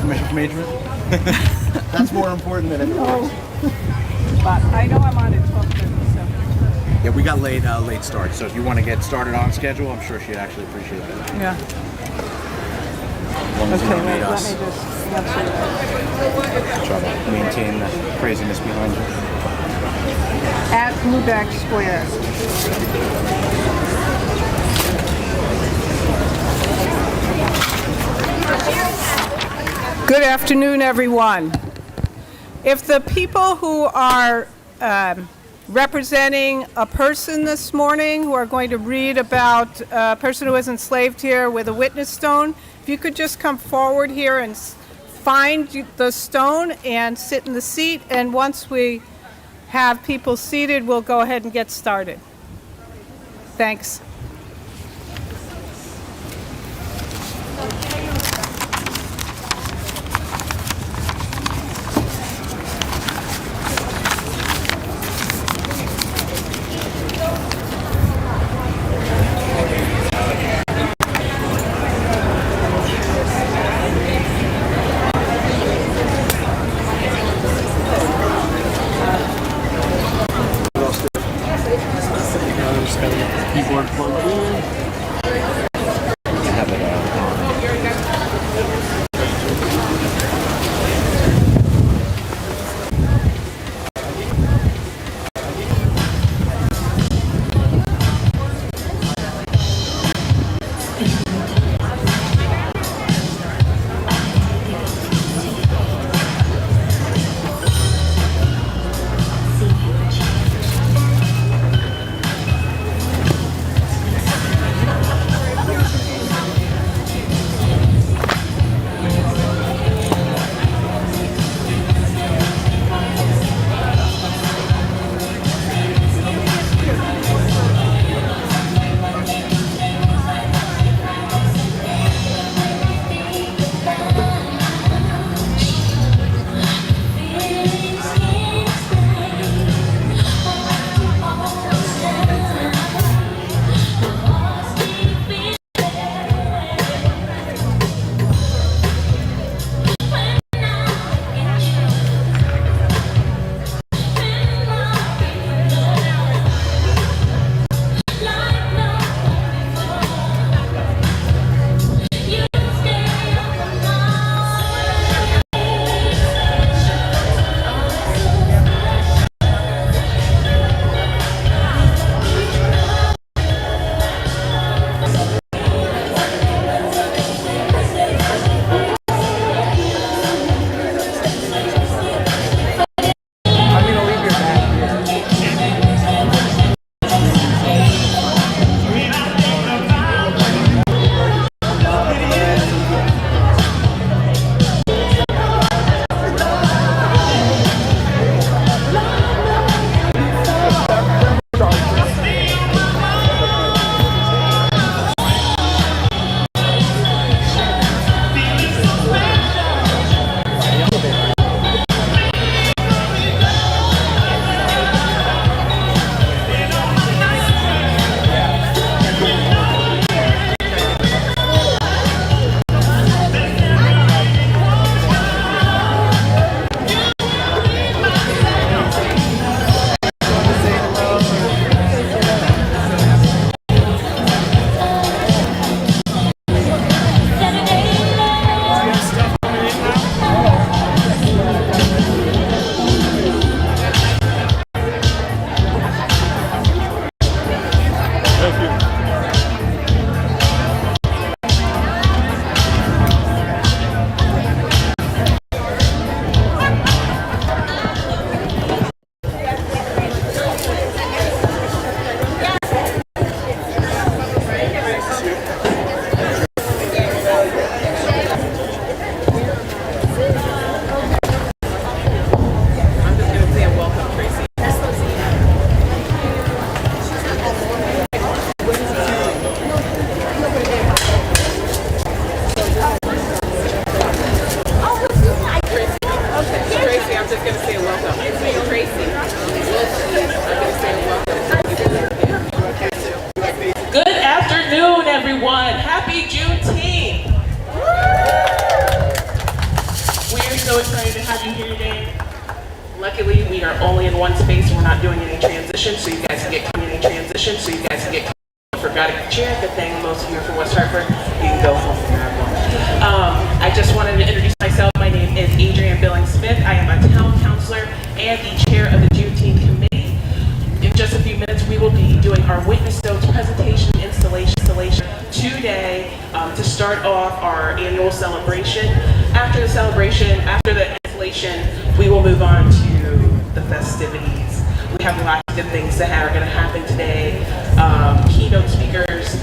permission from Adrian? That's more important than anything else. But I know I'm on at 12:30, so. Yeah, we got late start, so if you want to get started on schedule, I'm sure she'd actually appreciate that. Yeah. As long as you Okay, don't let need me us. just answer that. Try to maintain the craziness behind you. At Blueback Square. Good afternoon, everyone. If the people who are representing a person this morning who are going to read about a person who was enslaved here with a witness stone, if you could just come forward here and find the stone and sit in the seat, and once we have people seated, we'll go ahead and get started. Thanks. Keyboard in one space and we're not doing any transition, so you guys can get community transition, so you guys can get forgot a chair. Good thing most of you are from West Hartford. You can go home and grab one. I just wanted to introduce myself. My name is Adrienne Billings-Smith. I am a town councilor and the chair of the Juneteenth committee. In just a few minutes, we will be doing our witness stones presentation installation today to start off our annual celebration. After the celebration, after the installation, we will move on to the festivities. We have lots of good things that are going to happen today. Keynote speakers,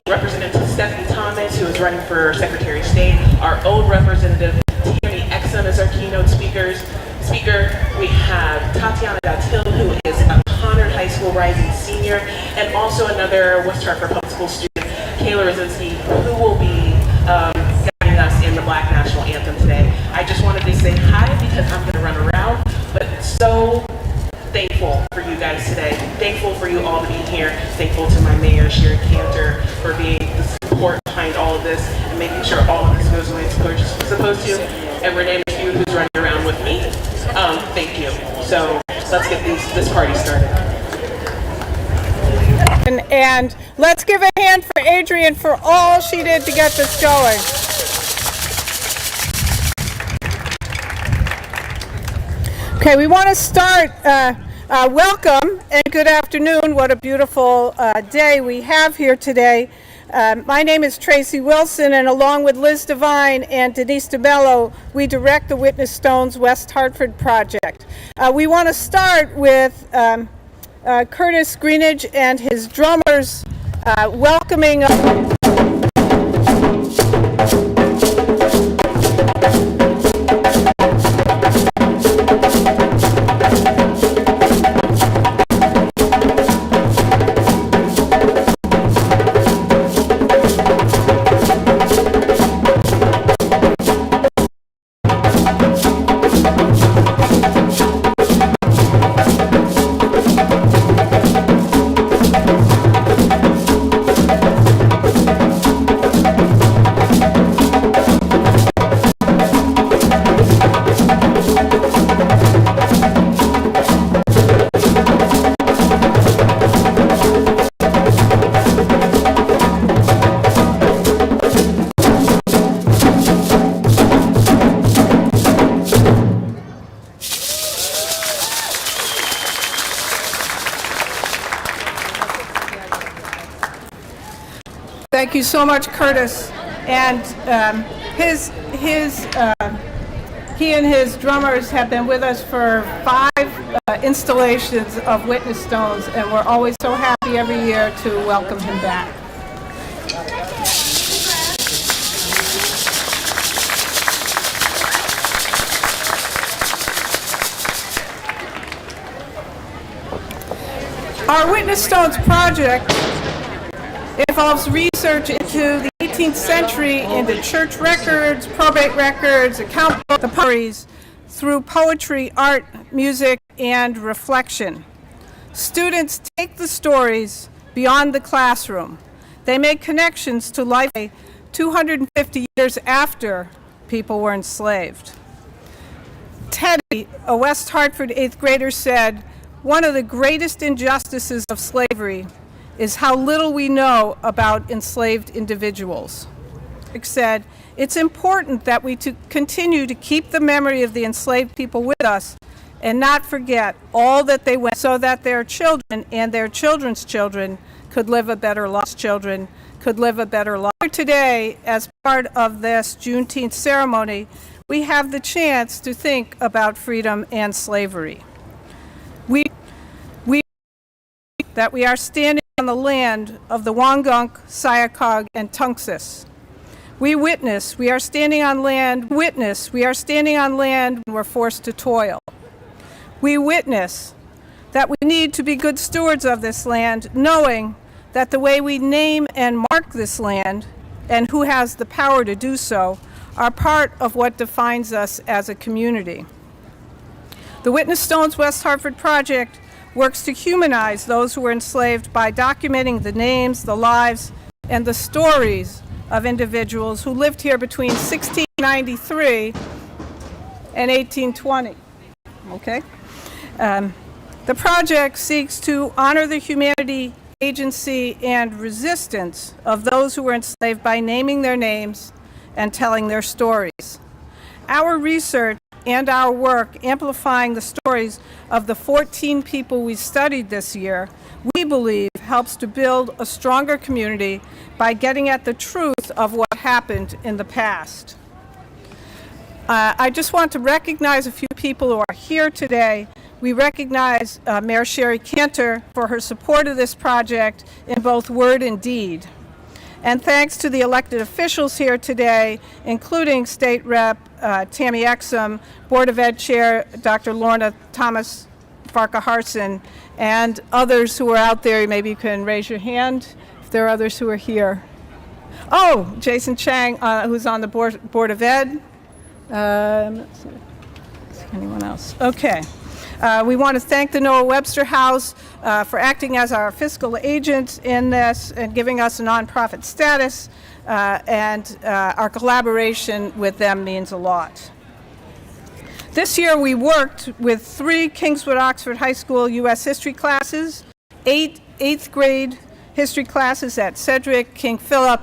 Representative Stephanie Thomas, who is running for Secretary of State. Our own representative, Tiffany Exum, is our keynote speaker. We have Tatiana Datil, who is a Conard High School rising senior, and also another West Hartford Public School student, Kayla Rosinski, who will be guiding us in the Black National Anthem today. I just wanted to say hi because I'm going to run around, but so thankful for you guys today. Thankful for you all to be here. Thankful to my mayor, Sherry Cantor, for being the support behind all of this and making sure all of this goes the way it's supposed to. And Renee McHugh, who's running around with me. Thank you. So let's get this party started. And let's give a hand for Adrienne for all she did to get this going. Okay, we want to start, welcome and good afternoon. What a beautiful day we have here today. My name is Tracy Wilson, and along with Liz Devine and Denise DeMello, we direct the Witness Stones West Hartford project. We want to start with Curtis Greenidge and his drummers welcoming Thank you so much, Curtis. And he and his drummers have been with us for 5 installations of Witness Stones, and we're always so happy every year to welcome him back. Our Witness Stones project involves research into the 18th century, into church records, probate records, account books, the potteries, through poetry, art, music, and reflection. Students take the stories beyond the classroom. They make connections to life 250 years after people were enslaved. Teddy, a West Hartford 8th grader, said, "One of the greatest injustices of slavery is how little we know about enslaved individuals." Rick said, "It's important that we continue to keep the memory of the enslaved people with us and not forget all that they went so that their children and their children's children could live a better life. Today, as part of this Juneteenth ceremony, we have the chance to think about freedom and slavery. We are standing on the land of the Wangunk, Syakog, and Tunxis. We are standing on land when we're forced to toil. We witness that we need to be good stewards of this land, knowing that the way we name and mark this land, and who has the power to do so, are part of what defines us as a community. The Witness Stones West Hartford project works to humanize those who were enslaved by documenting the names, the lives, and the stories of individuals who lived here between 1693 and 1820. Okay? The project seeks to honor the humanity, agency, and resistance of those who were enslaved by naming their names and telling their stories. Our research and our work amplifying the stories of the 14 people we studied this year, we believe helps to build a stronger community by getting at the truth of what happened in the past. I just want to recognize a few people who are here today. We recognize Mayor Sherry Cantor for her support of this project in both word and deed. And thanks to the elected officials here today, including State Rep Tammy Exum, Board of Ed Chair Dr. Lorna Thomas Farka-Harson, and others who are out there. Maybe you can raise your hand if there are others who are here. Oh, Jason Chang, who's on the Board of Ed. Let's see. Anyone else? Okay. We want to thank the Noah Webster House for acting as our fiscal agent in this and giving us a nonprofit status, and our collaboration with them means a lot. This year we worked with 3 Kingswood Oxford High School U.S. history classes, 8 8th grade history classes at Sedgwick, King Philip,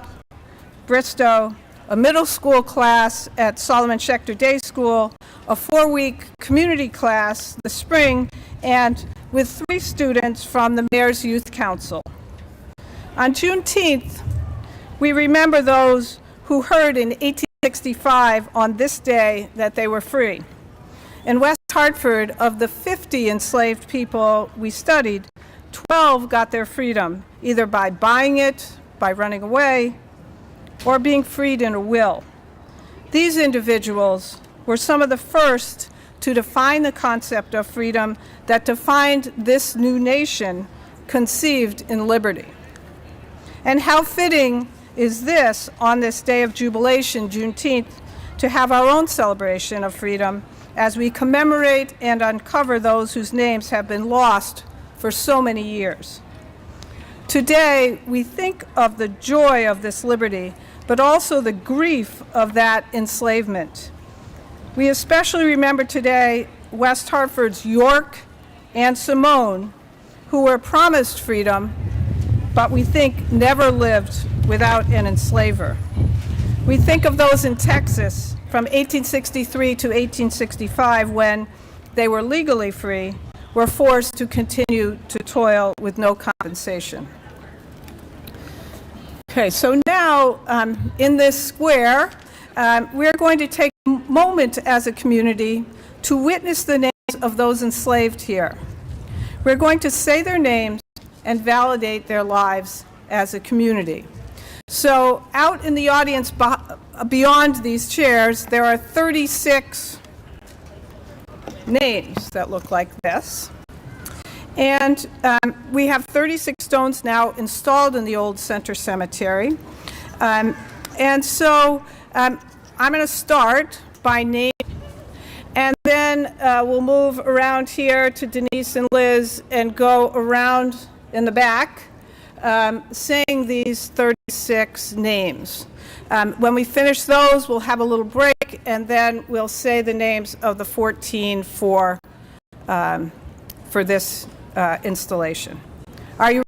Bristow, a middle school class at Solomon Schechter Day School, a 4-week community class the spring, and with 3 students from the Mayor's Youth Council. On Juneteenth, we remember those who heard in 1865 on this day that they were free. In West Hartford, of the 50 enslaved people we studied, 12 got their freedom, either by buying it, by running away, or being freed in a will. These individuals were some of the first to define the concept of freedom that defined this new nation conceived in liberty. And how fitting is this on this day of jubilation, Juneteenth, to have our own celebration of freedom as we commemorate and uncover those whose names have been lost for so many years. Today, we think of the joy of this liberty, but also the grief of that enslavement. We especially remember today West Hartford's York and Simone, who were promised freedom, but we think never lived without an enslaver. We think of those in Texas from 1863 to 1865 when they were legally free, were forced to continue to toil with no compensation. Okay, so now in this square, we're going to take a moment as a community to witness the names of those enslaved here. We're going to say their names and validate their lives as a community. So out in the audience beyond these chairs, there are 36 names that look like this. And we have 36 stones now installed in the old Center Cemetery. And so I'm going to start by name, and then we'll move around here to Denise and Liz and go around in the back saying these 36 names. When we finish those, we'll have a little break, and then we'll say the names of the 14 for this installation. Are you?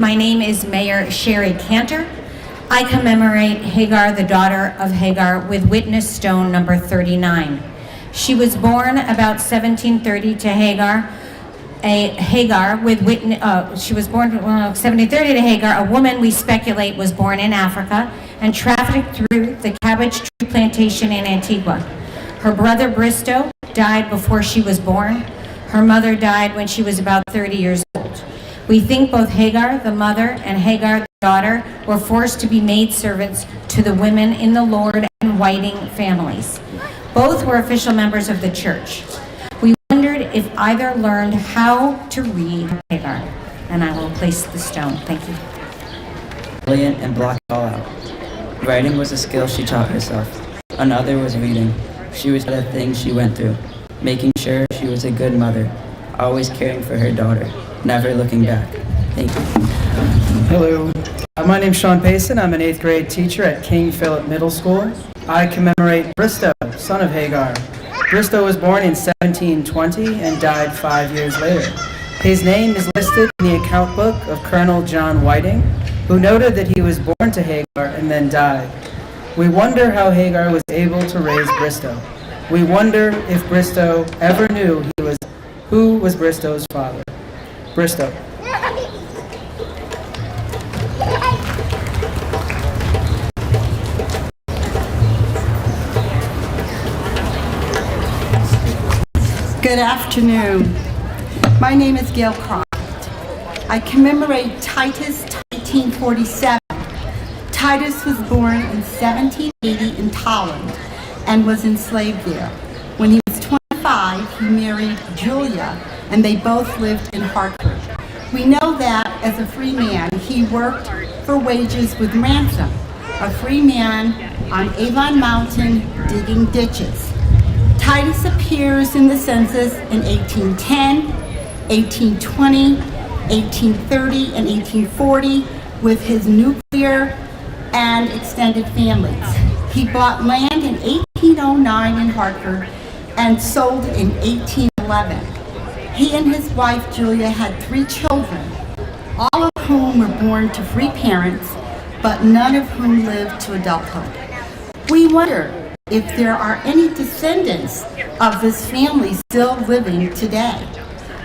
My name is Mayor Sherry Cantor. I commemorate Hagar, the daughter of Hagar, with witness stone number 39. She was born about 1730 to Hagar. She was born 1730 to Hagar, a woman we speculate was born in Africa and trafficked through the cabbage tree plantation in Antigua. Her brother Bristow died before she was born. Her mother died when she was about 30 years old. We think both Hagar, the mother, and Hagar, the daughter, were forced to be maidservants to the women in the Lord and Whiting families. Both were official members of the church. We wondered if either learned how to read Hagar. And I will place the stone. Thank you. Brilliant and block it all out. Writing was a skill she taught herself. Another was reading. She was the things she went through, making sure she was a good mother, always caring for her daughter, never looking back. Thank you. Hello. My name's Sean Payson. I'm an 8th grade teacher at King Philip Middle School. I commemorate Bristow, son of Hagar. Bristow was born in 1720 and died 5 years later. His name is listed in the account book of Colonel John Whiting, who noted that he was born to Hagar and then died. We wonder how Hagar was able to raise Bristow. We wonder if Bristow ever knew who was Bristow's father. Bristow. Good afternoon. My name is Gail Croft. I commemorate Titus 1847. Titus was born in 1780 in Tolland and was enslaved there. When he was 25, he married Julia, and they both lived in Hartford. We know that as a free man, he worked for wages with ransom, a free man on Avon Mountain digging ditches. Titus appears in the census in 1810, 1820, 1830, and 1840 with his nuclear and extended families. He bought land in 1809 in Hartford and sold it in 1811. He and his wife Julia had 3 children, all of whom were born to free parents, but none of whom lived to adulthood. We wonder if there are any descendants of this family still living today.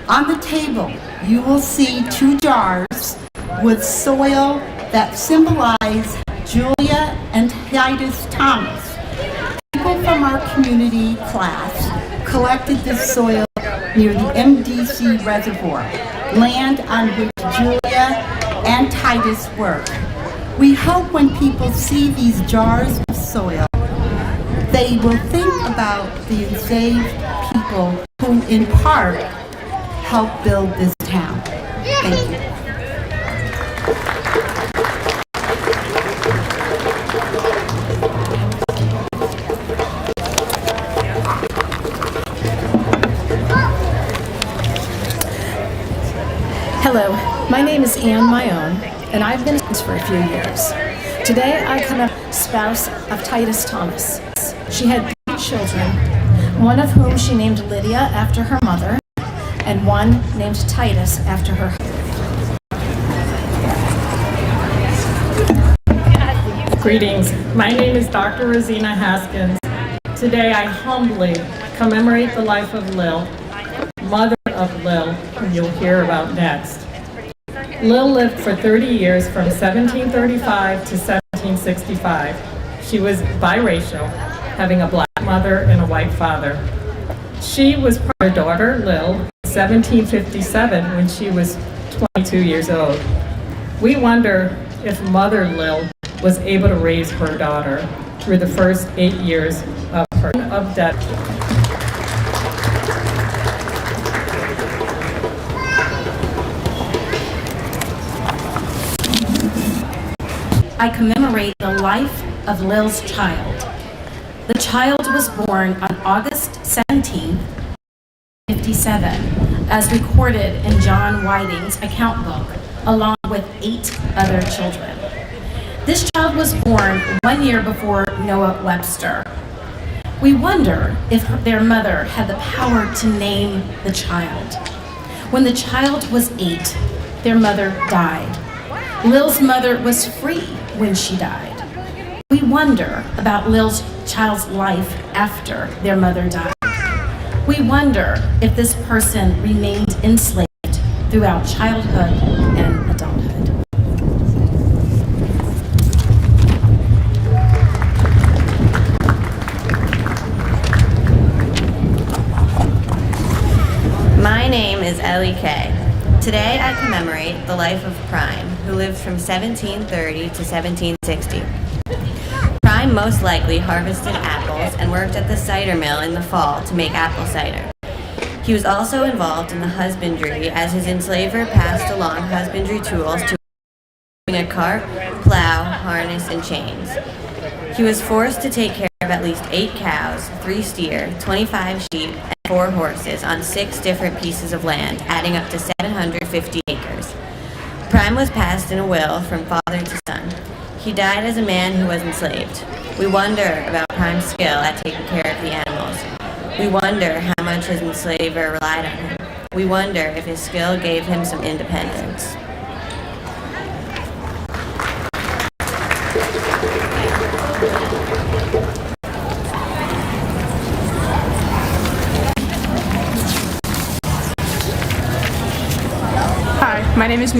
On the table, you will see 2 jars with soil that symbolize Julia and Titus Thomas. People from our community class collected this soil near the MDC Reservoir, land on which Julia and Titus worked. We hope when people see these jars of soil, they will think about the enslaved people who, in part, helped build this town. Thank you. Hello, my name is Anne Mayone, and I've been for a few years. Today I come a spouse of Titus Thomas. She had 3 children, one of whom she named Lydia after her mother, and one named Titus after her husband. Greetings. My name is Dr. Rosina Haskins. Today I humbly commemorate the life of Lil, mother of Lil, whom you'll hear about next. Lil lived for 30 years from 1735 to 1765. She was biracial, having a black mother and a white father. She was her daughter, Lil, in 1757 when she was 22 years old. We wonder if Mother Lil was able to raise her daughter through the first 8 years of death. I commemorate the life of Lil's child. The child was born on August 17, 1957, as recorded in John Whiting's account book, along with 8 other children. This child was born 1 year before Noah Webster. We wonder if their mother had the power to name the child. When the child was 8, their mother died. Lil's mother was free when she died. We wonder about Lil's child's life after their mother died. We wonder if this person remained enslaved throughout childhood and adulthood. Today I commemorate the life of Prime, who lived from 1730 to 1760. Prime most likely harvested apples and worked at the cider mill in the fall to make apple cider. He was also involved in the husbandry as his enslaver passed along husbandry tools to a cart, plow, harness, and chains. He was forced to take care of at least 8 cows, 3 steer, 25 sheep, and 4 horses on 6 different pieces of land, adding up to 750 acres. Prime was passed in a will from father to son. He died as a man who was enslaved. We wonder about Prime's skill at taking care of the animals. We wonder how much his enslaver relied on him. We wonder if his skill gave him some independence. Hi, my name is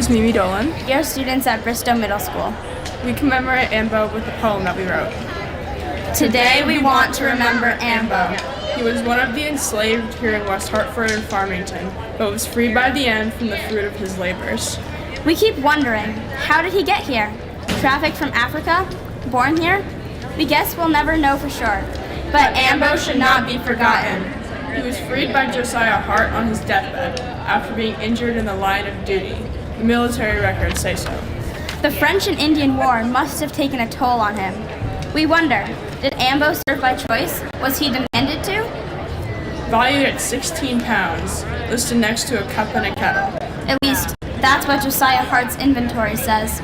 Mimi Dolan. We are students at Bristow Middle School. We commemorate Ambo with a poem that we wrote. Today we want to remember Ambo. He was one of the enslaved here in West Hartford and Farmington, but was freed by the end from the fruit of his labors. We keep wondering, how did he get here? Trafficked from Africa? Born here? We guess we'll never know for sure. But Ambo should not be forgotten. He was freed by Josiah Hart on his deathbed after being injured in the line of duty. The military records say so. The French and Indian War must have taken a toll on him. We wonder, did Ambo serve by choice? Was he demanded to? Valued at 16 pounds, listed next to a cup and a kettle. At least, that's what Josiah Hart's inventory says.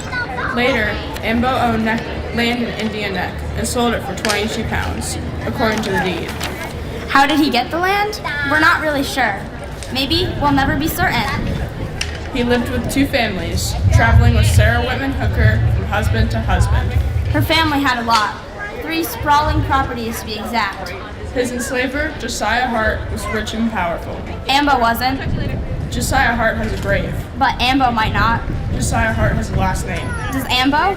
Later, Ambo owned land in Indian Neck and sold it for 22 pounds, according to the deed. How did he get the land? We're not really sure. Maybe we'll never be certain. He lived with 2 families, traveling with Sarah Whitman Hooker from husband to husband. Her family had a lot. 3 sprawling properties to be exact. His enslaver, Josiah Hart, was rich and powerful. Ambo wasn't. Josiah Hart has a grave. But Ambo might not. Josiah Hart has a last name. Does Ambo?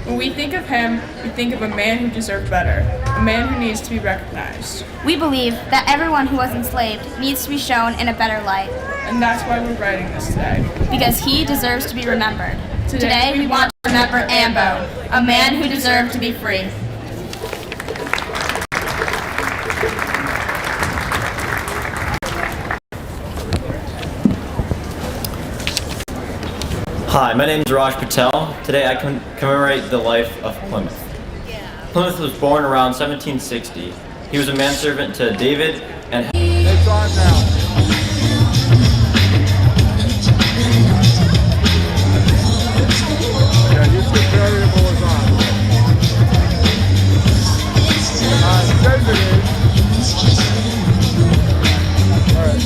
When we think of him, we think of a man who deserved better, a man who needs to be recognized. We believe that everyone who was enslaved needs to be shown in a better light. And that's why we're writing this today. Because he deserves to be remembered. Today we want to remember Ambo, a man who deserved to be free. Hi, my name is Raj Patel. Today I commemorate the life of Plymouth. Plymouth was born around 1760. He was a manservant to David and... It's on now. Yeah, you should variable is on. Says it is. All right.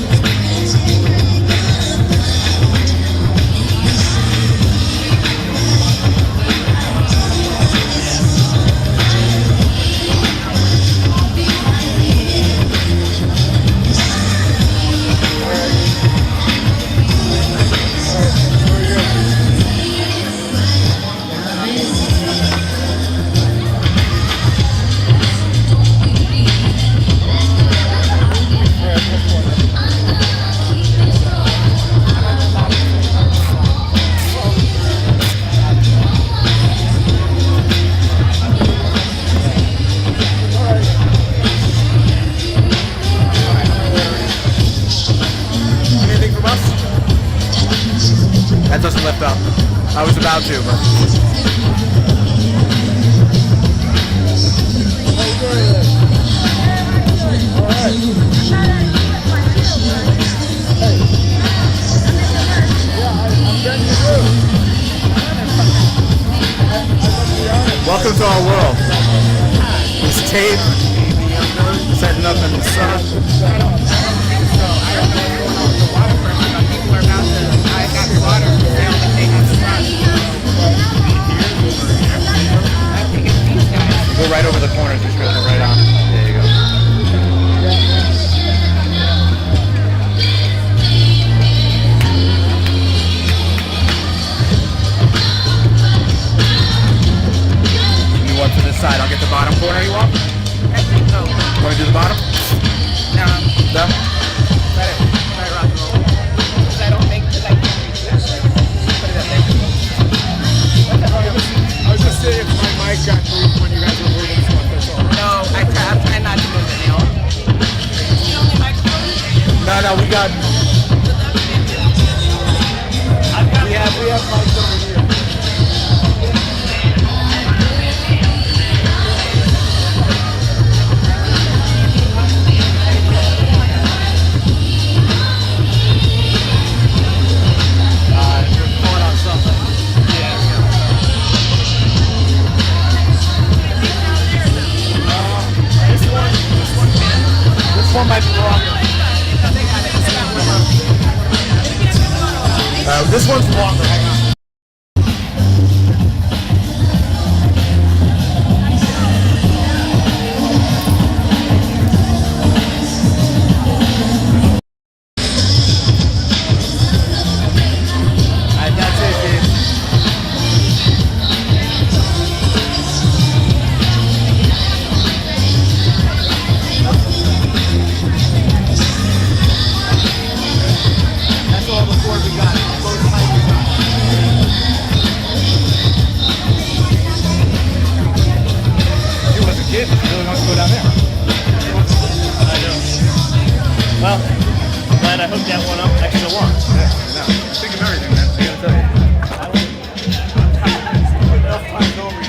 That doesn't lift up. I was about to, but... Welcome to our world. This tape, setting up in the sun. Go right over the corner, just go right on. There you go. You walk to this side, I'll get the bottom corner, you walk? You want to do the bottom? No. No? Right, rock and roll. Yeah, we got. We have mics over here. You're pulling on something. This one might be longer. This one's longer. Hang on. Alright, that's it, dude. That's all the board we got. Both mics we got. You as a kid, you really want to go down there. I do. Well, I'm glad I hooked that one up extra long. Yeah, no. Think of everything, man. I gotta tell you. Enough times over.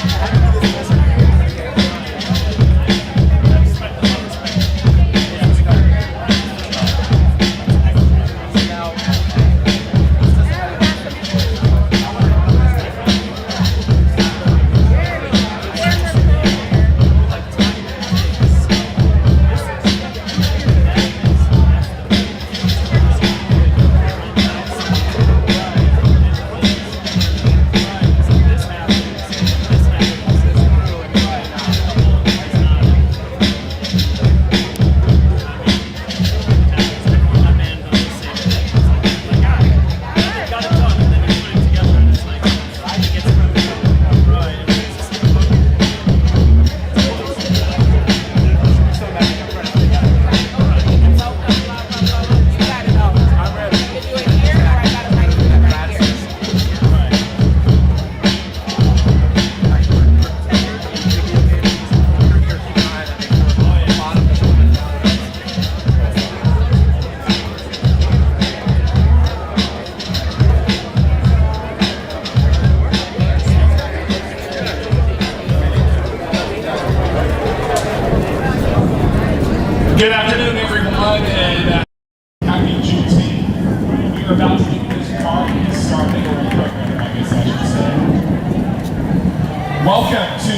Good afternoon, everyone, and happy Juneteenth. We are about to get this party started, or program, I guess I should say. Welcome to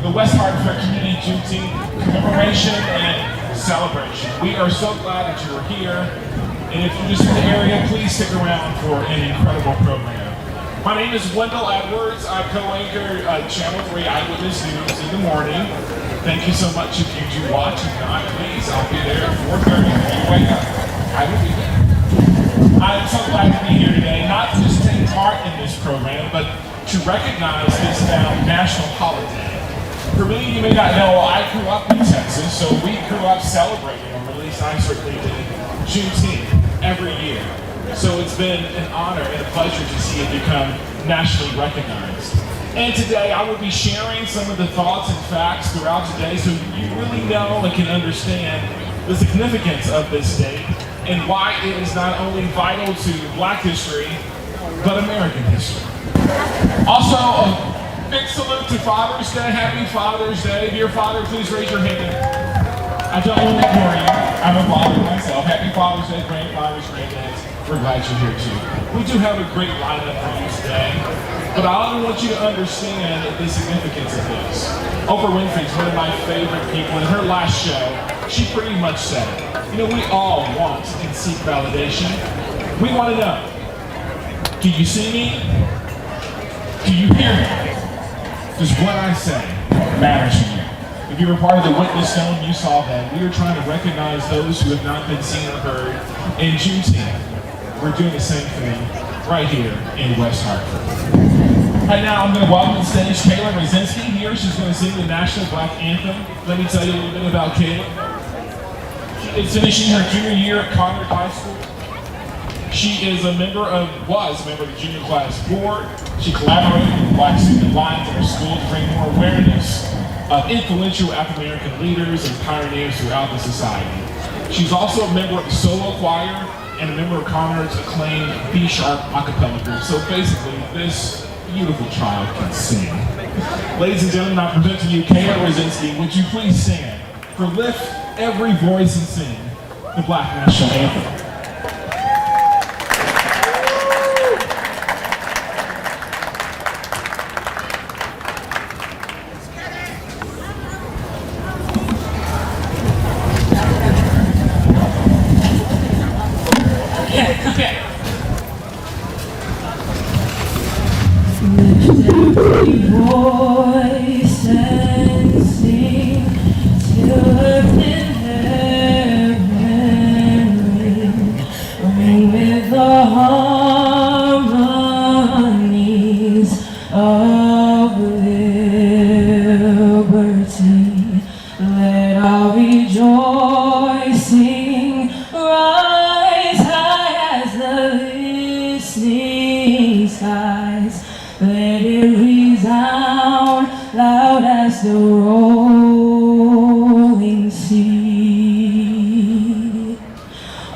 the West Hartford Community Juneteenth commemoration and celebration. We are so glad that you are here, and if you're just in the area, please stick around for an incredible program. My name is Wendell Edwards. I co-anchor Channel 3 Eyewitness News in the morning. Thank you so much if you do watch. If not, please, I'll be there at 4:30 when you wake up. I will be there. I am so glad to be here today, not just to take part in this program, but to recognize this now national holiday. For many you may not know, I grew up in Texas, so we grew up celebrating, or at least I certainly did, Juneteenth every year. So it's been an honor and a pleasure to see it become nationally recognized. And today I will be sharing some of the thoughts and facts throughout today so you really know and can understand the significance of this date and why it is not only vital to Black history, but American history. Also, a big salute to Father's Day. Happy Father's Day. Dear Father, please raise your hand. I don't want to ignore you. I'm a father myself. Happy Father's Day, grandfathers, granddads. We're glad you're here too. We do have a great lineup for you today, but I only want you to understand the significance of this. Oprah Winfrey is one of my favorite people. In her last show, she pretty much said it. You know, we all want and seek validation. We want to know, do you see me? Do you hear me? Does what I say matter to you? If you were part of the Witness Stone, you saw that. We are trying to recognize those who have not been seen or heard in Juneteenth. We're doing the same thing right here in West Hartford. Right now, I'm going to welcome on stage Kayla Rosinski here. She's going to sing the National Black Anthem. Let me tell you a little bit about Kayla. She is finishing her junior year at Concord High School. She is was a member of the junior class board. She collaborated with Black Student Alliance at her school to bring more awareness of influential African American leaders and pioneers throughout the society. She's also a member of the solo choir and a member of Conrad's acclaimed B-sharp a cappella group. So basically, this beautiful child can sing. Ladies and gentlemen, I present to you Kayla Rosinski. Would you please stand for Lift Every Voice and Sing, the Black National Anthem. Okay. Every voice and sing till earth and heaven ring with the harmonies of liberty. Let our rejoicing rise high as the listening skies. Let it resound loud as the rolling sea.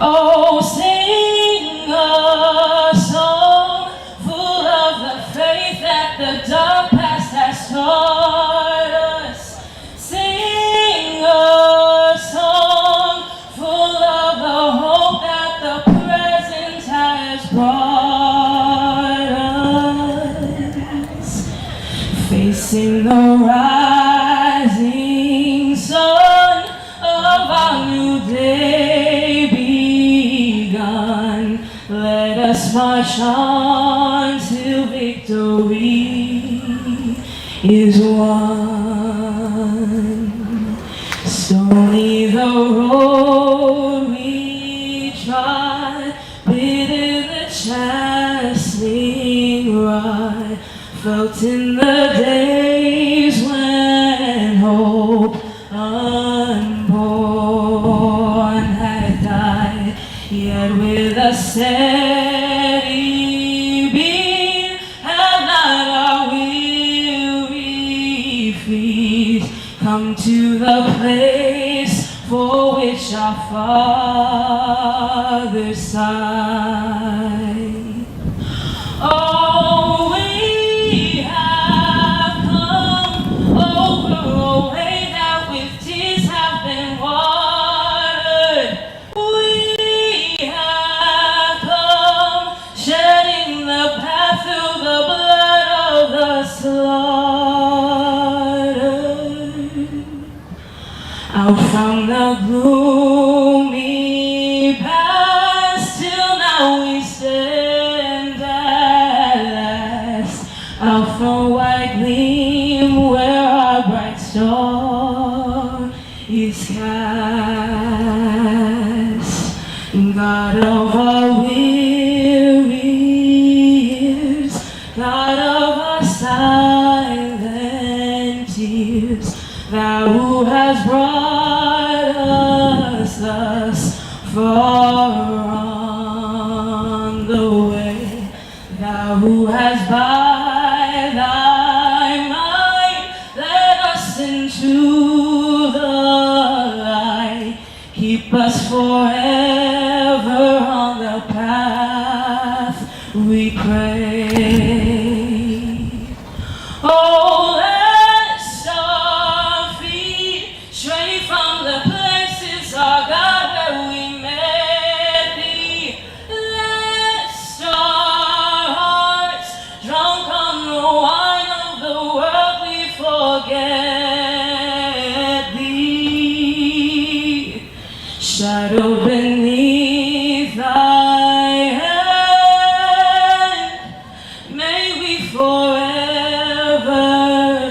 Oh, sing a song full of the faith that the dark past has taught us. Sing a song full of the hope that the present has brought us. Facing the rising sun of our new day begun, let us march on till victory is won. Stony the road we trod, bitter the chastening rod, felt in the days when hope unborn had died, yet with a steady beat have not our weary feet come to the place for which our fathers sighed. Oh, we have come over a way that with tears have been watered. We have come shedding the path through the blood of the slaughtered. Out from the gloomy past till now we stand at last. Out from white gleam where our bright star is cast. God of our weary years, God of our silent tears, Thou who has brought us thus far on the way, Thou who has by Thy might led us into the light, keep us forever on the path we pray. Oh, lest our feet stray from the places, our God, where we met Thee. Lest our hearts, drunk on the wine of the world, we forget Thee. Shadowed beneath Thy hand, may we forever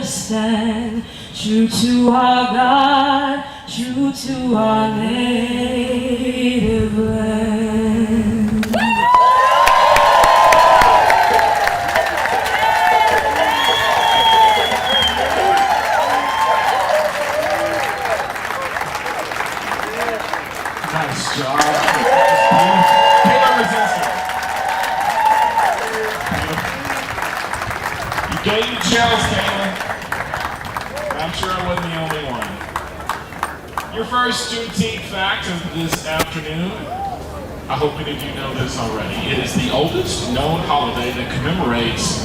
stand true to our God, true to our native land. Nice job. Kayla Rosinski. You gave me chills, Kayla. I'm sure I wasn't the only one. Your first first Juneteenth fact of this afternoon. I hope many of you know this already. It is the oldest known holiday that commemorates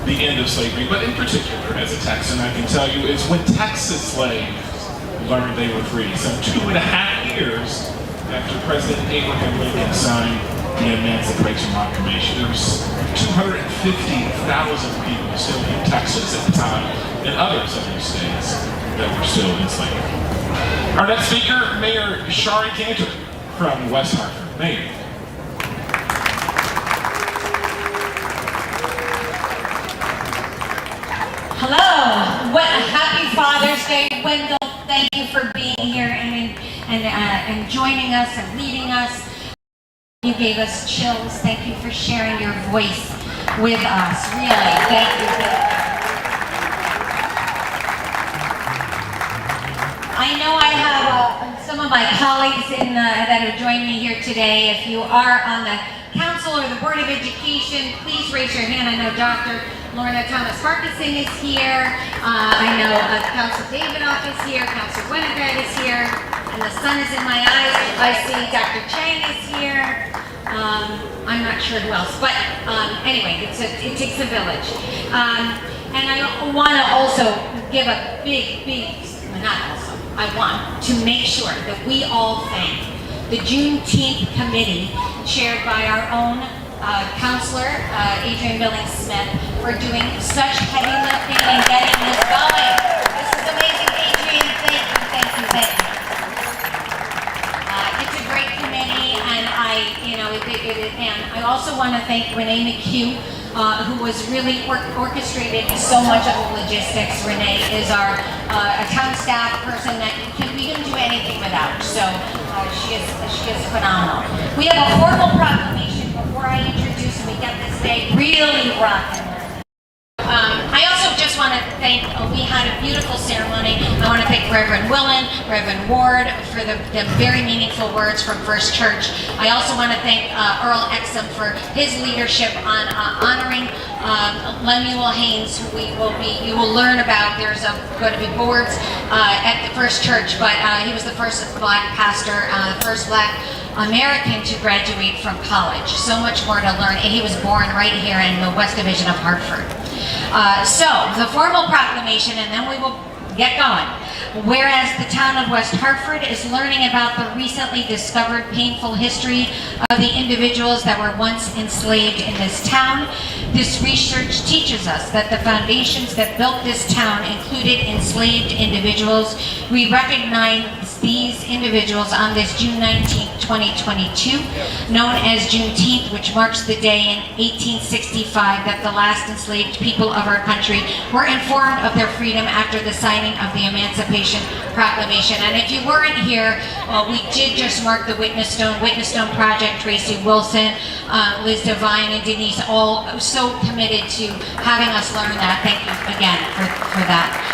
the end of slavery, but in particular, as a Texan, I can tell you, it's when Texas slaves learned they were free. Some 2.5 years after President Abraham Lincoln signed the Emancipation Proclamation. There was 250,000 people still in Texas at the time, and other southern states that were still enslaved. Our next speaker, Mayor Shari Cantor from West Hartford. Mayor. Hello. What a happy Father's Day, Wendell. Thank you for being here and joining us and leading us. You gave us chills. Thank you for sharing your voice with us. Really, thank you. I know I have some of my colleagues that have joined me here today. If you are on the council or the Board of Education, please raise your hand. I know Dr. Lorna Thomas Farquharson is here. I know Council Davidoff is here. Council Winograd is here. And the sun is in my eyes. I see Dr. Chang is here. I'm not sure who else, but anyway, it takes a village. And I want to also give a I want to make sure that we all thank the Juneteenth Committee, chaired by our own counselor, Adrian Billings-Smith, for doing such heavy lifting and getting this going. This is amazing, Adrian. Thank you. It's a great committee, and I also want to thank Renee McHugh, who was really orchestrating so much of the logistics. Renee is our town staff person that we couldn't do anything without. So she is phenomenal. We have a formal proclamation before I introduce and we get this day really rocking. I also just want to thank, we had a beautiful ceremony. I want to thank Reverend Willen, Reverend Ward for the very meaningful words from First Church. I also want to thank Earl Exum for his leadership on honoring Lemuel Haynes, who you will learn about. There's going to be boards at the First Church, but he was the first black pastor, the first black American to graduate from college. So much more to learn. And he was born right here in the West Division of Hartford. So the formal proclamation, and then we will get going. Whereas the town of West Hartford is learning about the recently discovered painful history of the individuals that were once enslaved in this town, this research teaches us that the foundations that built this town included enslaved individuals. We recognize these individuals on this June 19, 2022, known as Juneteenth, which marks the day in 1865 that the last enslaved people of our country were informed of their freedom after the signing of the Emancipation Proclamation. And if you weren't here, we did just mark the Witness Stone Project. Tracy Wilson, Liz Devine, and Denise, all so committed to having us learn that. Thank you again for that.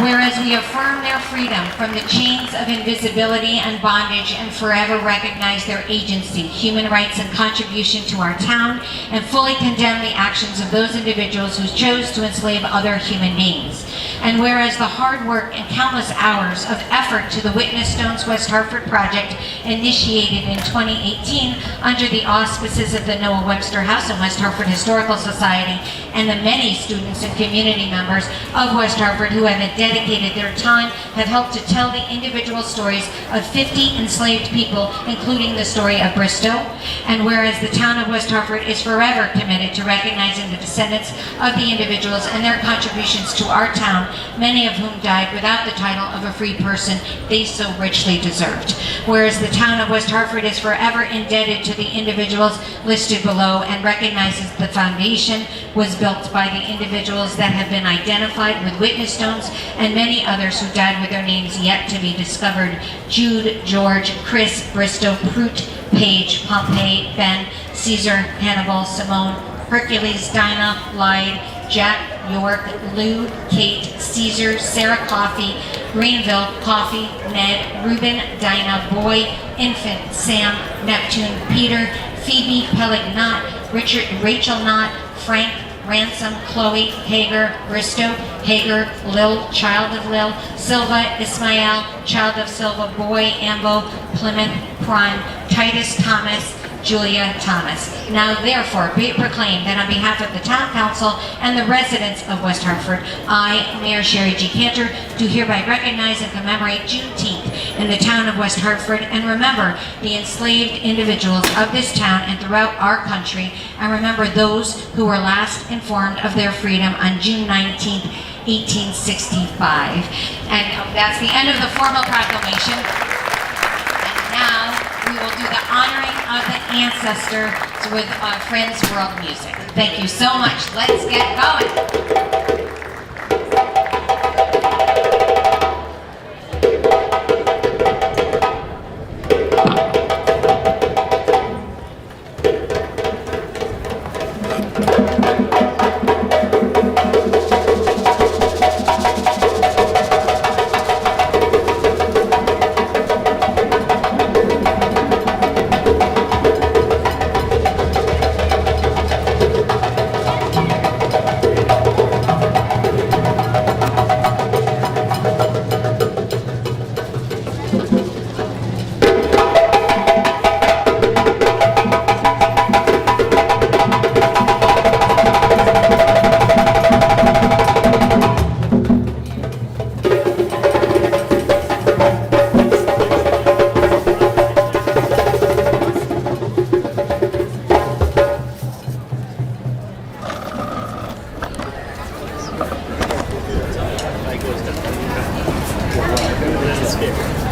Whereas we affirm their freedom from the chains of invisibility and bondage and forever recognize their agency, human rights, and contribution to our town, and fully condemn the actions of those individuals who chose to enslave other human beings. And whereas the hard work and countless hours of effort to the Witness Stones West Hartford project initiated in 2018 under the auspices of the Noah Webster House and West Hartford Historical Society and the many students and community members of West Hartford who have dedicated their time have helped to tell the individual stories of 50 enslaved people, including the story of Bristow. And whereas the town of West Hartford is forever committed to recognizing the descendants of the individuals and their contributions to our town, many of whom died without the title of a free person they so richly deserved. Whereas the town of West Hartford is forever indebted to the individuals listed below and recognizes the foundation was built by the individuals that have been identified with witness stones and many others who died with their names yet to be discovered: Jude, George, Chris, Bristow, Prout, Page, Pompey, Ben, Caesar, Hannibal, Simone, Hercules, Dinah, Lyde, Jack, York, Lou, Kate, Caesar, Sarah Coffey, Greenville, Coffey, Ned, Reuben, Dinah, Boy, Infant, Sam, Neptune, Peter, Phoebe, Peleg Knott, Richard, Rachel Knott, Frank, Ransom, Chloe, Hagar, Bristow, Hagar, Lil, child of Lil, Silva, Ismael, child of Silva, Boy, Ambo, Plymouth, Prime, Titus, Thomas, Julia Thomas. Now therefore be it proclaimed that on behalf of the Town Council and the residents of West Hartford, I, Mayor Sherry G. Cantor, do hereby recognize and commemorate Juneteenth in the town of West Hartford and remember the enslaved individuals of this town and throughout our country, and remember those who were last informed of their freedom on June 19th, 1865. And that's the end of the formal proclamation. And now we will do the honoring of the ancestors with Friends World Music. Thank you so much. Let's get going.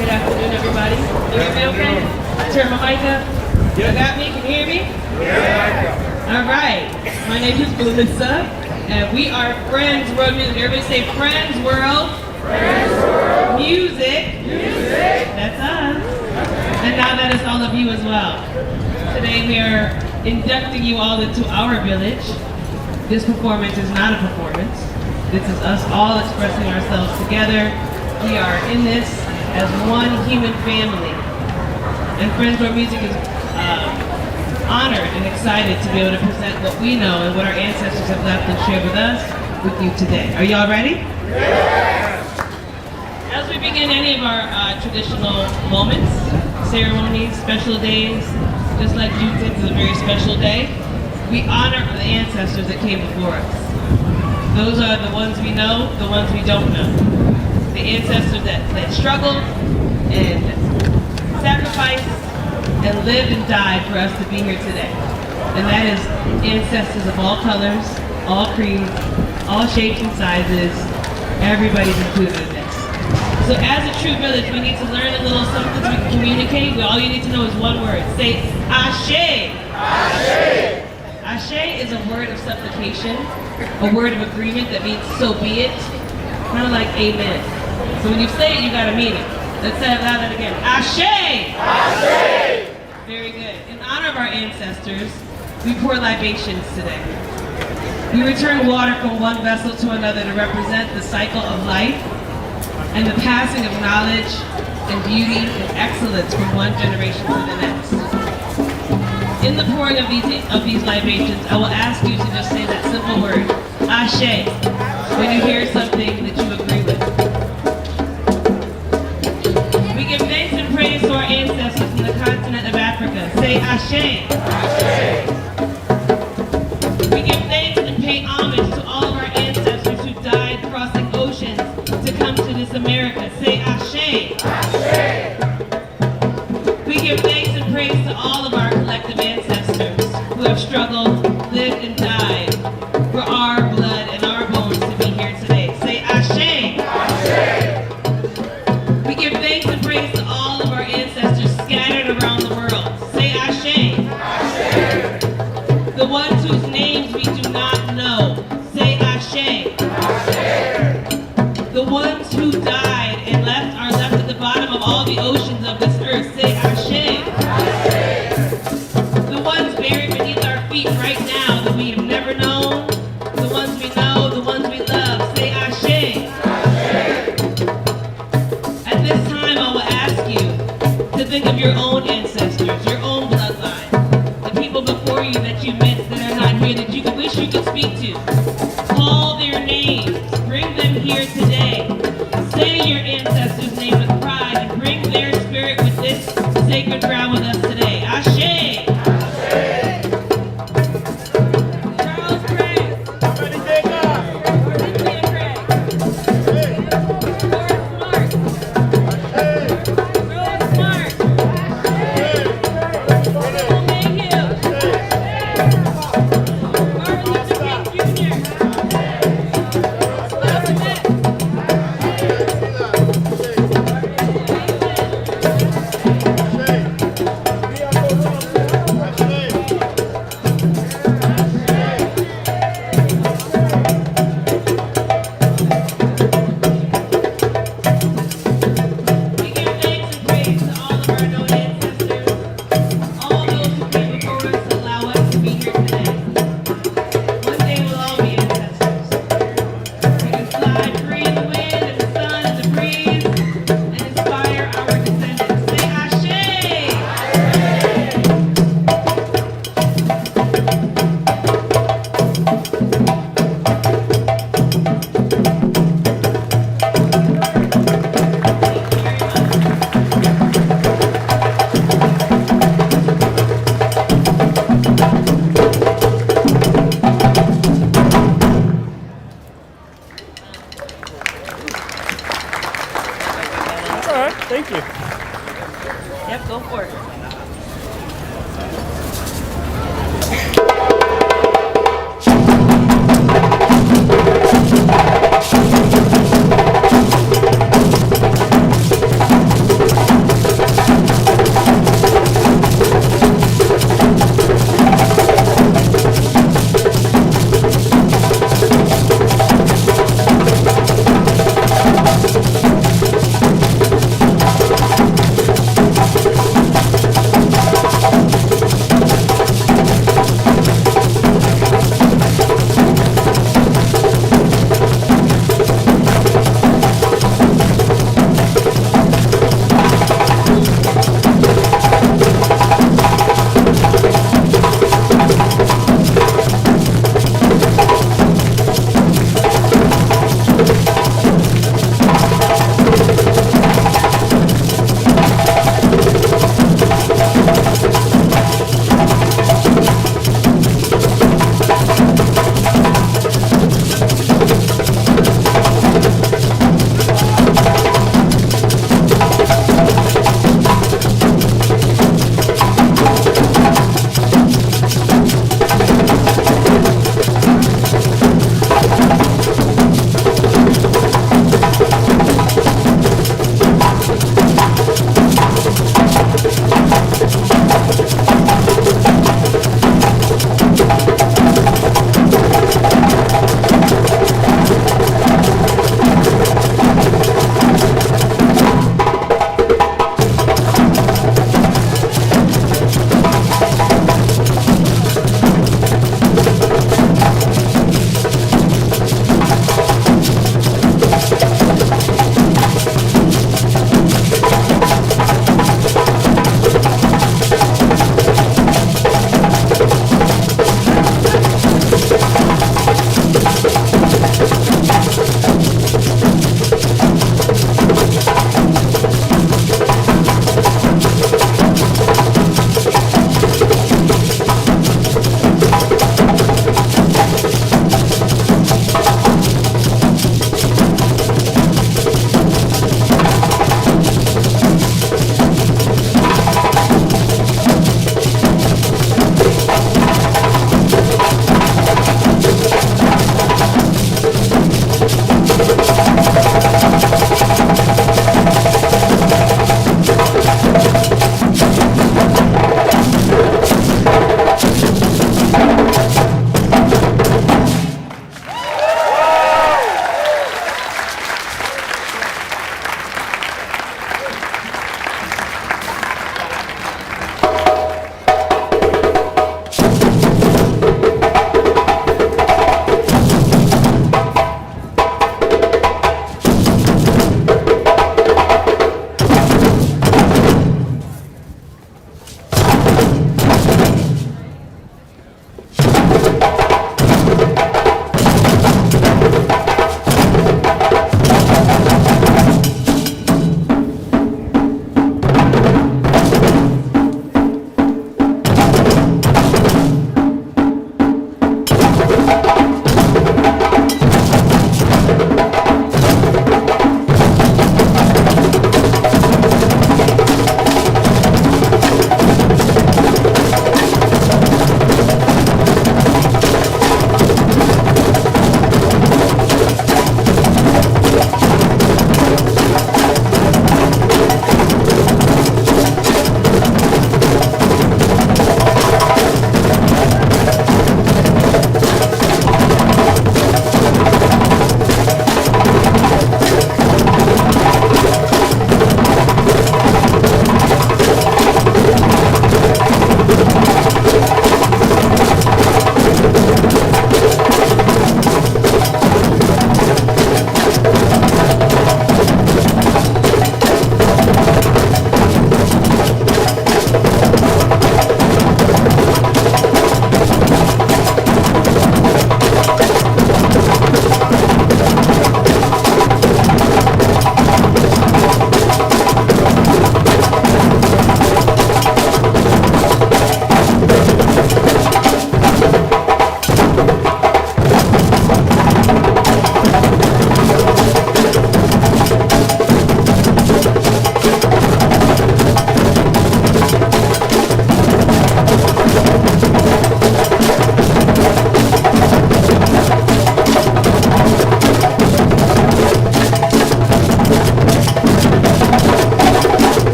Good afternoon, everybody. You hear me okay? Turn my mic up. You got me? Can you hear me? Yeah. All right. My name is Melissa, and we are Friends World Music. Everybody say Friends World. Friends World. Music. Music. That's us. And now that is all of you as well. Today we are inducting you all into our village. This performance is not a performance. This is us all expressing ourselves together. We are in this as one human family. And Friends World Music is honored and excited to be able to present what we know and what our ancestors have left and share with us with you today. Are y'all ready? Yes! As we begin any of our traditional moments, ceremonies, special days, just like Juneteenth is a very special day, we honor the ancestors that came before us. Those are the ones we know, the ones we don't know. The ancestors that struggled and sacrificed and lived and died for us to be here today. And that is ancestors of all colors, all creeds, all shapes and sizes. Everybody's included in this. So as a true village, we need to learn a little something so we can communicate. All you need to know is one word. Say, Ashe. Ashe. Ashe is a word of supplication, a word of agreement that means so be it, kind of like amen. So when you say it, you gotta mean it. Let's say it loud again. Ashe! Ashe! Very good. In honor of our ancestors, we pour libations today. We return water from one vessel to another to represent the cycle of life and the passing of knowledge and beauty and excellence from one generation to the next. In the pouring of these libations, I will ask you to just say that simple word, Ashe, when you hear something that you agree with. We give thanks and praise to our ancestors in the continent of Africa. Say Ashe. Ashe. We give thanks and pay homage to all of our ancestors who died crossing oceans to come to this America. Say Ashe. Ashe. We give thanks and praise to all of our collective ancestors who have struggled, lived, and died for our blood and our bones to be here today. Say Ashe. Ashe. We give thanks and praise to all of our ancestors scattered around the world. Say Ashe. Ashe. The ones whose names we do not know. Say Ashe. Ashe. The ones who died and are left at the bottom of all the oceans of this earth. Say Ashe. Ashe. The ones buried beneath our feet right now that we have never known. The ones we know, the ones we love. Say Ashe. Ashe. At this time, I will ask you to think of your own ancestors, your own bloodline, the people before you that you missed that are not here that you wish you could speak to. here today. Say your ancestors' name with pride and bring their spirit with this sacred ground with us today. Ashe! Charles Craig. Cynthia Craig. Forrest Smart. Rose Smart. Bill Mayhew. Martin Luther King Jr. All right, thank you. Yep, go for it.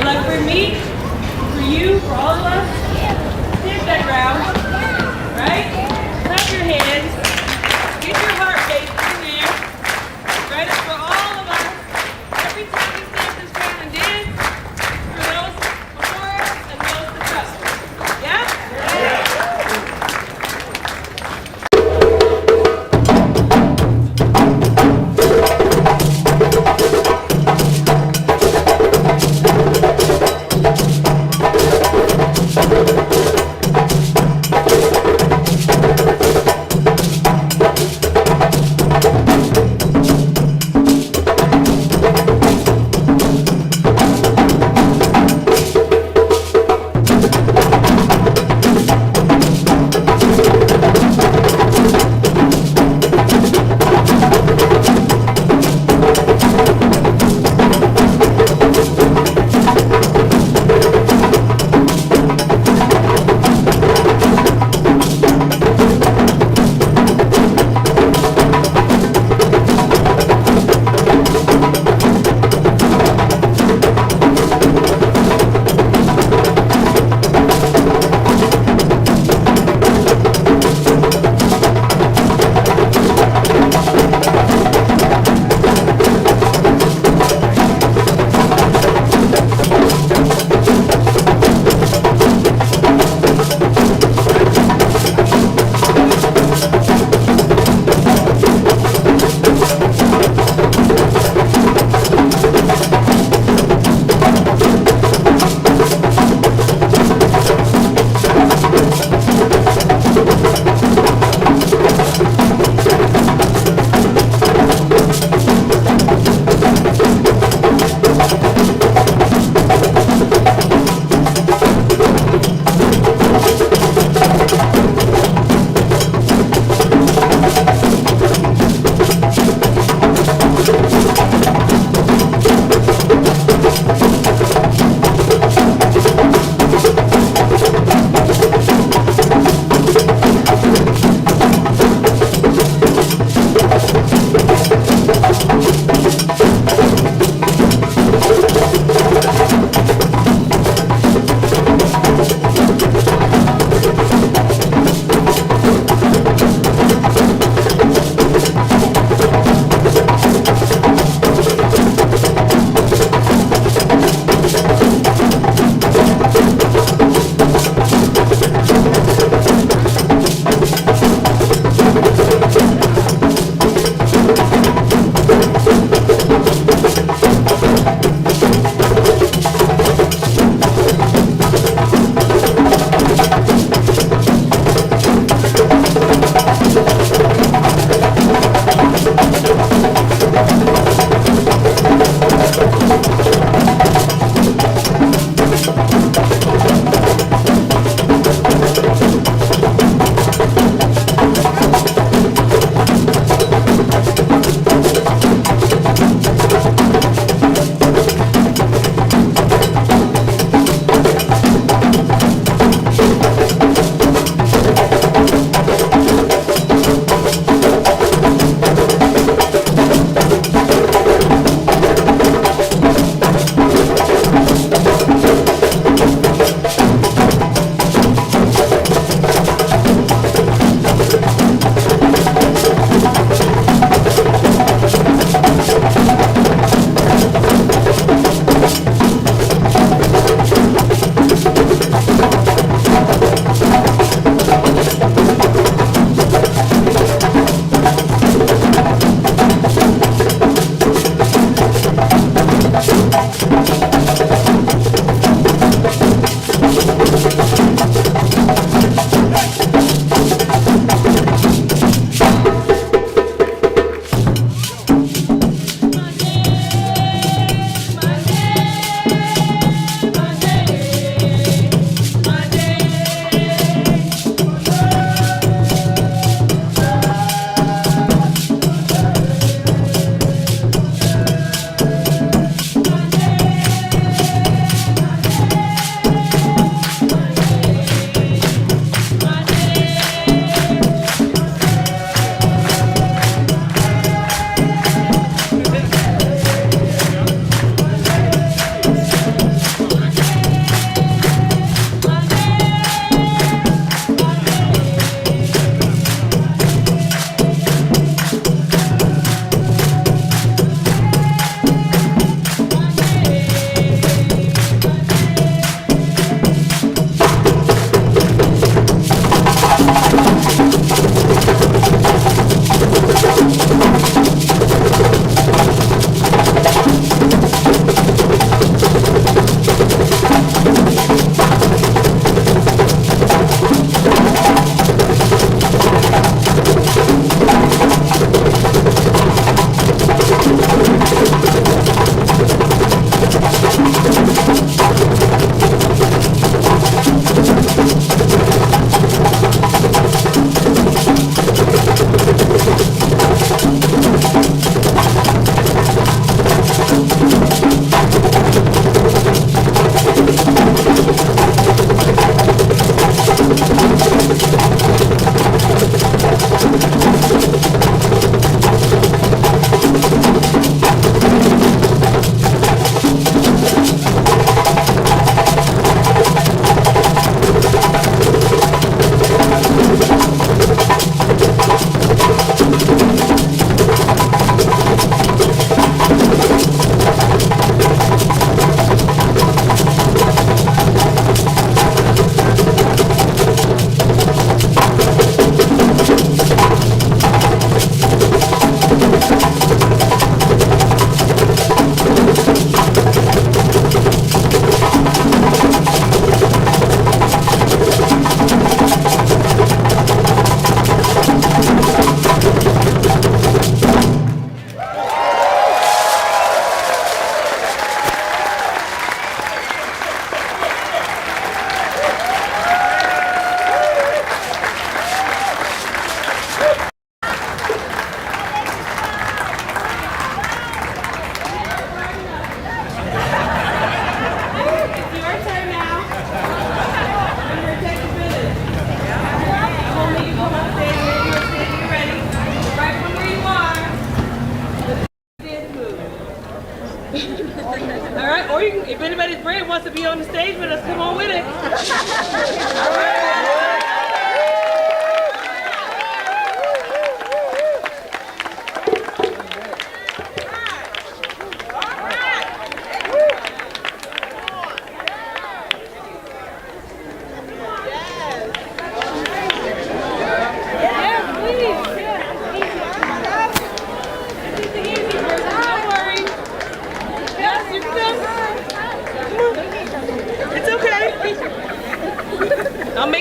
like for me, for you, for all of us, hit that ground, right? Clap your hands, get your heart rate in there, right? It's for all of us. Every time we stand this ground and dance, for those before us and those to come. Yeah?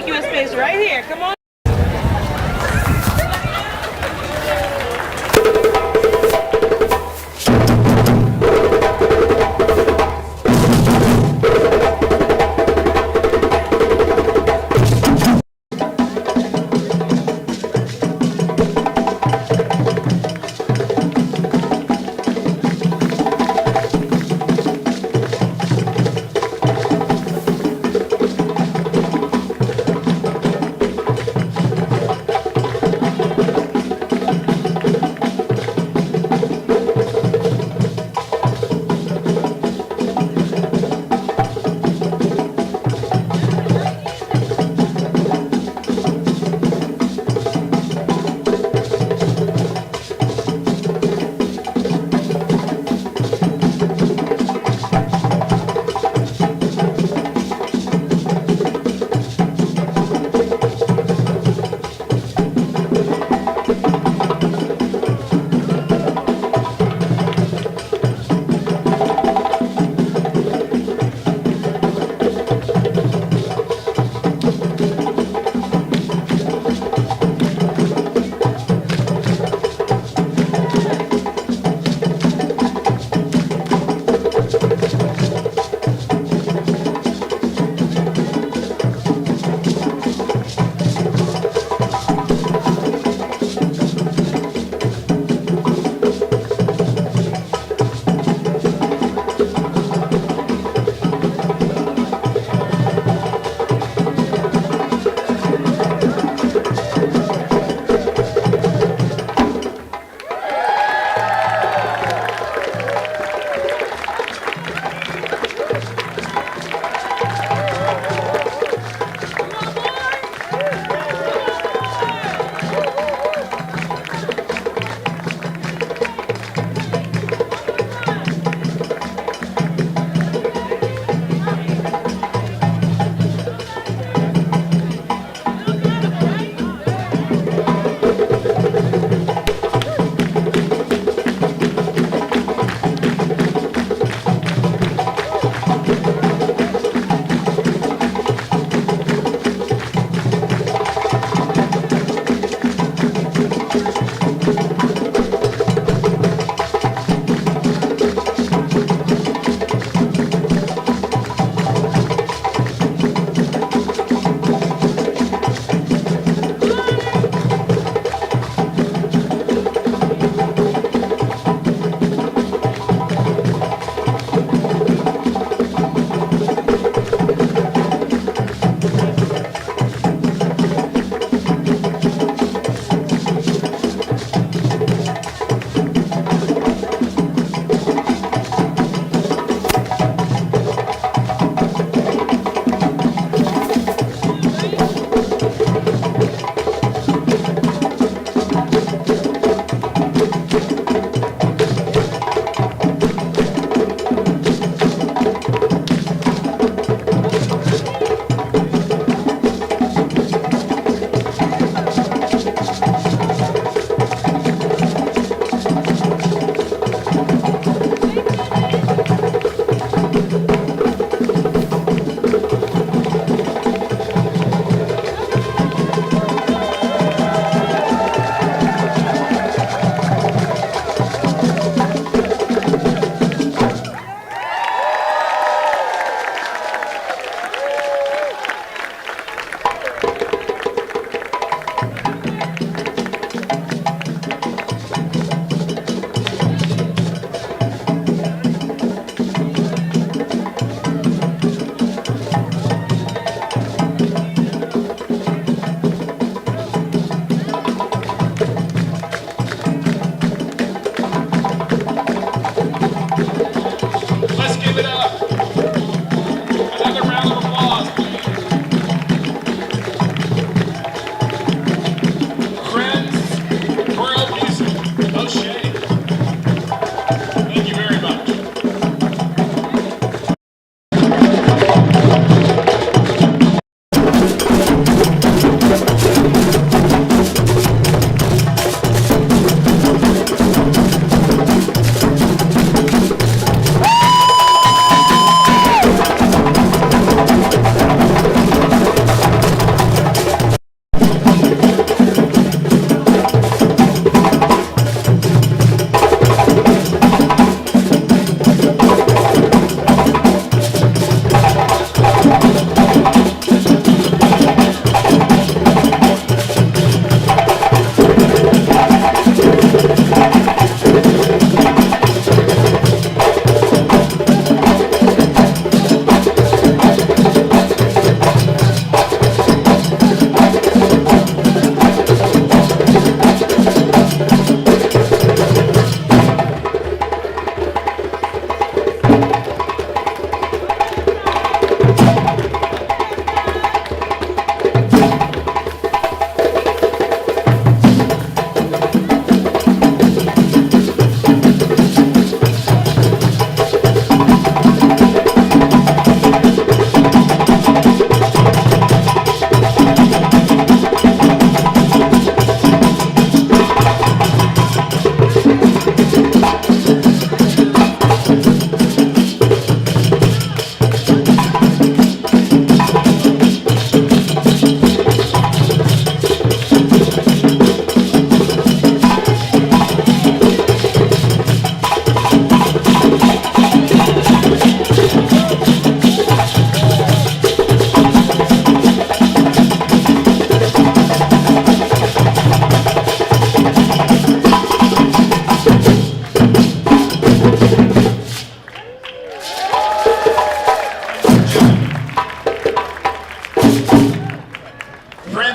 you a space right here. Come on.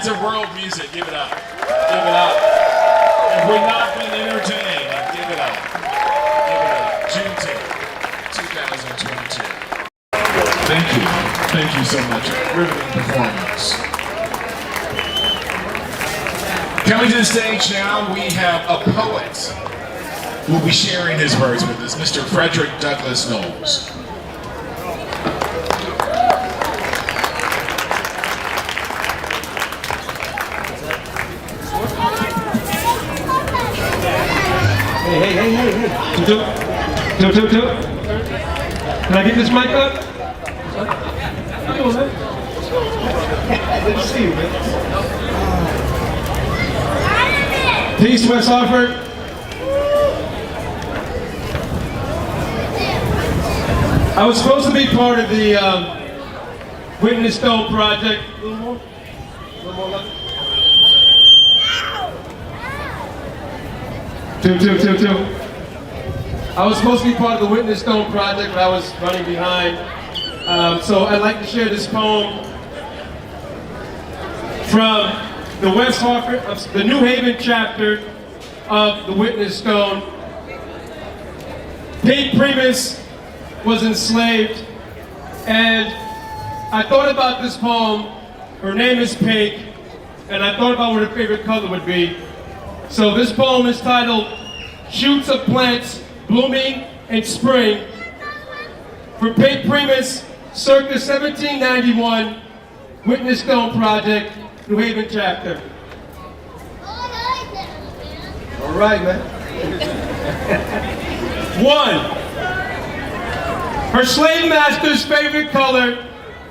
Friends of World Music, give it up. Give it up. If we're not being entertained, give it up. Give it up. Juneteenth, 2022. Thank you. Thank you so much. Riveting performance. Coming to the stage now, we have a poet who will be sharing his words with us, Mr. Frederick Douglass Knowles. Hey. Two. Can I get this mic up? How you doing, man? Good to see you, man. Peace, West Hartford. I was supposed to be part of the Witness Stone Project. A little more? A little more left? Two. I was supposed to be part of the Witness Stone Project, but I was running behind. So I'd like to share this poem from the West Hartford, the New Haven chapter of the Witness Stone. Pink Primus was enslaved, and I thought about this poem. Her name is Pink, and I thought about what her favorite color would be. So this poem is titled Shoots of Plants Blooming in Spring for Pink Primus, circa 1791, Witness Stone Project, New Haven chapter. All right, man. 1. Her slave master's favorite color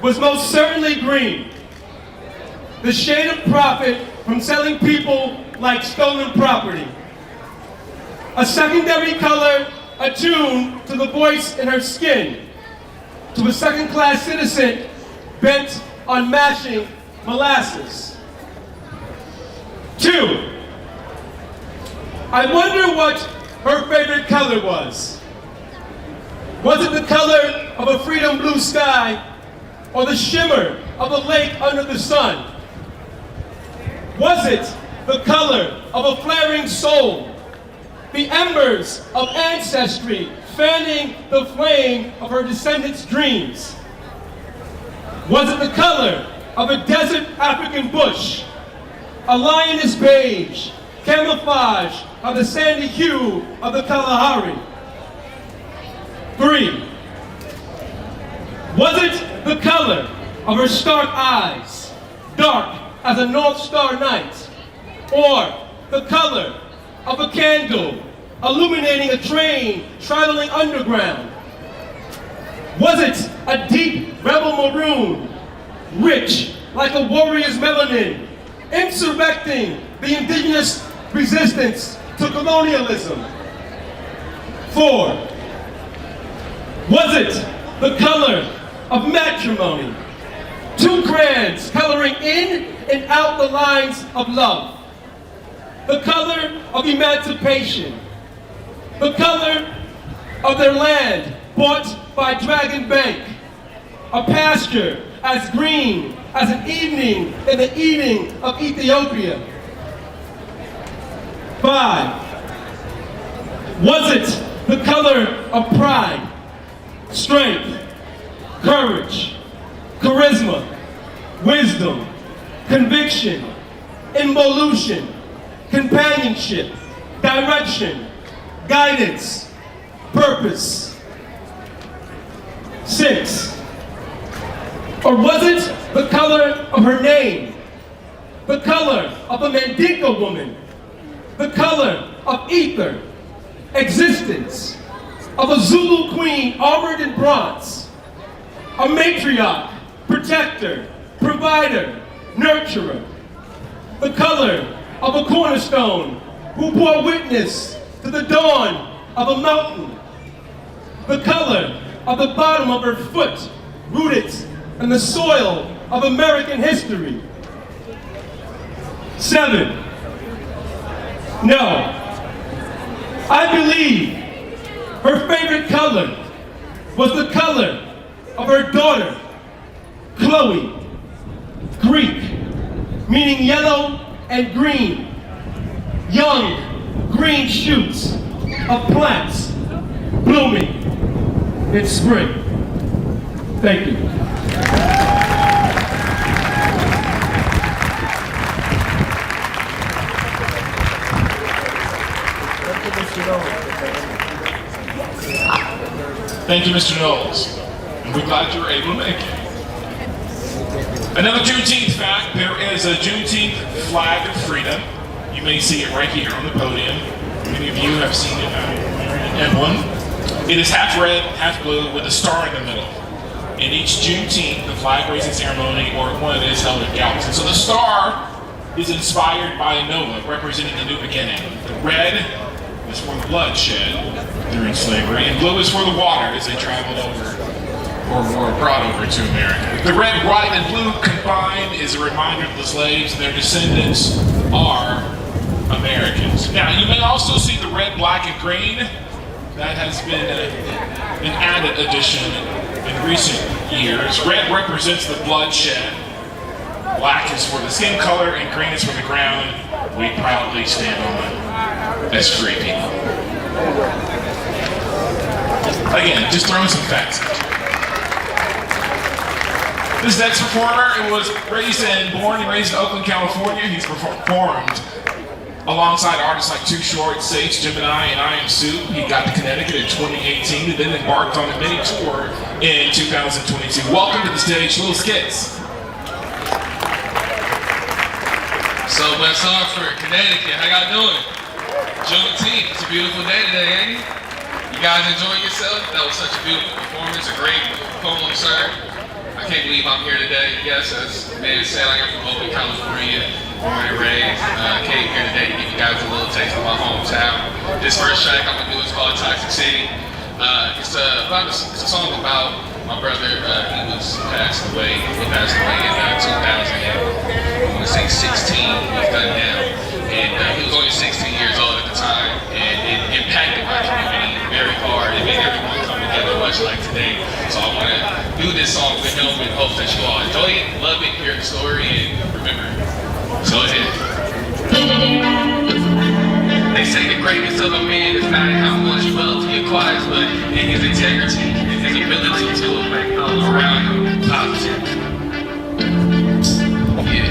was most certainly green, the shade of profit from selling people like stolen property. A secondary color attuned to the voice in her skin, to a second-class citizen bent on mashing molasses. 2. I wonder what her favorite color was. Was it the color of a freedom blue sky or the shimmer of a lake under the sun? Was it the color of a flaring soul, the embers of ancestry fanning the flame of her descendants' dreams? Was it the color of a desert African bush, a lioness beige, camouflage of the sandy hue of the Kalahari? 3. Was it the color of her stark eyes, dark as a North Star night, or the color of a candle illuminating a train traveling underground? Was it a deep rebel maroon, rich like a warrior's melanin, insurrecting the indigenous resistance to colonialism? 4. Was it the color of matrimony, 2 crayons coloring in and out the lines of love? The color of emancipation, the color of their land bought by Dragon Bank, a pasture as green as an evening in the Eden of Ethiopia? 5. Was it the color of pride, strength, courage, charisma, wisdom, conviction, involution, companionship, direction, guidance, purpose? 6. Or was it the color of her name, the color of a Mandinka woman, the color of ether, existence, of a Zulu queen armored in bronze, a matriarch, protector, provider, nurturer? The color of a cornerstone who bore witness to the dawn of a mountain? The color of the bottom of her foot, rooted in the soil of American history? 7. No. I believe her favorite color was the color of her daughter, Chloe, Greek, meaning yellow and green. Young green shoots of plants blooming in spring. Thank you. Thank you, Mr. Knowles. And we're glad you were able to make it. Another Juneteenth fact, there is a Juneteenth flag of freedom. You may see it right here on the podium. Many of you have seen it emblem. It is half red, half blue, with a star in the middle. In each Juneteenth, the flag raising ceremony or one that is held at Galveston. So the star is inspired by Nova, representing the new beginning. The red is for the bloodshed during slavery, and blue is for the water as they traveled over or were brought over to America. The red, white, and blue combined is a reminder of the slaves and their descendants are Americans. Now, you may also see the red, black, and green. That has been an added addition in recent years. Red represents the bloodshed. Black is for the skin color, and green is for the ground we proudly stand on as free people. Again, just throwing some facts at you. This next performer was born and raised in Oakland, California. He's performed alongside artists like Too Short, Sage Gemini, and I Am Soup. He got to Connecticut in 2018 and then embarked on a mini tour in 2022. Welcome to the stage, Little Skits. So what's up for Connecticut? How y'all doing? Juneteenth. It's a beautiful day today, ain't it? You guys enjoying yourself? That was such a beautiful performance, a great poem, sir. I can't believe I'm here today. Yes, as the man said, I am from Oakland, California, born and raised. Came here today to give you guys a little taste of my hometown. This first track I'm gonna do is called Toxic City. It's a song about my brother. He passed away. He passed away in 2000. I want to say 16. He was gunned down, and he was only 16 years old at the time, and it impacted my community very hard. It made everyone come together much like today. So I want to do this song with him in hopes that you all enjoy it, love it, hear the story, and remember it. Go ahead. They say the greatness of a man is not in how much wealth he acquires, but in his integrity and his ability to affect those around him positively. Yeah,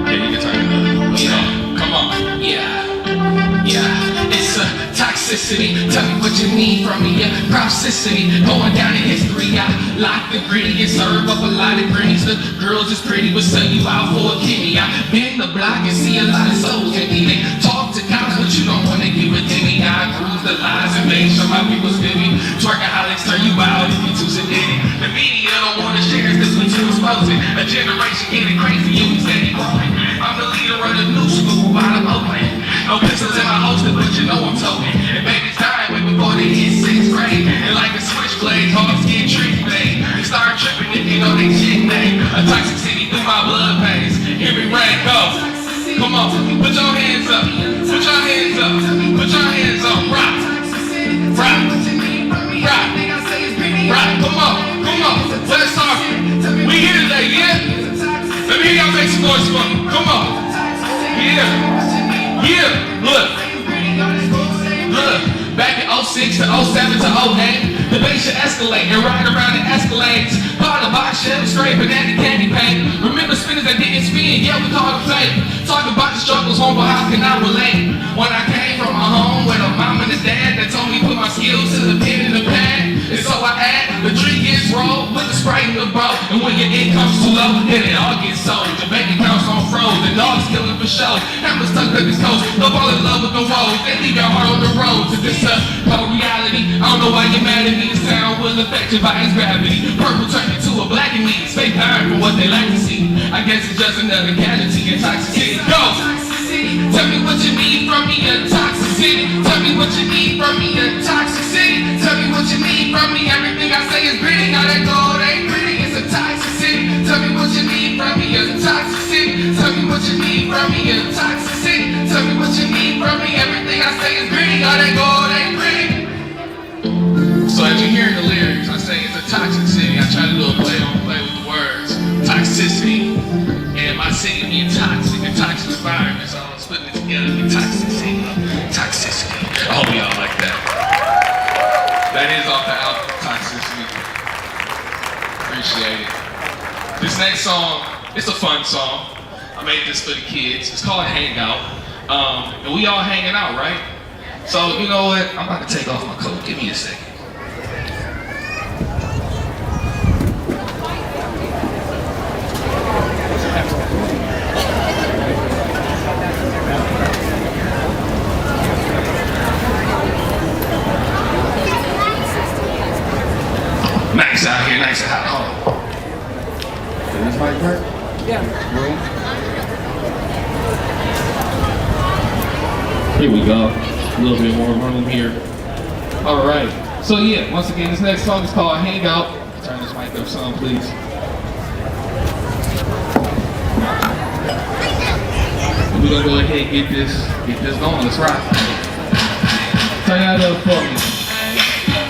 you can turn it up. Yeah, come on. Yeah, it's a toxicity. Tell me what you need from me. Yeah, toxicity. Going down in history. I like the gritty and serve up a lot of greens. The girls is pretty, but sell you out for a kidney. I've been the block and see a lot of souls in me. They talk to counts, but you don't want to give it to me. I cruise the lines and make sure my people still me. Twerkaholics turn you out if you too sedated. The media don't want to share this we too exposing. A generation getting crazy, you steady growing. I'm the leader of the new school, bottom open. No pistols in my holster, but you know I'm toting. And baby's dying way before they hit 6th grade. And like a switchblade, hogs get tricky, babe. They start tripping if you know they shit name. A toxic city through my blood veins. Hear me rain, go. Come on, put your hands up. Put your hands up. Put your hands up. Rock. Rock. Rock. Rock. Come on. Come on. Let's talk. We here today, yeah? Let me hear y'all make some noise for me. Come on. Yeah. Yeah, look, back in 06 to 07 to 08, the base should escalate and ride around the Escalades. Part of box shit, straight banana candy paint. Remember spinners that didn't spin, yeah, we called it fake. Talk about the struggles home, but how can I relate? When I came from a home with a mom and a dad that told me put my skills to the pen and the pad. And so I add, the tree gets rolled with the spray in the boat. And when your income's too low, then it all gets sold. The bank accounts on froze, the dog's killing for show. Hammers stuck to the coast, don't fall in love with the woes. They leave your heart on the road to this cold reality. I don't know why you're mad at me, the sound was affected by its gravity. Purple turned into a black and me, stay dying for what they like to see. I guess it's just another casualty in toxic city. Go! Tell me what you need from me, a toxic city. Tell me what you need from me, a toxic city. Tell me what you need from me, everything I say is gritty. Now that gold ain't pretty, it's a toxic city. Tell me what you need from me, a toxic city. Tell me what you need from me, a toxic city. Tell me what you need from me, everything I say is gritty. Now that gold ain't pretty. So as you hear in the lyrics, I say it's a toxic city. I try to do a play with the words. Toxic toxicity. And my city being toxic, a toxic environment, so I was putting it together, the toxicity. I hope y'all like that. That is off the album, Toxicity. Appreciate it. This next song, it's a fun song. I made this for the kids. It's called Hangout. And we all hanging out, right? So, you know what? I'm about to take off my coat. Give me a second. Nice out here, nice and hot. Oh. Is this mic work? Yeah. Here we go. A little bit more room here. All right. So yeah, once again, this next song is called Hangout. Turn this mic up some, please. We're gonna go ahead and get this going. Let's rock. Turn that up for me.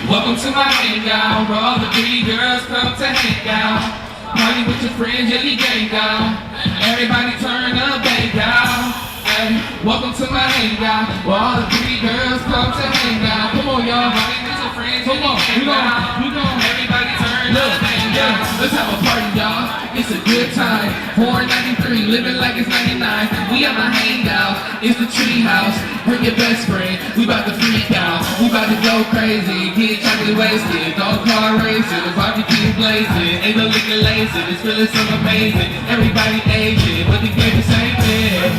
Welcome to my hangout, where all the pretty girls come to hang out. Party with your friends, yeah, you gang out. Everybody turn up, bang out. Hey, welcome to my hangout, where all the pretty girls come to hang out. Come on, y'all. Party with your friends, come on. We gon' everybody turn up, bang out. Let's have a party, y'all. It's a good time. 493, living like it's 99. We at my hangout. It's the tree house. Bring your best friend. We about to freak out. We about to go crazy. Get chocolate wasted. Dog car racing. The barbecue blazing. Ain't no liquor lacing. It's feeling so amazing. Everybody Asian, but the game the same thing.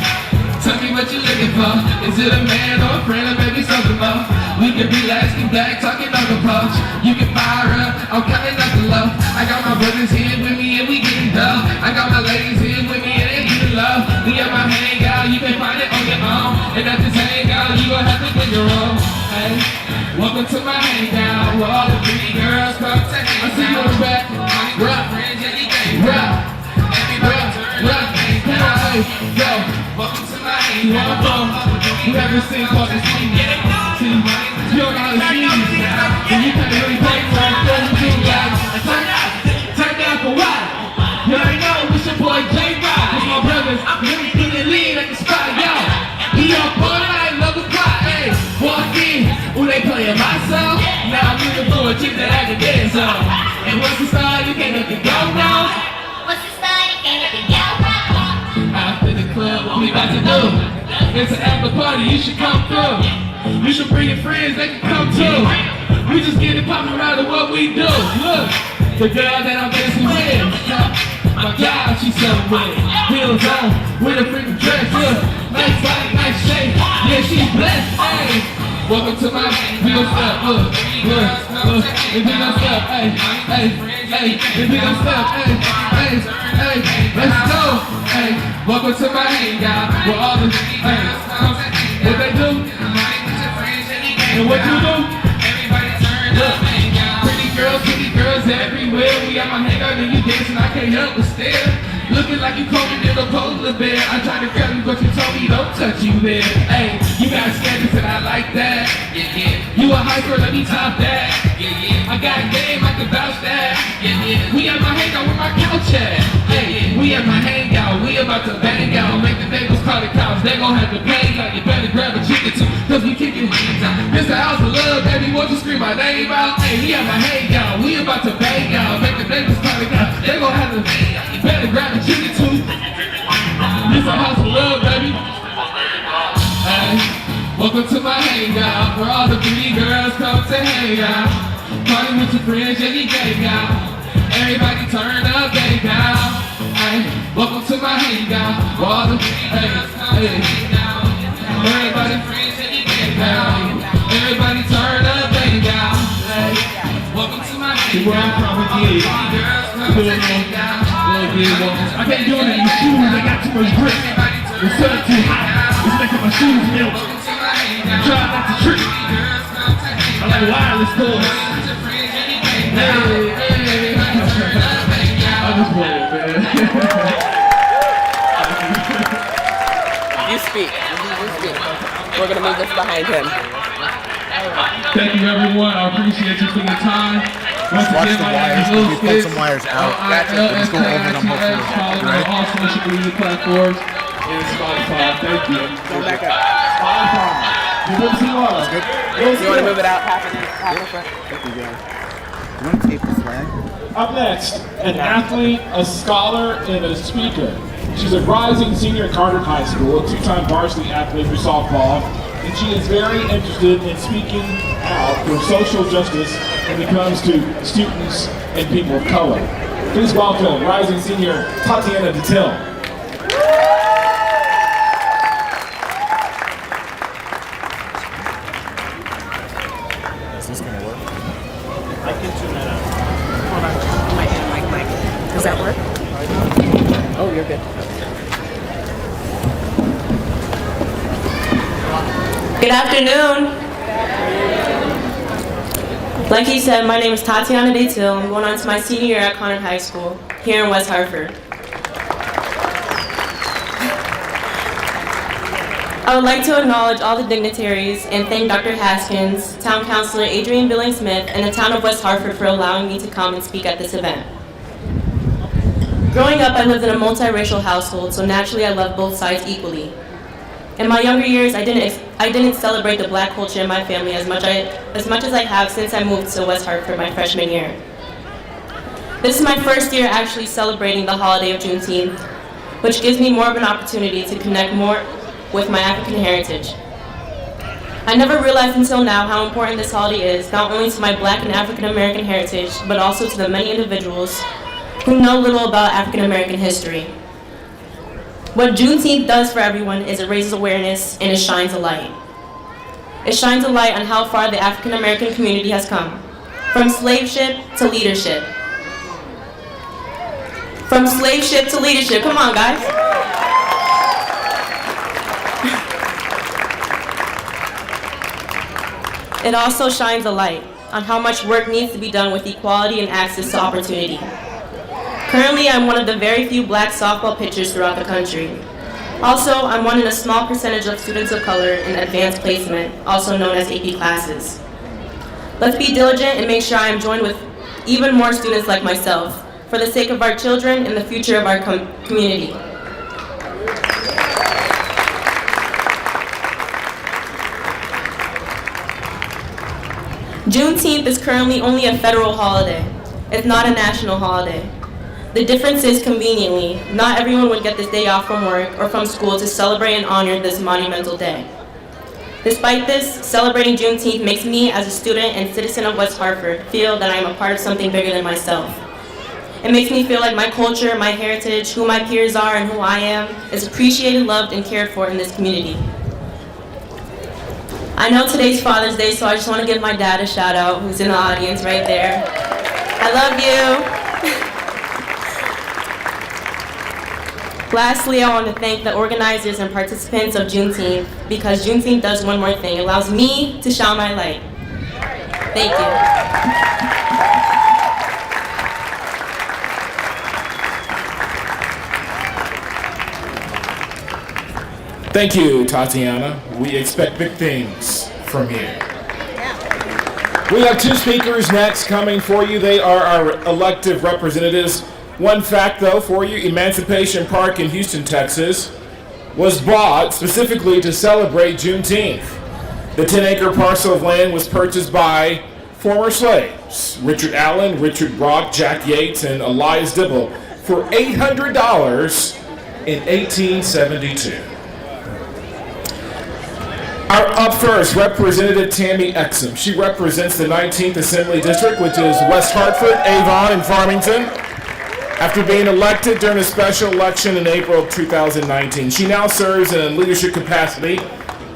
Tell me what you're looking for. Is it a man or a friend or maybe something more? We can relax, get back, talking on the punch. You can fire up, I'm counting up the love. I got my brothers here with me and we getting dumb. I got my ladies here with me and they getting love. We at my hangout, you can find it on your own. And at this hangout, you gon' have to get your own. Hey, welcome to my hangout, where all the pretty girls come to hang out. I see you on the back, rock, rock, everybody turn up, hang out. Hey, yo, welcome to my hangout. You haven't seen called the scene. You don't know how to see these now. And you can't really play for it. Turn down for what? You already know it's your boy J-Rod. It's my brothers. Let me get the lead at the spot, yo. We up all night, love the clock, hey. Walk in, ooh, they playing my song. Now I'm looking for a chick that I can dance on. And once it started, you can't let it go now. Once it started, you can't let it go now. After the club, what we about to do? It's an after party, you should come through. You should bring your friends, they can come too. We just get it poppin' around to what we do. Look, the girl that I'm dancing with. My God, she's so wet. Heels on, with a freaking dress. Look, nice body, nice shape. Yeah, she's blessed. Hey, welcome to my real stuff. Look, if you don't stop, hey, if you don't stop, hey, let's go. Hey, welcome to my hangout, where all the what they do, and what you do. Look, pretty girls everywhere. We at my hangout and you dancing, I can't help but stare. Looking like you cold in a polar bear. I tried to grab you, but you told me don't touch you there. Hey, you got standards and I like that. Yeah, yeah. You a hyper, let me top that. Yeah, yeah. I got game, I can vouch that. Yeah, yeah. We at my hangout with my couch at. Hey, we at my hangout, we about to bang out. Make the neighbors call the cops, they gon' have to bang out. You better grab a chicken too, cause we kicking hands out. This the house of love, baby, won't you scream my name out? Hey, we at my hangout, we about to bang out. Make the neighbors call the cops, they gon' have to bang out. You better grab a chicken too. This a house of love, baby. Hey, welcome to my hangout, where all the pretty girls come to hang out. Party with your friends, yeah, you gang out. Everybody turn up, gang out. Hey, welcome to my hangout, where all the everybody friends, yeah, you gang out. Everybody turn up, gang out. Hey, welcome to my hangout. I can't do it in these shoes, I got too much grip. The sun's too hot, it's making my shoes melt. Try not to trip. I like wireless cords. Hey. I'm just playing, man. You speak. We're gonna move this behind him. Thank you, everyone. I appreciate you taking the time. Watch the wires. We pull some wires out. Let's go over them hopefully. much you can clap for us. And Spotify, thank you. Go back up. Spotify. Give them some love. You want to move it out half in front? You want to tape the flag? Up next, an athlete, a scholar, and a speaker. She's a rising senior at Carter High School, a two-time varsity athlete for softball, and she is very interested in speaking out for social justice when it comes to students and people of color. Please welcome rising senior Tatiana Detil. Is this going to work? I can tune that out. Hold on. Mic. Does that work? Oh, you're good. Good afternoon. Like he said, my name is Tatiana Detil. I'm going on to my senior year at Conard High School here in West Hartford. I would like to acknowledge all the dignitaries and thank Dr. Haskins, Town Councilor Adrian Billing-Smith, and the Town of West Hartford for allowing me to come and speak at this event. Growing up, I lived in a multiracial household, so naturally I loved both sides equally. In my younger years, I didn't celebrate the Black culture in my family as much as I have since I moved to West Hartford my freshman year. This is my first year actually celebrating the holiday of Juneteenth, which gives me more of an opportunity to connect more with my African heritage. I never realized until now how important this holiday is, not only to my Black and African American heritage, but also to the many individuals who know little about African American history. What Juneteenth does for everyone is it raises awareness and it shines a light. It shines a light on how far the African American community has come, from slave ship to leadership. From slave ship to leadership, come on guys. It also shines a light on how much work needs to be done with equality and access to opportunity. Currently, I'm one of the very few Black softball pitchers throughout the country. Also, I'm one in a small percentage of students of color in advanced placement, also known as AP classes. Let's be diligent and make sure I am joined with even more students like myself, for the sake of our children and the future of our community. Juneteenth is currently only a federal holiday. It's not a national holiday. The difference is, conveniently, not everyone would get this day off from work or from school to celebrate and honor this monumental day. Despite this, celebrating Juneteenth makes me, as a student and citizen of West Hartford, feel that I am a part of something bigger than myself. It makes me feel like my culture, my heritage, who my peers are, and who I am, is appreciated, loved, and cared for in this community. I know today's Father's Day, so I just want to give my dad a shout out, who's in the audience right there. I love you. Lastly, I want to thank the organizers and participants of Juneteenth, because Juneteenth does one more thing. It allows me to shine my light. Thank you. Thank you, Tatiana. We expect big things from you. We have two speakers next coming for you. They are our elected representatives. One fact, though, for you: Emancipation Park in Houston, Texas, was bought specifically to celebrate Juneteenth. The 10-acre parcel of land was purchased by former slaves Richard Allen, Richard Brock, Jack Yates, and Elias Dibble for $800 in 1872. Up first, Representative Tammy Exum. She represents the 19th Assembly District, which is West Hartford, Avon, and Farmington, after being elected during a special election in April of 2019. She now serves in a leadership capacity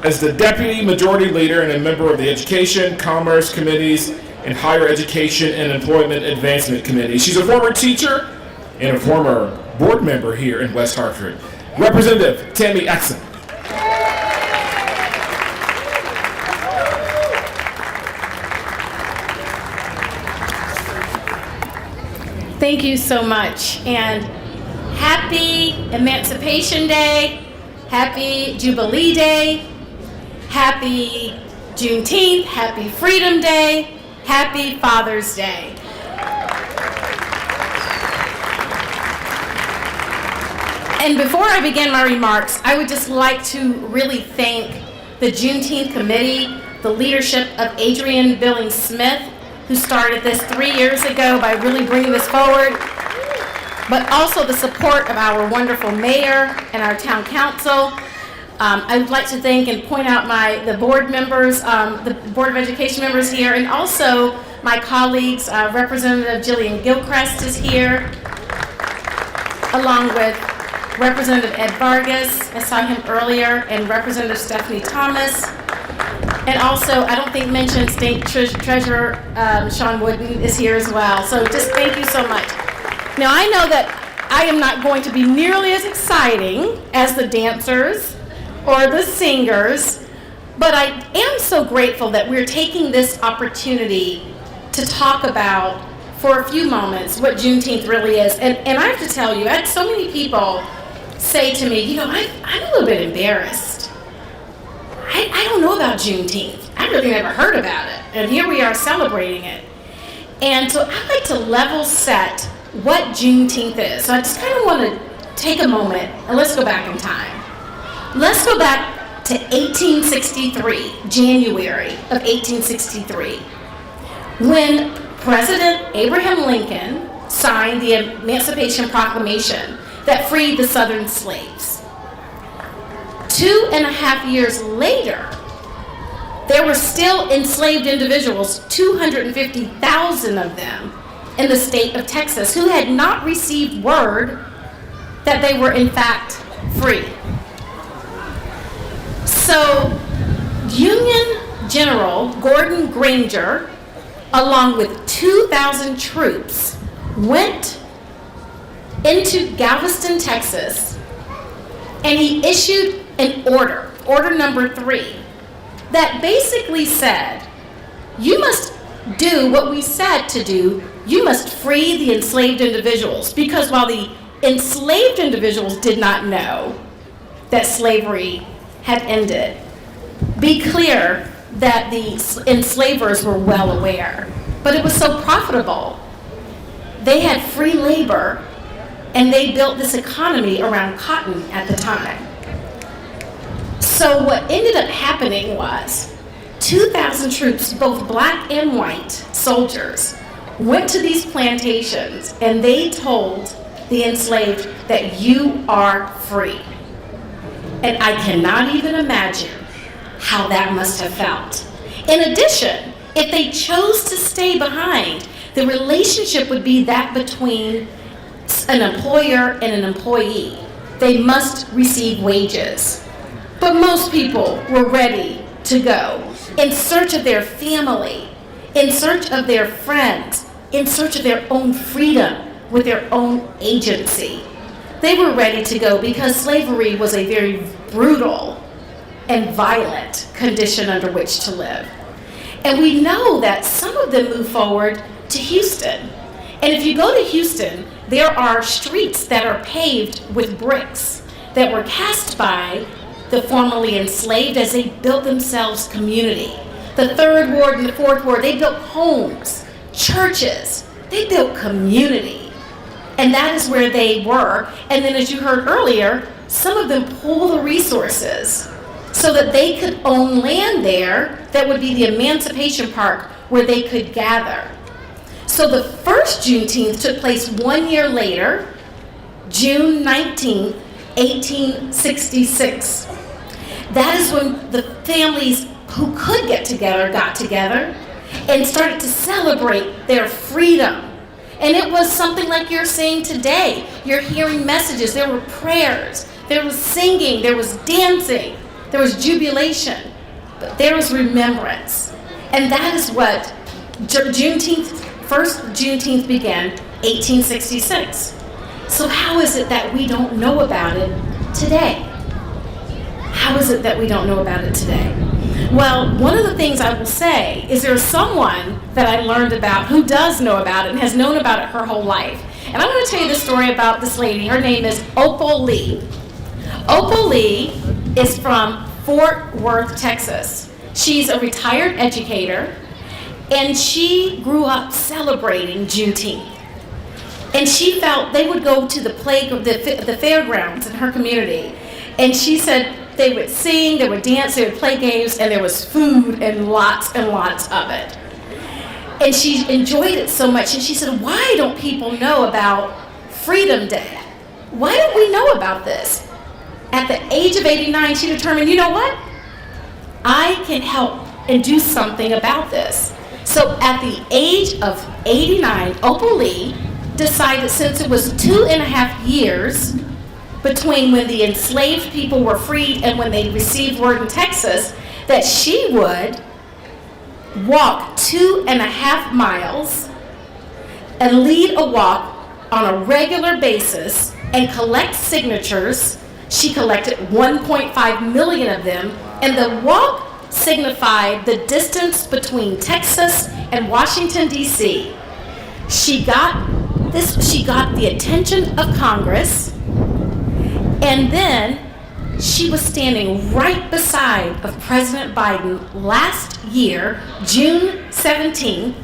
as the Deputy Majority Leader and a member of the Education, Commerce Committees, and Higher Education and Employment Advancement Committee. She's a former teacher and a former board member here in West Hartford. Representative Tammy Exum. Thank you so much, and happy Emancipation Day, happy Jubilee Day, happy Juneteenth, happy Freedom Day, happy Father's Day. And before I begin my remarks, I would just like to really thank the Juneteenth Committee, the leadership of Adrian Billings Smith, who started this 3 years ago by really bringing this forward, but also the support of our wonderful mayor and our town council. I would like to thank and point out the board members, the Board of Education members here, and also my colleagues. Representative Jillian Gilchrist is here, along with Representative Ed Vargas, I saw him earlier, and Representative Stephanie Thomas. And also, I don't think mentioned State Treasurer Sean Wooden is here as well. So just thank you so much. Now I know that I am not going to be nearly as exciting as the dancers or the singers, but I am so grateful that we're taking this opportunity to talk about, for a few moments, what Juneteenth really is. And I have to tell you, I had so many people say to me, you know, I'm a little bit embarrassed. I don't know about Juneteenth. I really never heard about it. And here we are celebrating it. And so I'd like to level set what Juneteenth is. So I just kind of want to take a moment and let's go back in time. Let's go back to 1863, January of 1863, when President Abraham Lincoln signed the Emancipation Proclamation that freed the Southern slaves. 2.5 years later, there were still enslaved individuals, 250,000 of them, in the state of Texas, who had not received word that they were in fact free. So, Union General Gordon Granger, along with 2,000 troops, went into Galveston, Texas, and he issued an order number 3, that basically said, you must do what we said to do. You must free the enslaved individuals, because while the enslaved individuals did not know that slavery had ended, be clear that the enslavers were well aware. But it was so profitable. They had free labor, and they built this economy around cotton at the time. So what ended up happening was 2,000 troops, both black and white soldiers, went to these plantations and they told the enslaved that you are free. And I cannot even imagine how that must have felt. In addition, if they chose to stay behind, the relationship would be that between an employer and an employee. They must receive wages. But most people were ready to go in search of their family, in search of their friends, in search of their own freedom with their own agency. They were ready to go because slavery was a very brutal and violent condition under which to live. And we know that some of them moved forward to Houston. And if you go to Houston, there are streets that are paved with bricks that were cast by the formerly enslaved as they built themselves community. The 3rd Ward and the 4th Ward, they built homes, churches, they built community. And that is where they were. And then as you heard earlier, some of them pool the resources so that they could own land there that would be the Emancipation Park where they could gather. So the first Juneteenth took place 1 year later, June 19th, 1866. That is when the families who could get together got together and started to celebrate their freedom. And it was something like you're seeing today. You're hearing messages. There were prayers. There was singing. There was dancing. There was jubilation. But there was remembrance. And that is what first Juneteenth began, 1866. So how is it that we don't know about it today? How is it that we don't know about it today? Well, one of the things I will say is there's someone that I learned about who does know about it and has known about it her whole life. And I'm going to tell you the story about this lady. Her name is Opal Lee. Opal Lee is from Fort Worth, Texas. She's a retired educator, and she grew up celebrating Juneteenth. And she felt they would go to the the fairgrounds in her community, and she said they would sing, they would dance, they would play games, and there was food and lots of it. And she enjoyed it so much, and she said, why don't people know about Freedom Day? Why don't we know about this? At the age of 89, she determined, you know what? I can help and do something about this. So at the age of 89, Opal Lee decided, since it was 2.5 years between when the enslaved people were freed and when they received word in Texas, that she would walk 2.5 miles and lead a walk on a regular basis and collect signatures. She collected 1.5 million of them, and the walk signified the distance between Texas and Washington, D.C. She got the attention of Congress, and then she was standing right beside of President Biden last year, June 17,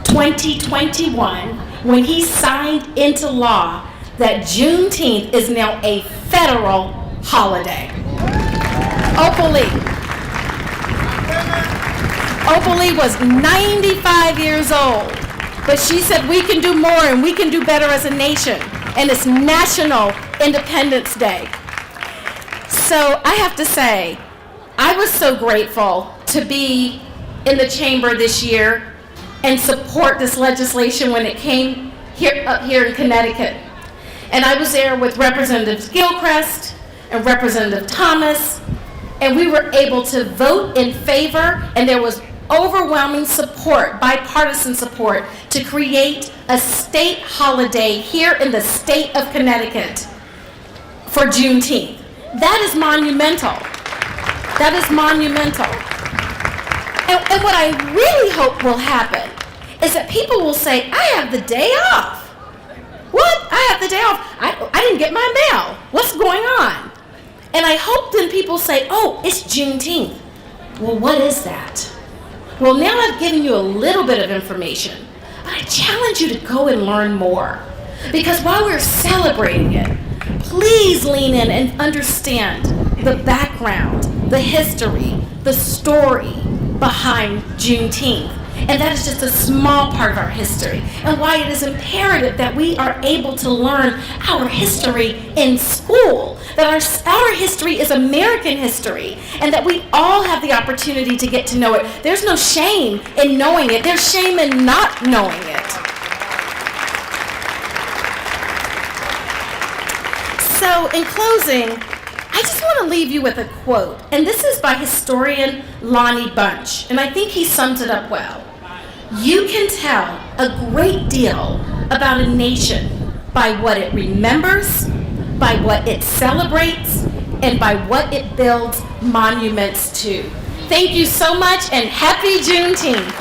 2021, when he signed into law that Juneteenth is now a federal holiday. Opal Lee was 95 years old, but she said we can do more and we can do better as a nation, and it's National Independence Day. So I have to say, I was so grateful to be in the chamber this year and support this legislation when it came up here in Connecticut. And I was there with Representative Gilchrist and Representative Thomas, and we were able to vote in favor, and there was overwhelming support, bipartisan support, to create a state holiday here in the state of Connecticut for Juneteenth. That is monumental. That is monumental. And what I really hope will happen is that people will say, I have the day off. What? I have the day off. I didn't get my mail. What's going on? And I hope then people say, oh, it's Juneteenth. Well, what is that? Well, now I've given you a little bit of information, but I challenge you to go and learn more. Because while we're celebrating it, please lean in and understand the background, the history, the story behind Juneteenth. And that is just a small part of our history, and why it is imperative that we are able to learn our history in school, that our history is American history, and that we all have the opportunity to get to know it. There's no shame in knowing it. There's shame in not knowing it. So in closing, I just want to leave you with a quote, and this is by historian Lonnie Bunch, and I think he sums it up well. You can tell a great deal about a nation by what it remembers, by what it celebrates, and by what it builds monuments to. Thank you so much, and happy Juneteenth.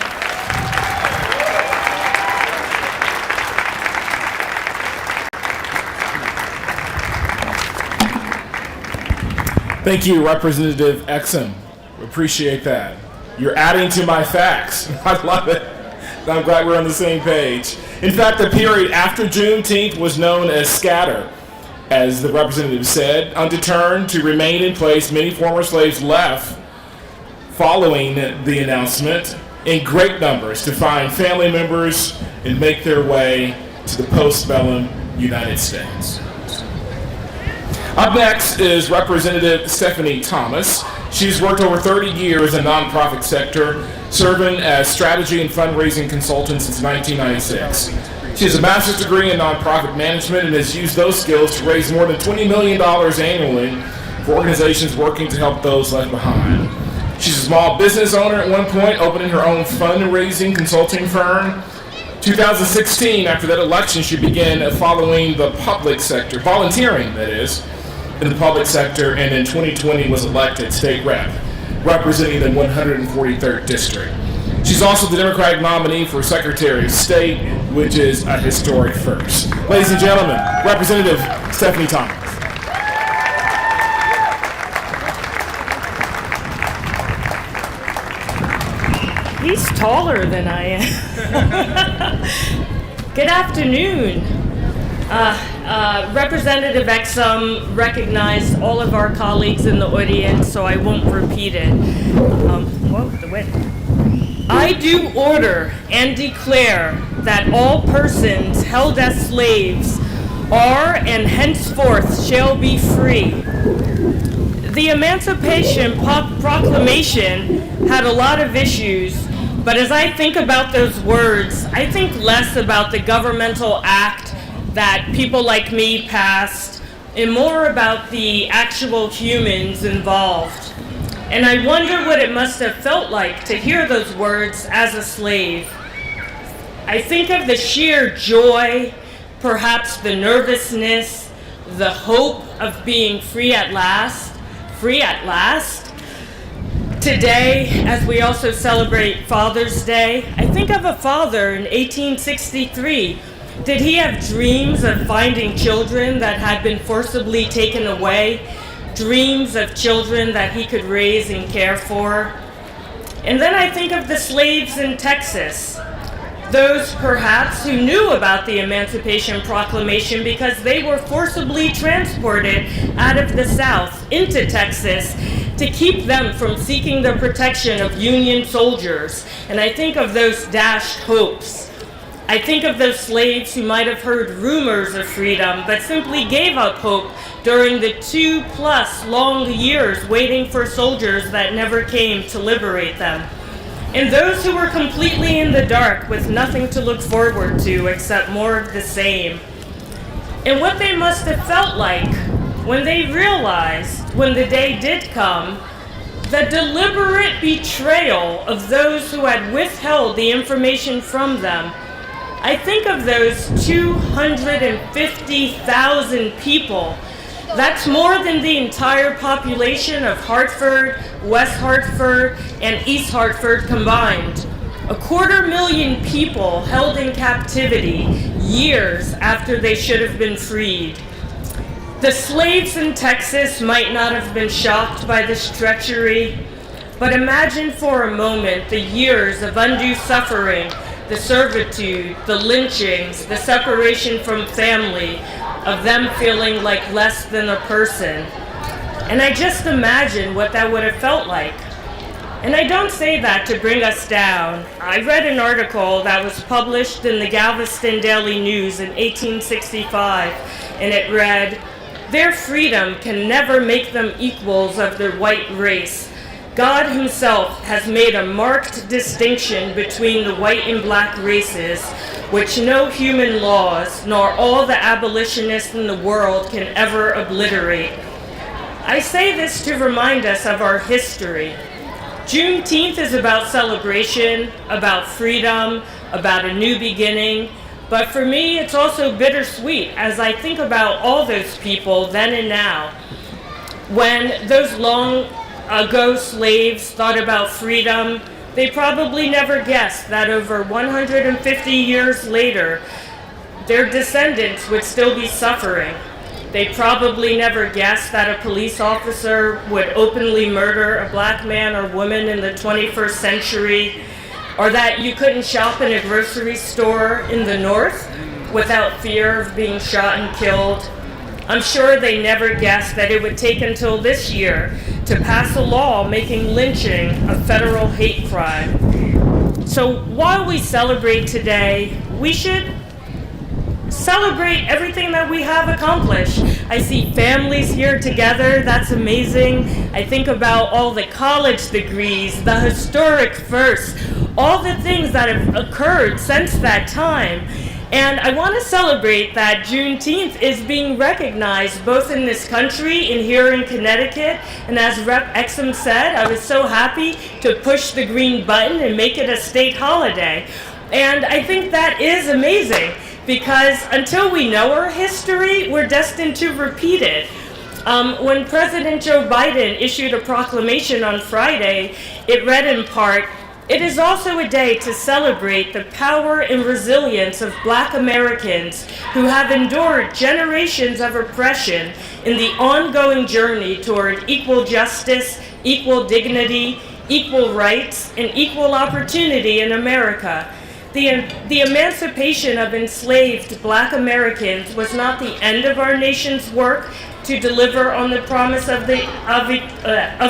Thank you, Representative Exum. We appreciate that. You're adding to my facts. I love it. I'm glad we're on the same page. In fact, the period after Juneteenth was known as scatter. As the representative said, undeterred to remain in place, many former slaves left following the announcement in great numbers to find family members and make their way to the post-bellum United States. Up next is Representative Stephanie Thomas. She's worked over 30 years in the nonprofit sector, serving as strategy and fundraising consultant since 1996. She has a master's degree in nonprofit management and has used those skills to raise more than $20 million annually for organizations working to help those left behind. She's a small business owner at one point, opening her own fundraising consulting firm. 2016, after that election, she began following the public sector, volunteering, that is, in the public sector, and in 2020 was elected state rep, representing the 143rd district. She's also the Democratic nominee for Secretary of State, which is a historic first. Ladies and gentlemen, Representative Stephanie Thomas. He's taller than I am. Good afternoon. Representative Exum recognized all of our colleagues in the audience, so I won't repeat it. Whoa, the wind. I do order and declare that all persons held as slaves are and henceforth shall be free. The Emancipation Proclamation had a lot of issues, but as I think about those words, I think less about the governmental act that people like me passed and more about the actual humans involved. And I wonder what it must have felt like to hear those words as a slave. I think of the sheer joy, perhaps the nervousness, the hope of being free at last. Free at last. Today, as we also celebrate Father's Day, I think of a father in 1863. Did he have dreams of finding children that had been forcibly taken away? Dreams of children that he could raise and care for? And then I think of the slaves in Texas. Those perhaps who knew about the Emancipation Proclamation because they were forcibly transported out of the South into Texas to keep them from seeking the protection of Union soldiers. And I think of those dashed hopes. I think of those slaves who might have heard rumors of freedom but simply gave up hope during the 2+ long years waiting for soldiers that never came to liberate them. And those who were completely in the dark with nothing to look forward to except more of the same. And what they must have felt like when they realized, when the day did come, the deliberate betrayal of those who had withheld the information from them. I think of those 250,000 people. That's more than the entire population of Hartford, West Hartford, and East Hartford combined. 250,000 people held in captivity years after they should have been freed. The slaves in Texas might not have been shocked by this treachery, but imagine for a moment the years of undue suffering, the servitude, the lynchings, the separation from family, of them feeling like less than a person. And I just imagine what that would have felt like. And I don't say that to bring us down. I read an article that was published in the Galveston Daily News in 1865, and it read, "Their freedom can never make them equals of their white race. God himself has made a marked distinction between the white and black races, which no human laws, nor all the abolitionists in the world can ever obliterate." I say this to remind us of our history. Juneteenth is about celebration, about freedom, about a new beginning, but for me it's also bittersweet as I think about all those people then and now. When those long ago slaves thought about freedom, they probably never guessed that over 150 years later, their descendants would still be suffering. They probably never guessed that a police officer would openly murder a black man or woman in the 21st century, or that you couldn't shop in a grocery store in the North without fear of being shot and killed. I'm sure they never guessed that it would take until this year to pass a law making lynching a federal hate crime. So while we celebrate today, we should celebrate everything that we have accomplished. I see families here together, that's amazing. I think about all the college degrees, the historic firsts, all the things that have occurred since that time. And I want to celebrate that Juneteenth is being recognized both in this country and here in Connecticut. And as Rep. Exum said, I was so happy to push the green button and make it a state holiday. And I think that is amazing because until we know our history, we're destined to repeat it. When President Joe Biden issued a proclamation on Friday, it read in part, "It is also a day to celebrate the power and resilience of Black Americans who have endured generations of oppression in the ongoing journey toward equal justice, equal dignity, equal rights, and equal opportunity in America. The emancipation of enslaved Black Americans was not the end of our nation's work to deliver on the promise of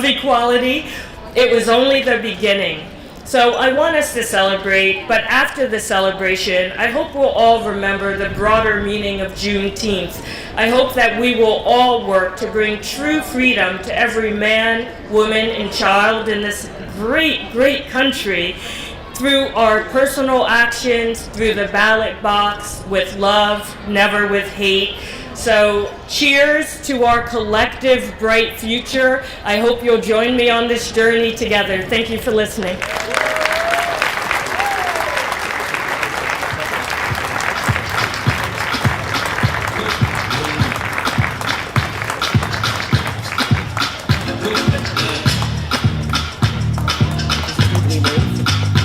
equality. It was only the beginning. So I want us to celebrate, but after the celebration, I hope we'll all remember the broader meaning of Juneteenth. I hope that we will all work to bring true freedom to every man, woman, and child in this great, great country through our personal actions, through the ballot box, with love, never with hate. So cheers to our collective bright future. I hope you'll join me on this journey together. Thank you for listening.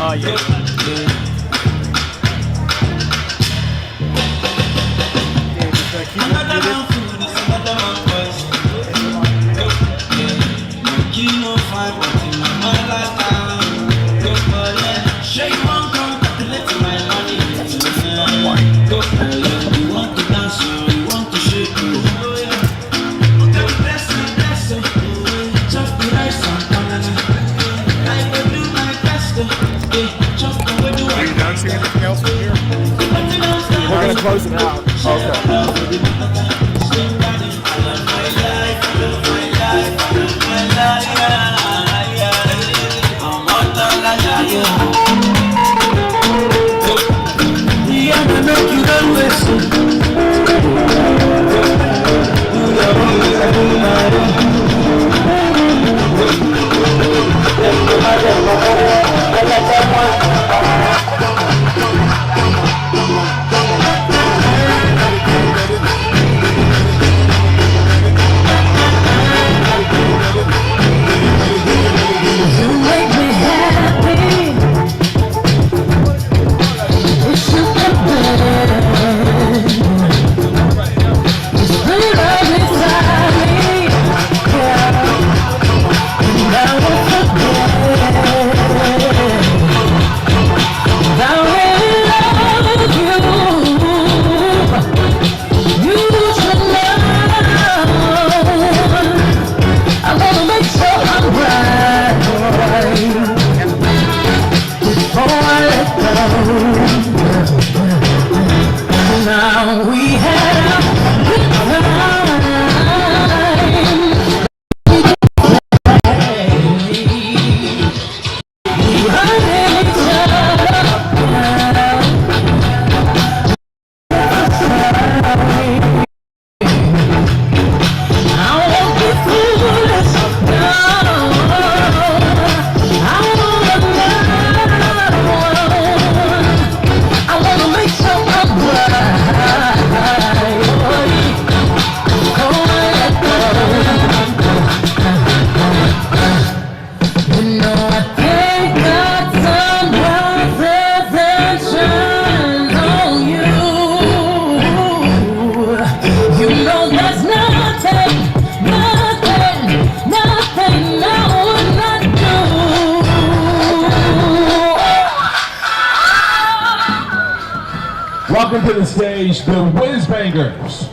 Oh, yeah. We're going to close it out. Welcome to the stage, the Whiz Bangers.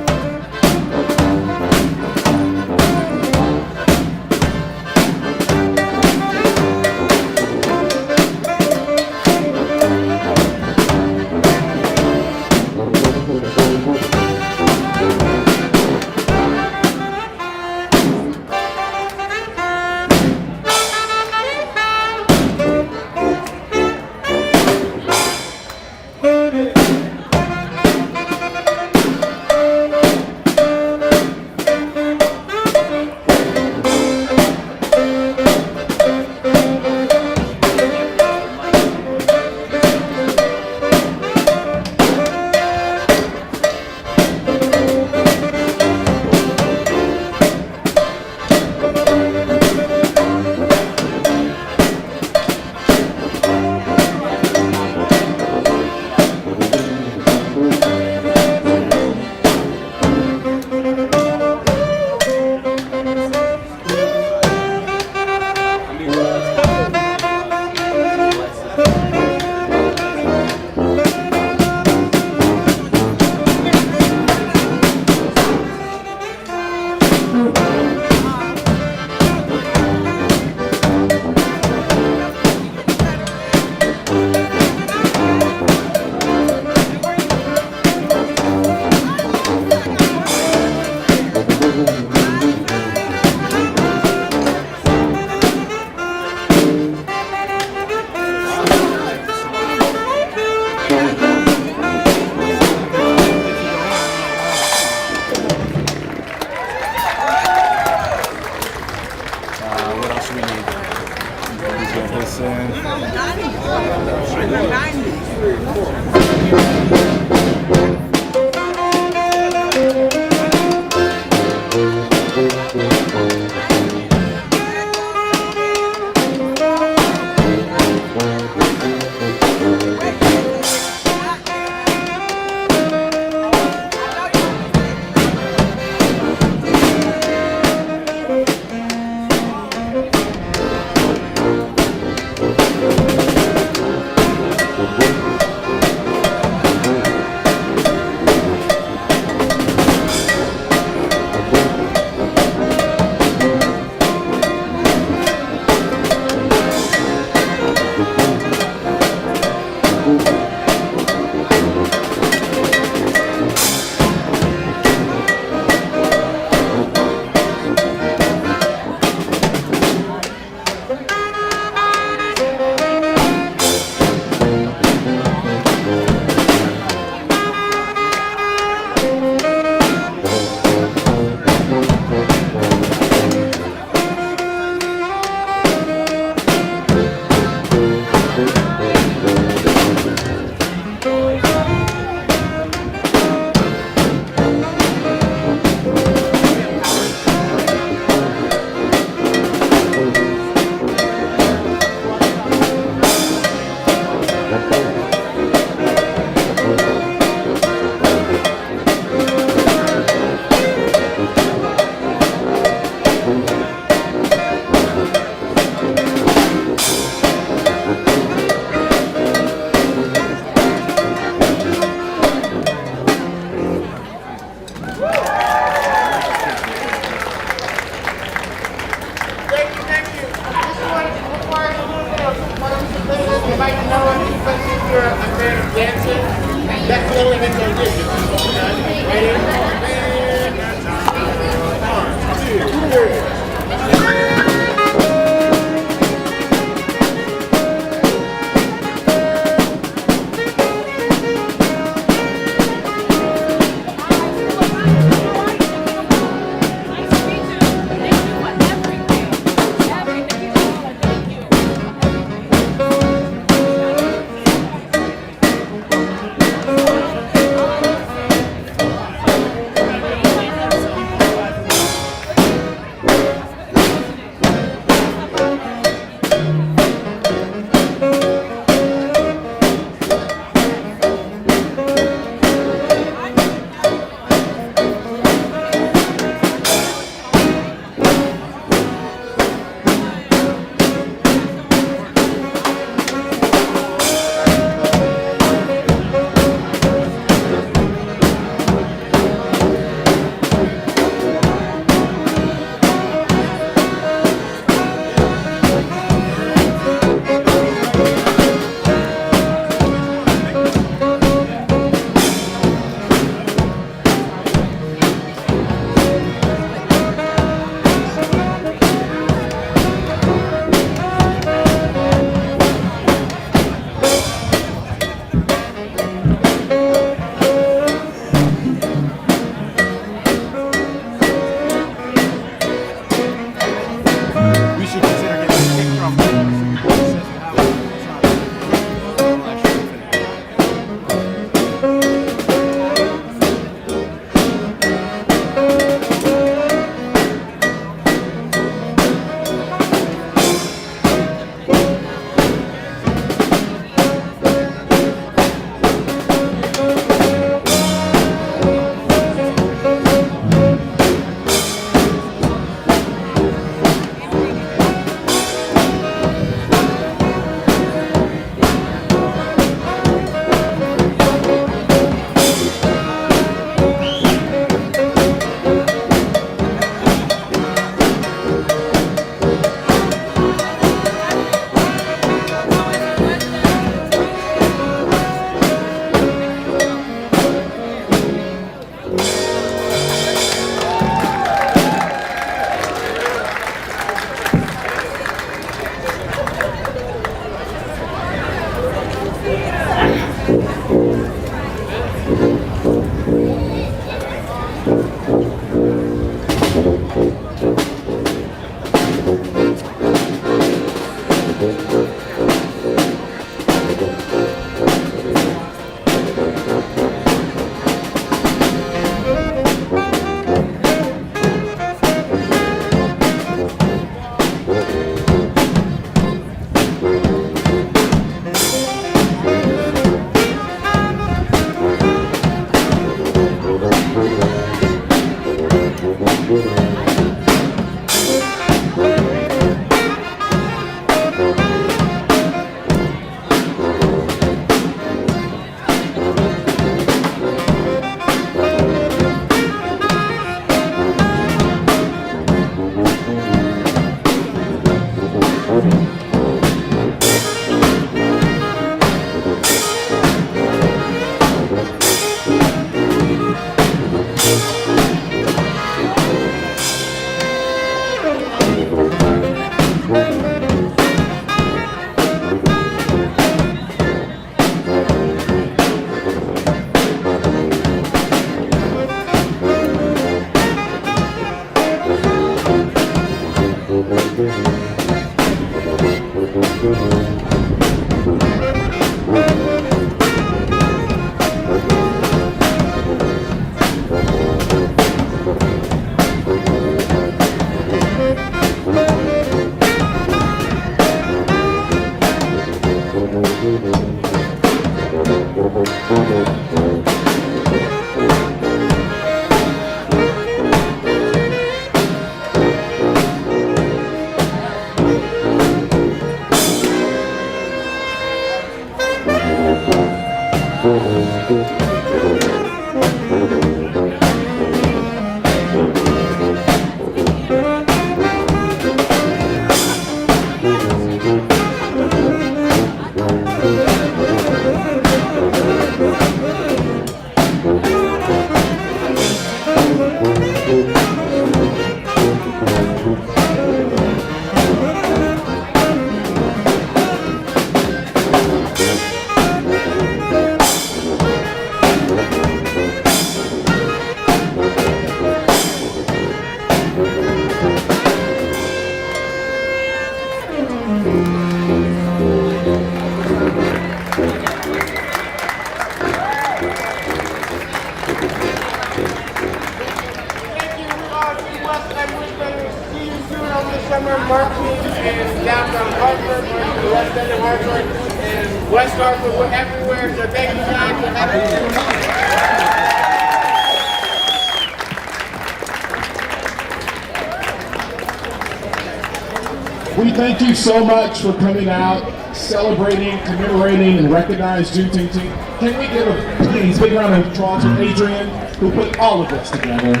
We thank you so much for coming out, celebrating, commemorating, and recognizing Juneteenth. Can we give a big round of applause to Adrienne, who put all of this together?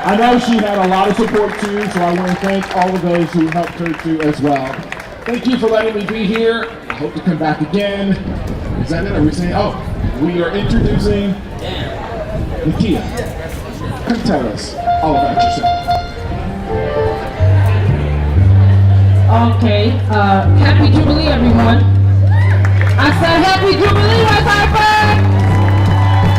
I know she had a lot of support too, so I want to thank all of those who helped her too as well. Thank you for letting me be here. I hope to come back again. Is that it? Are we saying? Oh, we are introducing Nakia. Come tell us all about yourself. Okay, Happy Jubilee, everyone. I said Happy Jubilee, West Hartford!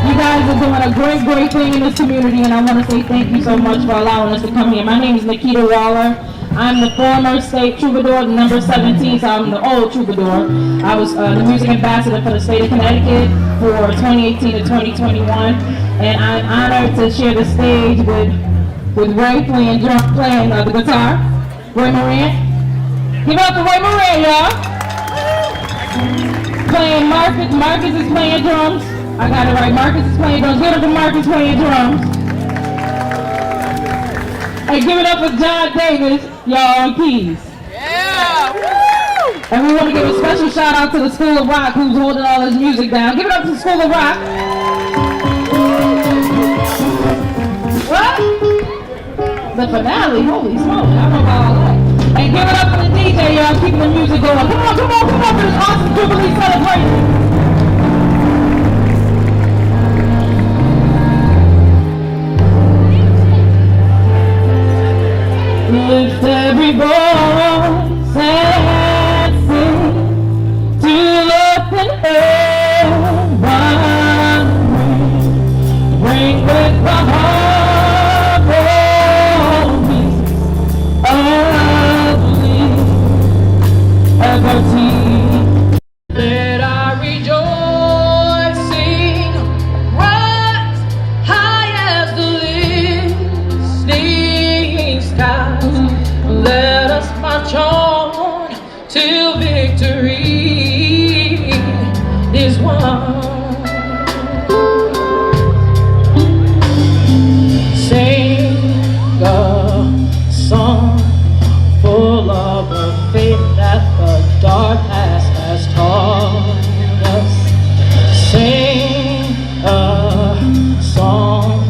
You guys are doing a great thing in this community, and I want to say thank you so much for allowing us to come here. My name is Nikita Waller. I'm the former state troubadour, number 17, so I'm the old troubadour. I was the music ambassador for the state of Connecticut for 2018 to 2021, and I'm honored to share the stage with Ray playing the guitar. Ray Moran. Give it up for Ray Moran, y'all. Playing Marcus is playing drums. I got it right, Marcus is playing drums. Give it up for Marcus playing drums. And give it up for John Davis, y'all on keys. Yeah! And we want to give a special shout out to the School of Rock who's holding all this music down. Give it up to the School of Rock. What? The finale, holy smoke, I don't know about all that. And give it up for the DJ, y'all, keeping the music going. Come on for this awesome Jubilee celebration. Lift every voice and sing to open heaven. Bring with the harmony of liberty. Let our rejoicing rise high as the listening skies. Let us march on till victory is won. Sing a song full of the faith that the dark past has taught us. Sing a song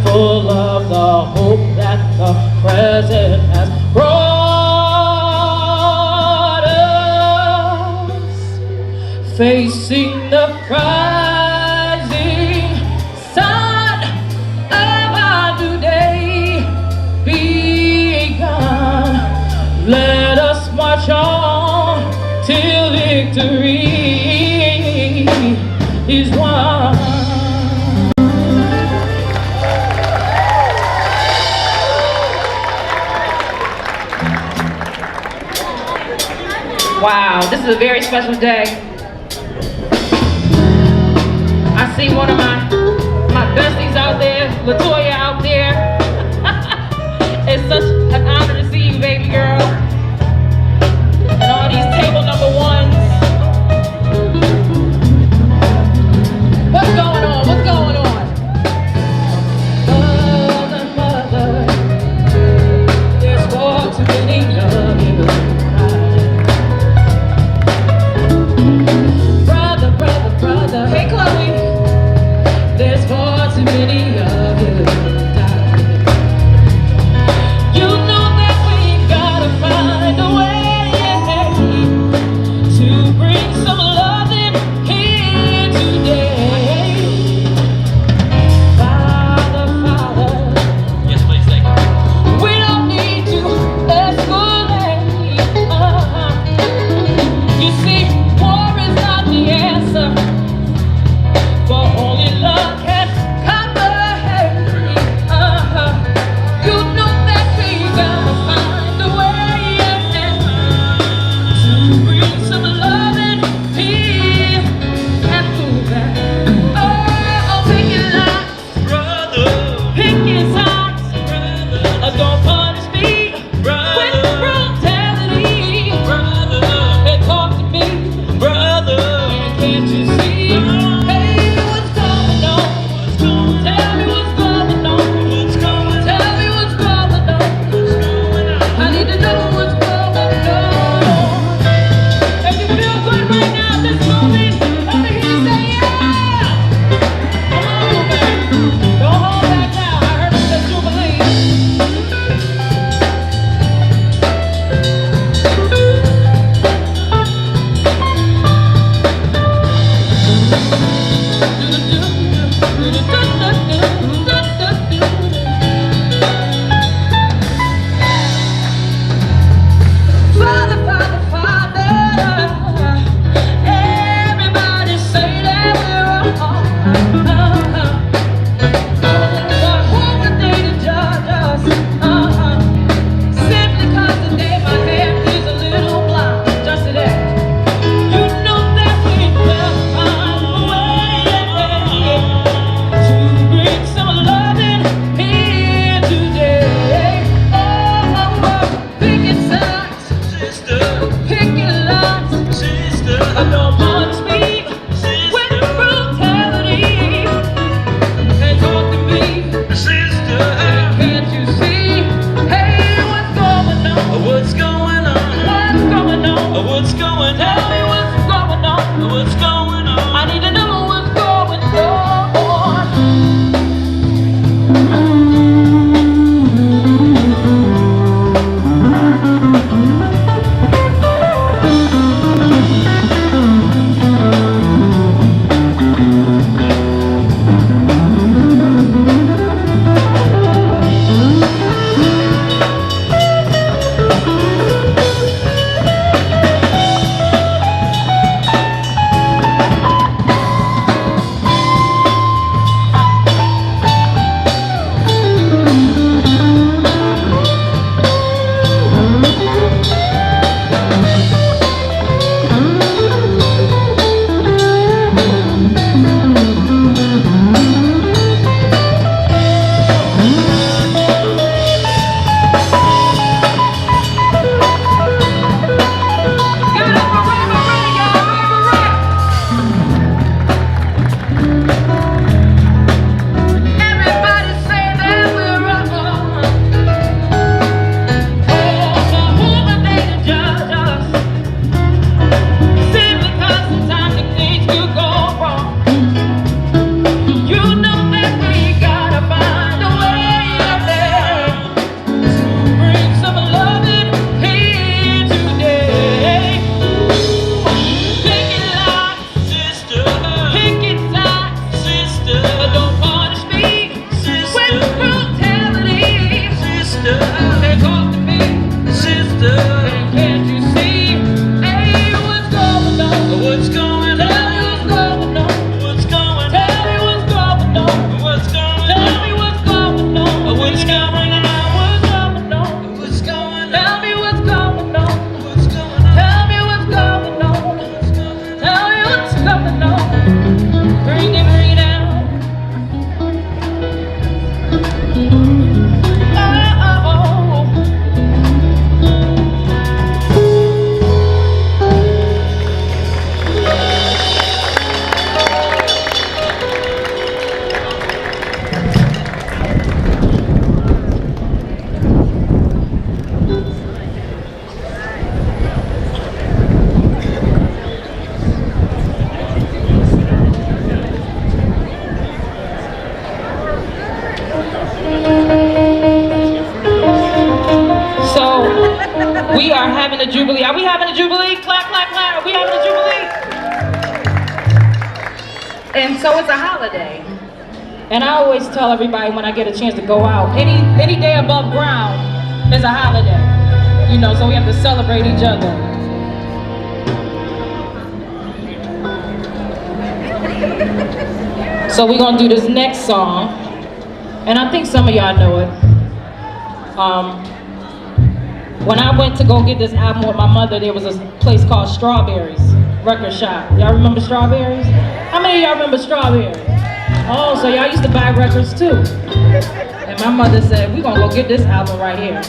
full of the hope that the present has brought us. Facing the rising sun of our new day begun. Let us march on till victory is won. Wow, this is a very special day. I see one of my besties out there, LaToya out there. It's such an honor to see you, baby girl. And all these table number ones. We are having a jubilee. Are we having a jubilee? Clap, clap, clap. Are we having a jubilee? And so it's a holiday. And I always tell everybody when I get a chance to go out, any day above ground is a holiday. You know, so we have to celebrate each other. So we're gonna do this next song, and I think some of y'all know it. When I went to go get this album with my mother, there was a place called Strawberries Record Shop. Y'all remember Strawberries? How many of y'all remember Strawberries? Oh, so y'all used to buy records too. And my mother said, we're gonna go get this album right here.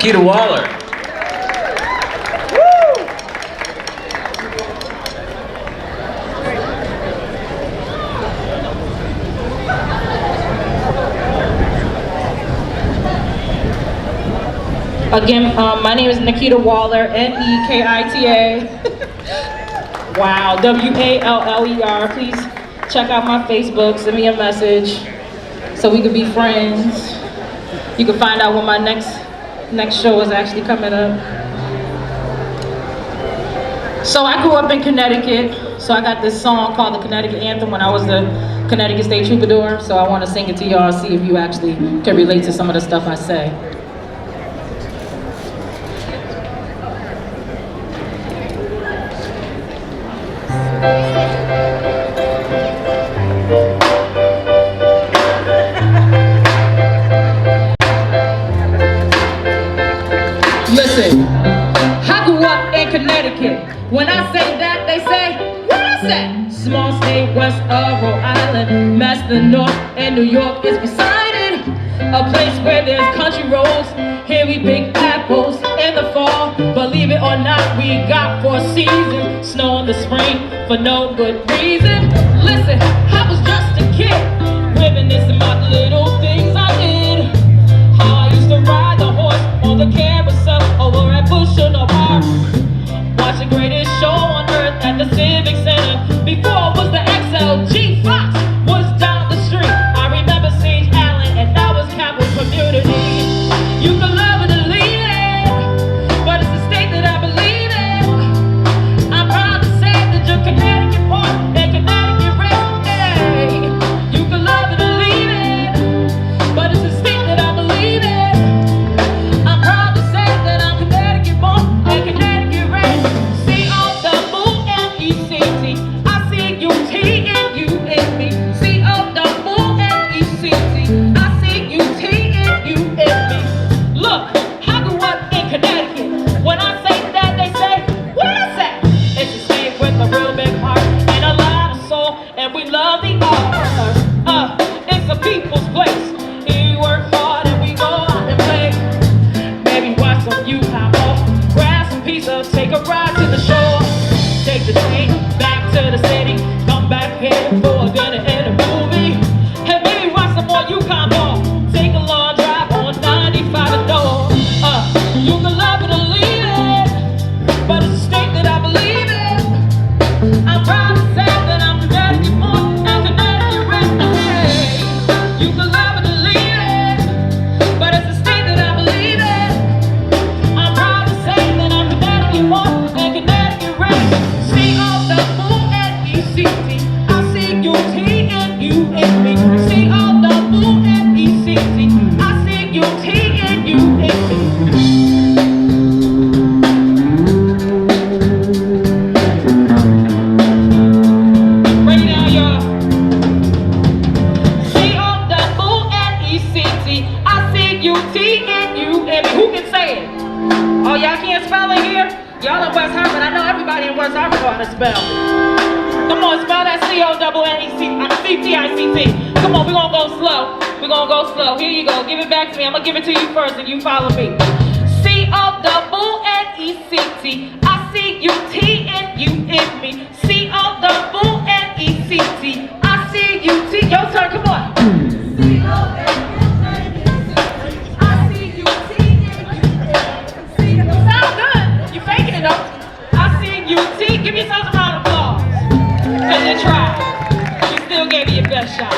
Nikita Waller. Again, my name is Nikita Waller, N-E-K-I-T-A. Wow, W-A-L-L-E-R. Please check out my Facebook, send me a message so we can be friends. You can find out when my next show is actually coming up. So I grew up in Connecticut, so I got this song called the Connecticut Anthem when I was the Connecticut State Troubadour, so I want to sing it to y'all, see if you actually can relate to some of the stuff I say. Listen, I grew up in Connecticut. When I say that, they say, what I say? Small state west of Rhode Island, Mass the north, and New York is beside it. A place where there's country roads. Here we pick apples in the fall. Believe it or not, we got 4 seasons. Snow in the spring for no good reason. Listen, I was just a kid, reminiscing about the little things I did. How I used to ride the horse on the carousel over at Bush in the Park. Watch the greatest show on earth at the Civic Center. Before it was the XLG, Fox was down the street. I remember seeing Allen, and that was Capital Community. You can love it or leave it, but it's a state that I believe in. I'm proud to say that you're Connecticut born and Connecticut raised. Hey, you can love it or leave it, but it's a state that I believe in. I'm proud to say that I'm Connecticut born and Connecticut raised. C-O-W-N-E-C-T, I-C-U-T-N-U-M-E. C-O-W-N-E-C-T, I-C-U-T-N-U-M-E. Look, I grew up in Connecticut. When I say that, they say, what I say? It's a state with a real big heart and a lot of soul, and we love the art. It's a people's place. We work hard and we go out and play. Maybe watch some youth hop off, grab some pizza, take a ride to the shore. Take the train back to the city, come back here for a dinner and a movie. And maybe watch some more Yukon ball, take a long drive on 95 and door. You can love it or leave it, but it's a state that I believe in. I'm proud to say that I'm Connecticut born and Connecticut raised. Hey, you can love it or leave it, but it's a state that I believe in. I'm proud to say that I'm Connecticut born and Connecticut raised. C-O-W-N-E-C-T, I-C-U-T-N-U-M-E. C-O-W-N-E-C-T, I-C-U-T-N-U-M-E. Break it down, y'all. C-O-W-N-E-C-T, I-C-U-T-N-U-M-E. Who can say it? Oh, y'all can't spell it here? Y'all in West Hartford. I know everybody in West Hartford know how to spell. Come on, spell that C-O-W-N-E-C-T-I-C-T. Come on, we're gonna go slow. We're gonna go slow. Here you go. Give it back to me. I'm gonna give it to you first and you follow me. C-O-W-N-E-C-T, I-C-U-T-N-U-M-E. C-O-W-N-E-C-T, I-C-U-T. Your turn, come on. C-O-W-N-E-C-T. Give yourselves a round of applause. Because you tried. You still gave it your best shot.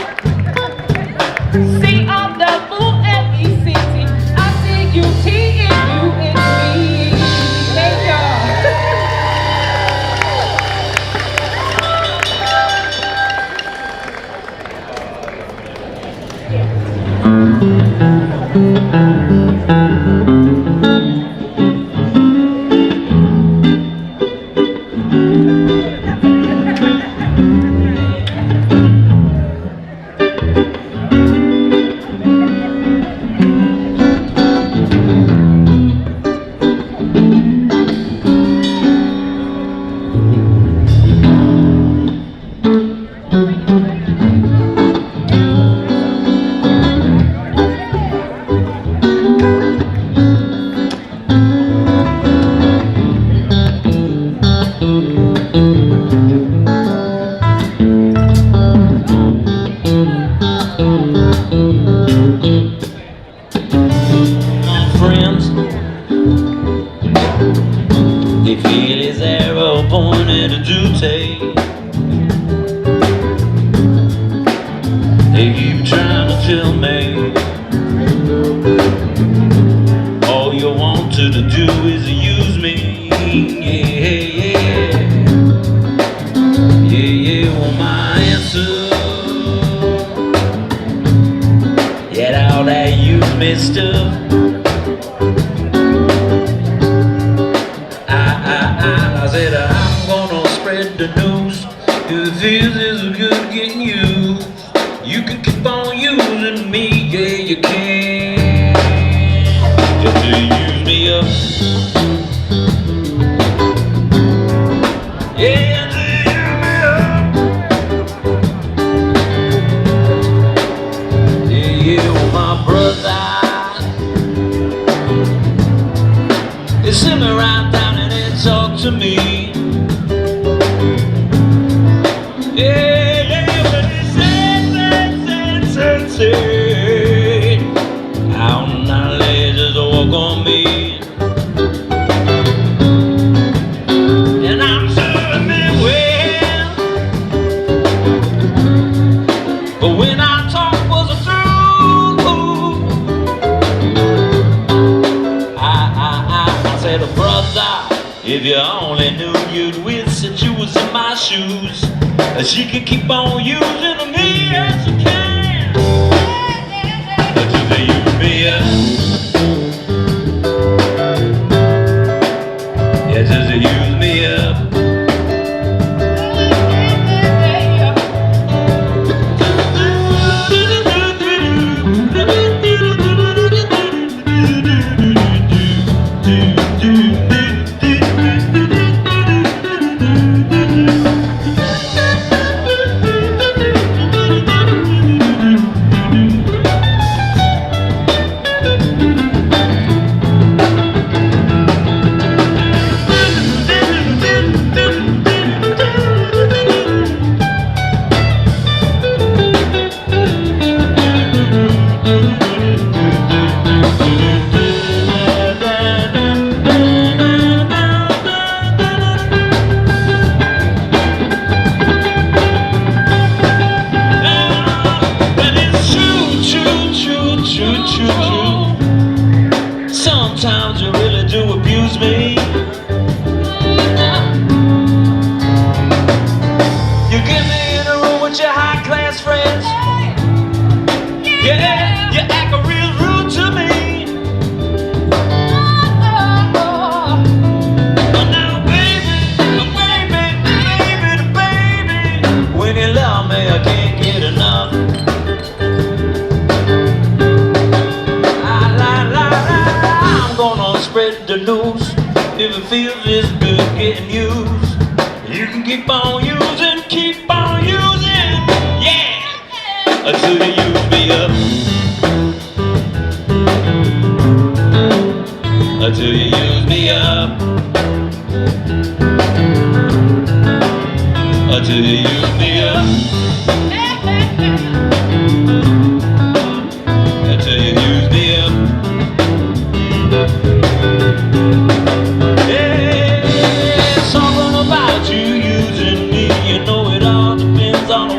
C-O-W-N-E-C-T, I-C-U-T-N-U-M-E. Thank y'all. They keep trying to tell me all you wanted to do is use me. Yeah, well my answer, yet all that use me stuff. I said I'm gonna spread the news. If this is good getting used, you can keep on using me, yeah you can. Just to use me up. Yeah, to use me up. Yeah, well my brother, they sit me right down and they talk to me. Yeah, but they said, how now they just walk on me. And I'm serving them well, but when I talk was through, I said, brother, if you only knew you'd wish that you was in my shoes. She can keep on using me as she can. Until they use me up. Yeah, till they use me up. Sometimes you really do abuse me. You get me in a room with your high class friends. Yeah, you act real rude to me. But now baby, when you love me I can't get enough. Spread the news. If it feels this good getting used, you can keep on using, yeah, until you use me up. Until you use me up. Until you use me up. Until you use me up.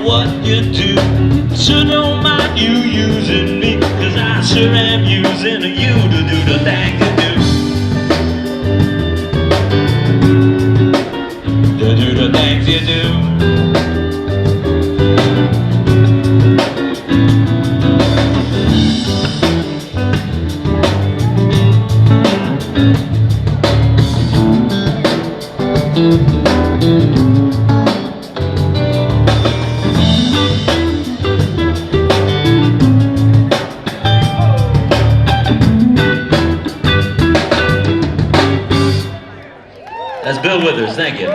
What you do, sure don't mind you using me, cause I sure am using you to do the things you do. To do the things you do. That's Bill Withers, thank you.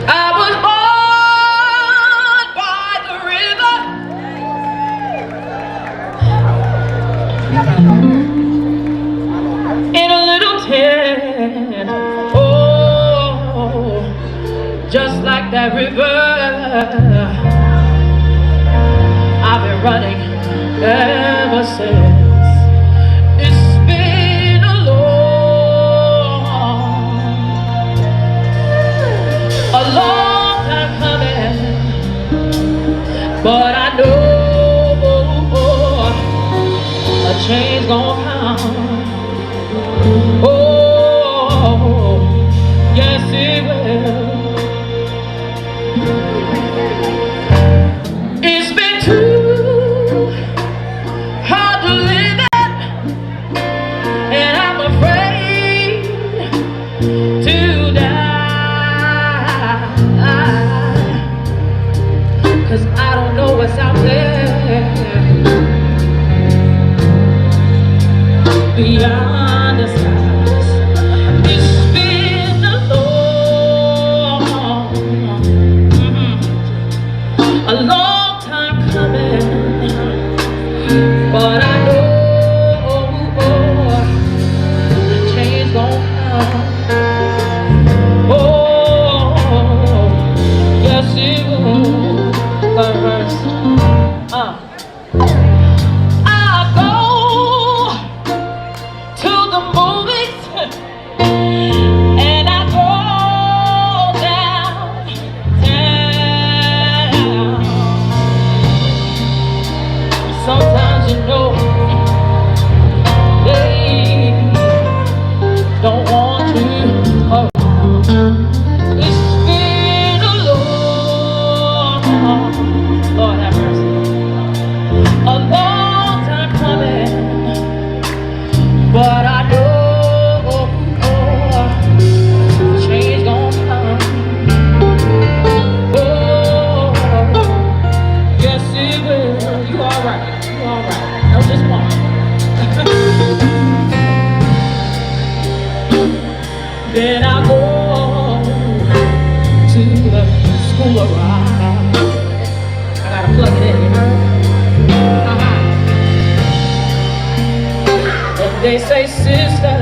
I was born by the river in a little tent. Oh, just like that river, I've been running ever since. It's been a long Then I go to the school of rock. I gotta plug it in, you heard? And they say, sister,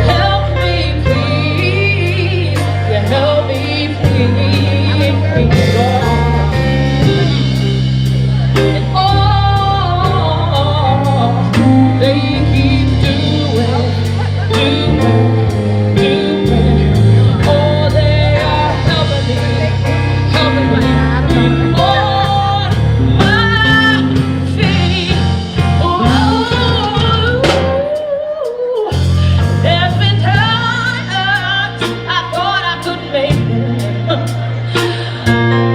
help me please. Yeah, help me please, Lord. And all they keep doing. Oh, they are helping me on my feet. Oh, there's been times I thought I couldn't make it.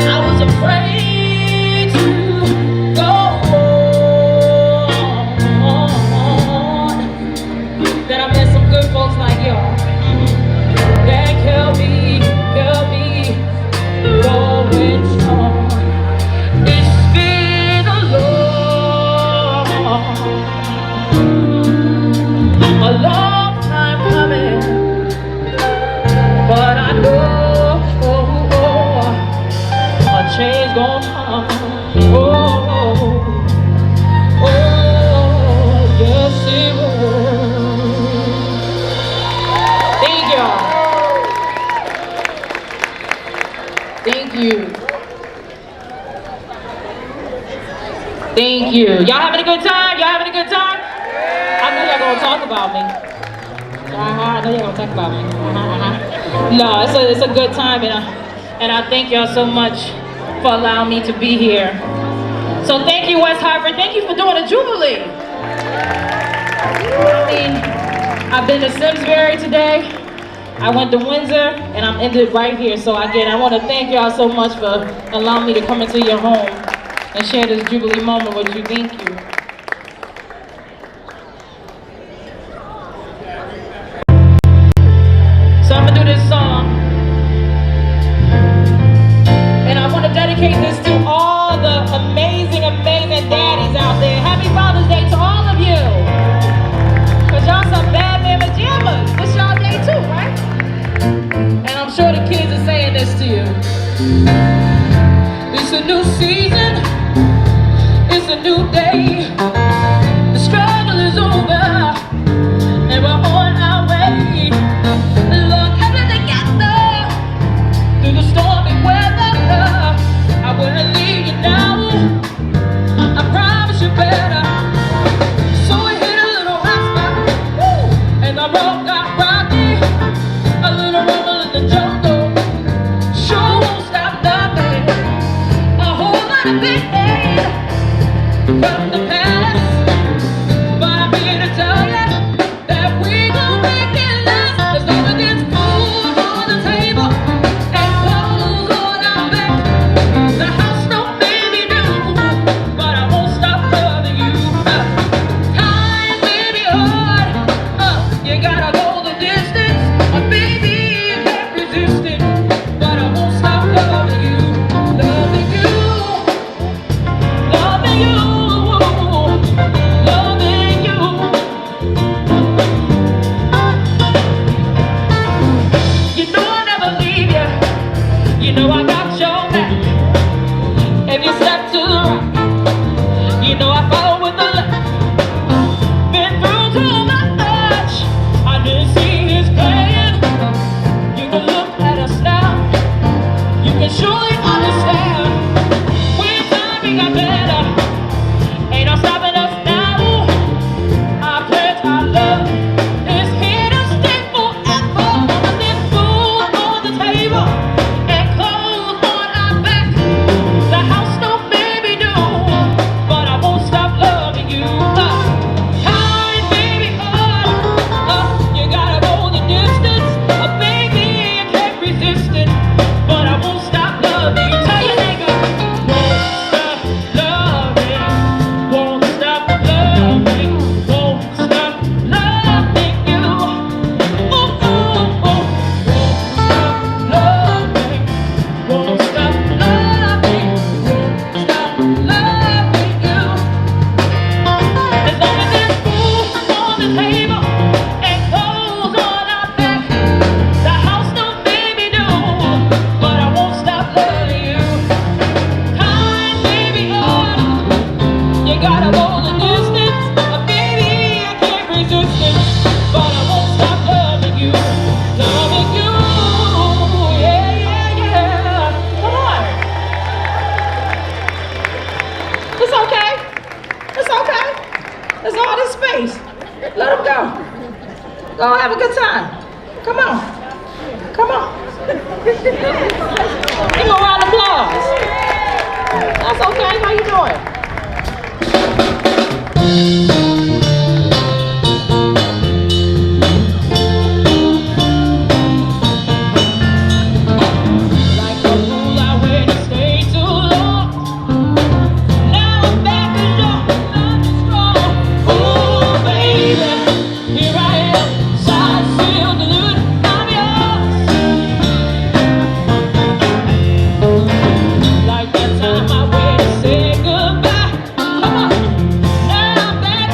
I was afraid to go on. Then I met some good folks like y'all that help me going strong. It's been a long time coming, but I know a change gonna come. Yes it will. Thank y'all. Thank you. Thank you. Y'all having a good time? Y'all having a good time? I know y'all gonna talk about me. I know y'all gonna talk about me. No, it's a good time, and I thank y'all so much for allowing me to be here. So thank you, West Hartford. Thank you for doing a Jubilee. I mean, I've been to Simsbury today. I went to Windsor, and I'm ended right here. So again, I want to thank y'all so much for allowing me to come into your home and share this Jubilee moment with you. Thank you. So I'm gonna do this song, and I want to dedicate this to all the amazing daddies out there. Happy Father's Day to all of you, cause y'all some bad mamma jammers. It's y'all day too, right? And I'm sure the kids are saying this to you. It's a new season, it's a new day. The struggle is over, and we're on our way. Lord, coming together through the stormy weather. I wouldn't leave you now, I promise you better. So we hit a little hot spot, and the road got rocky. A little rumble in the jungle, sure won't stop nothing. A whole lot of big things from the past, but I'm here to tell you that we gon' make it last. As long as there's food on the table and clothes on our back, the house don't maybe do, but I won't stop loving you. Time may be hard, you gotta go the distance, baby you can't resist it, but I won't stop loving you, loving you, loving you, loving you. You know I'll never leave you, you know I got your back. If you step to the right, you know I follow with the left. Been through too much, I didn't Go have a good time. Come on. Come on. Give me a round of applause. That's okay. How you doing? Like that time I waited to say goodbye. Come on. Now I'm back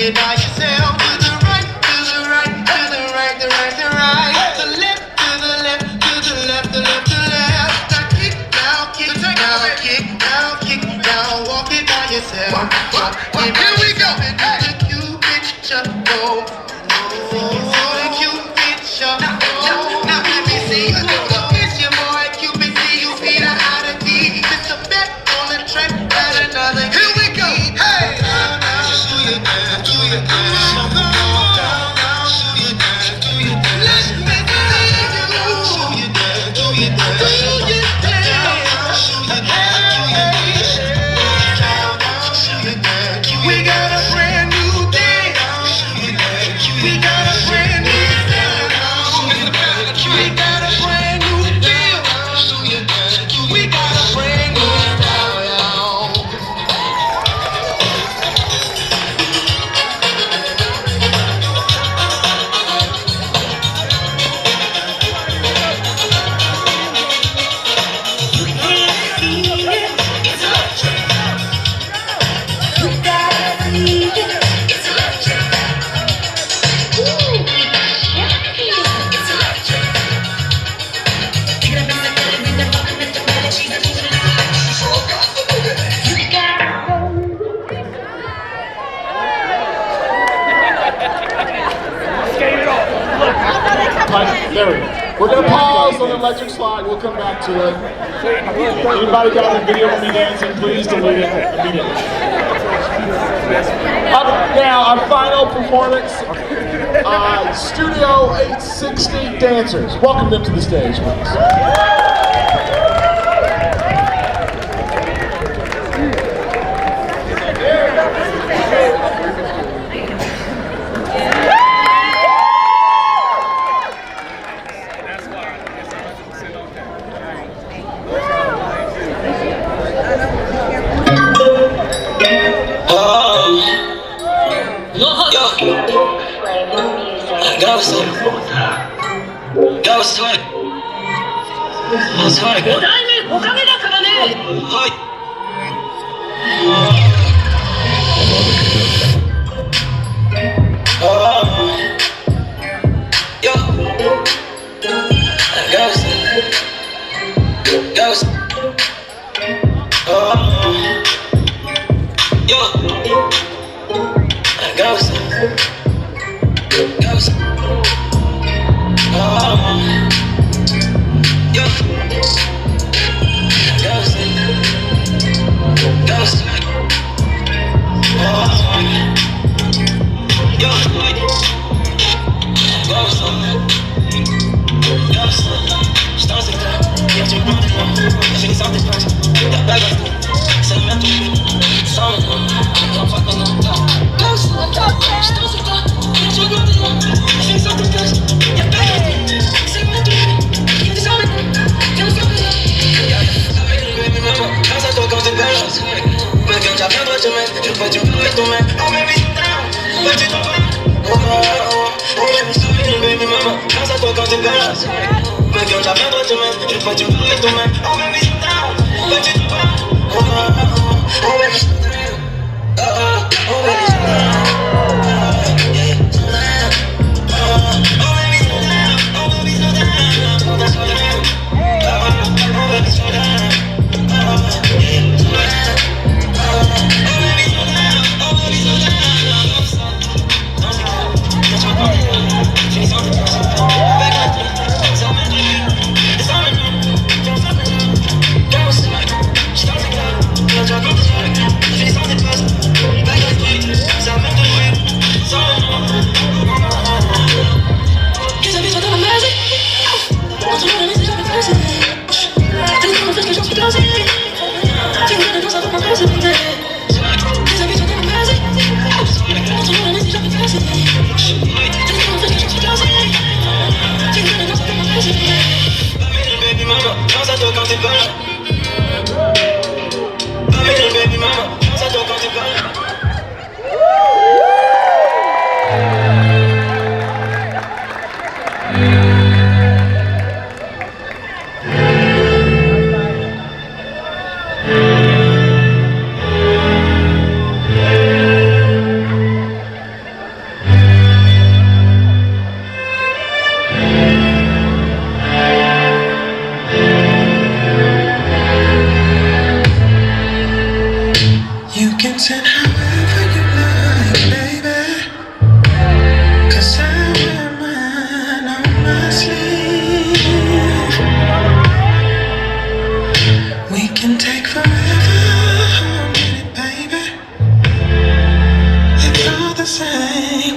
it by yourself. To the right, to the right, to the right, the right, the right. The left, to the left, to the left, the left, the left. Now kick, now kick, now kick, now kick, now walk it by yourself. Here we go. The Cupid shuffle. The Cupid shuffle. Now let me see you do the kiss, your boy Cupid. See you be the out of key. It's a bet on the track. Got another. Here we go. Hey. We got a brand new day. We got a brand new day. We got a brand new deal. We got a brand new style. There we go. We're going to pause on the electric slide. We'll come back to it. Anybody got a video of me dancing, please delete it immediately. Up now, our final performance, Studio 860 dancers. Welcome them to the stage, please.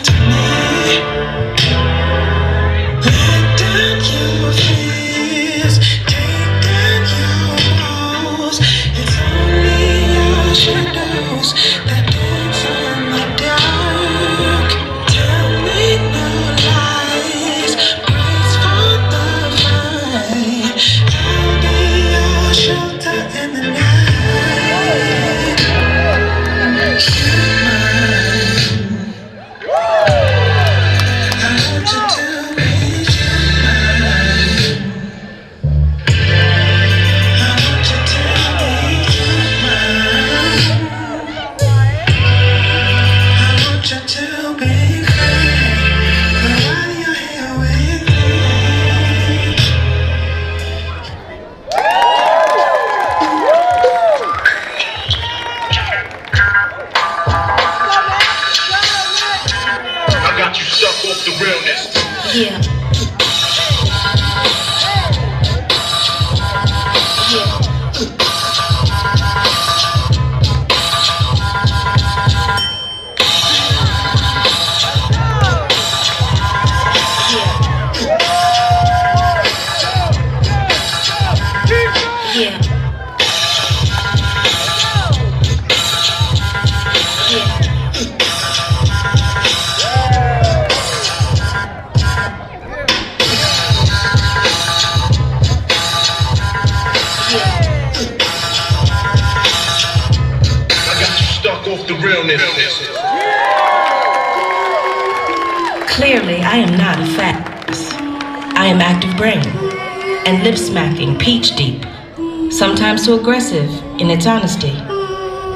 to me. Let down your fears, take down your walls. It's only your shadows that dance in the dark. Tell me no lies, praise for the fight. I'll be your shelter in the night. Yeah. Clearly, I am not a fat. I am active brain and lip smacking, peach deep, sometimes so aggressive in its honesty,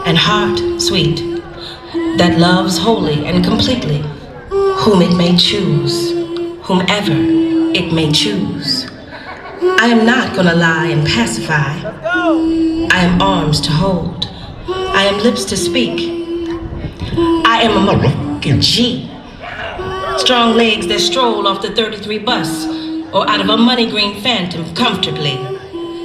and heart sweet, that loves wholly and completely, whom it may choose, whomever it may choose. I am not gonna lie and pacify. I am arms to hold. I am lips to speak. I am a Moroccan G. Strong legs that stroll off the 33 bus or out of a money green Phantom comfortably.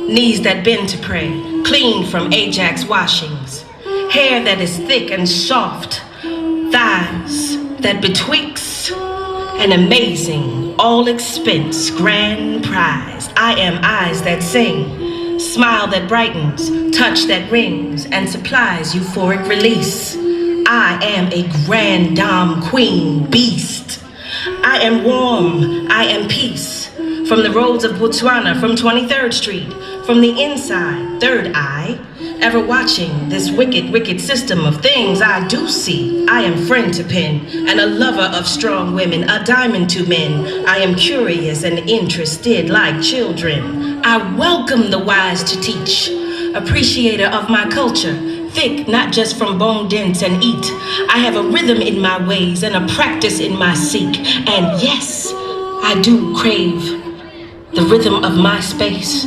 Knees that bend to pray, clean from Ajax washings. Hair that is thick and soft. Thighs that betwixt an amazing, all expense, grand prize. I am eyes that sing, smile that brightens, touch that rings, and supplies euphoric release. I am a grand dame queen beast. I am warm, I am peace. From the roads of Botswana, from 23rd Street, from the inside, third eye, ever watching this wicked, wicked system of things I do see. I am friend to pen, and a lover of strong women, a diamond to men. I am curious and interested like children. I welcome the wise to teach, appreciator of my culture, thick, not just from bone dents and eat. I have a rhythm in my ways and a practice in my seek. And yes, I do crave the rhythm of my space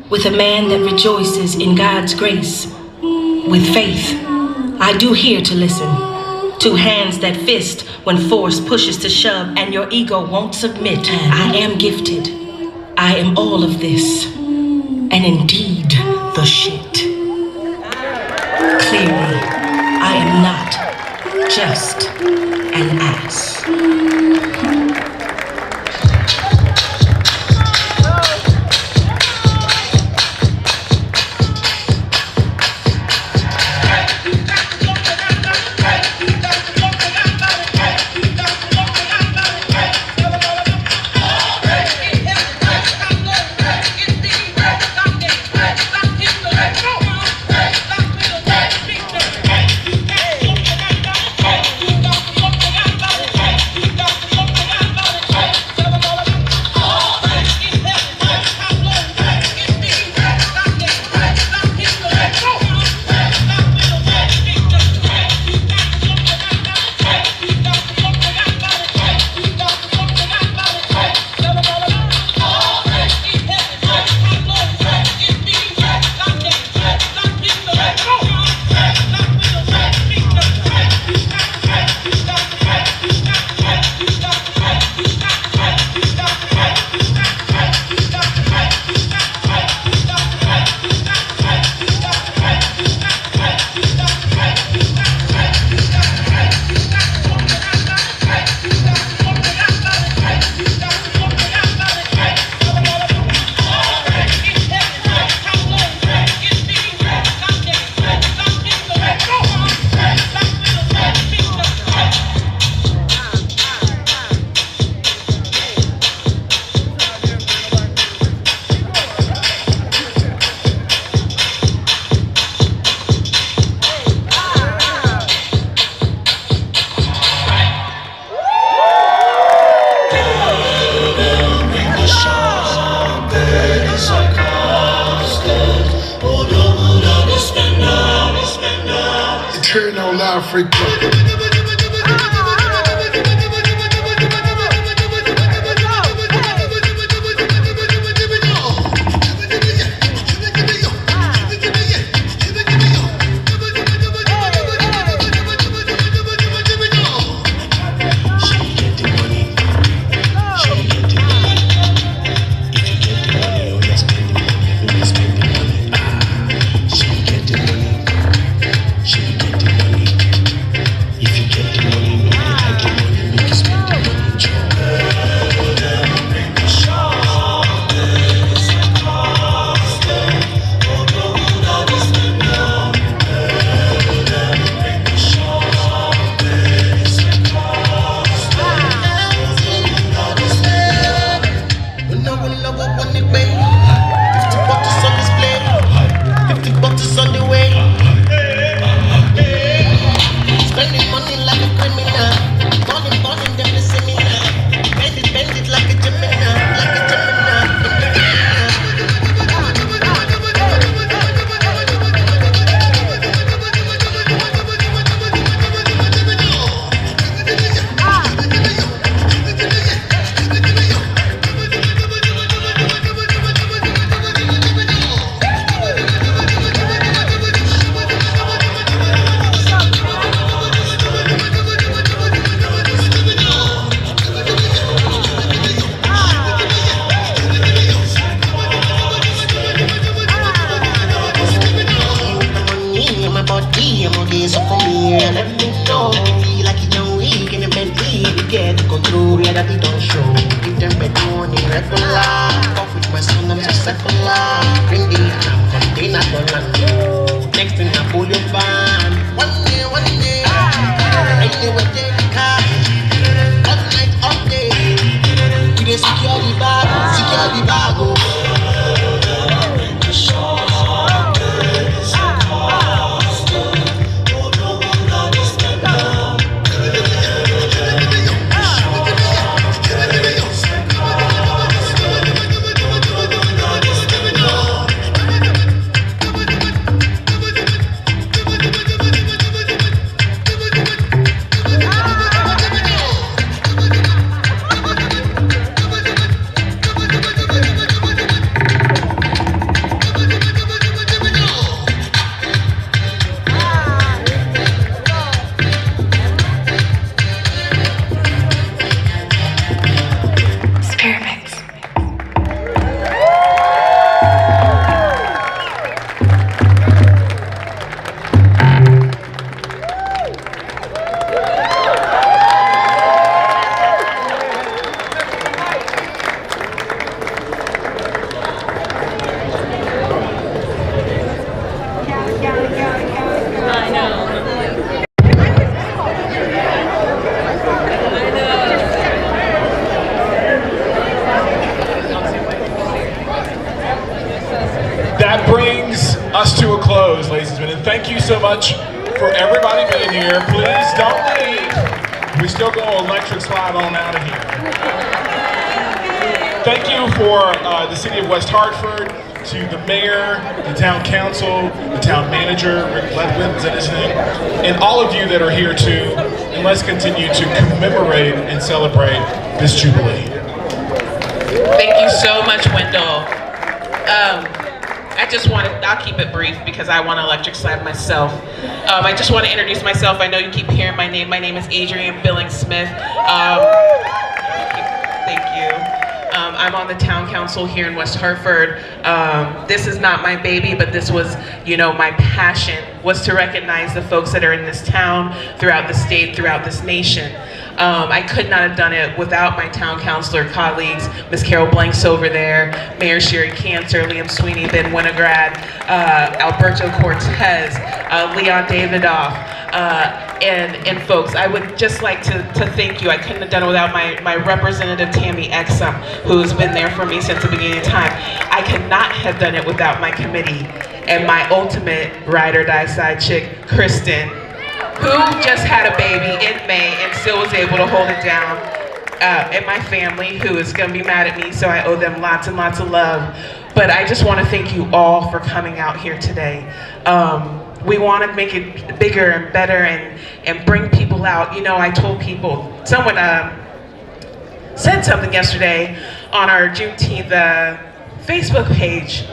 with a man that rejoices in God's grace. With faith, I do hear to listen. Two hands that fist when force pushes to shove and your ego won't submit. I am gifted. I am all of this. And indeed, the shit. Clearly, I am not just an ass. Africa. That brings us to a close, ladies and gentlemen. Thank you so much for everybody being here. Please don't leave. We still go electric slide on out of here. Thank you for the city of West Hartford, to the mayor, the town council, the town manager, Rick Ledwin, and all of you that are here too. And let's continue to commemorate and celebrate this Jubilee. Thank you so much, Wendell. I'll keep it brief because I want to electric slap myself. I just want to introduce myself. I know you keep hearing my name. My name is Adrienne Billings-Smith. Thank you. I'm on the town council here in West Hartford. This is not my baby, but this was, my passion was to recognize the folks that are in this town, throughout the state, throughout this nation. I could not have done it without my town councilor colleagues, Ms. Carol Blanks over there, Mayor Sherry Cantor, Liam Sweeney, Ben Winograd, Alberto Cortez, Leon Davidoff, and folks. I would just like to thank you. I couldn't have done it without my representative, Tammy Exum, who's been there for me since the beginning of time. I could not have done it without my committee and my ultimate ride or die side chick, Kristen, who just had a baby in May and still was able to hold it down, and my family, who is gonna be mad at me, so I owe them lots and lots of love. But I just wanna thank you all for coming out here today. we want to make it bigger and better and bring people out. You know, I told people, someone said something yesterday on our Juneteenth Facebook page,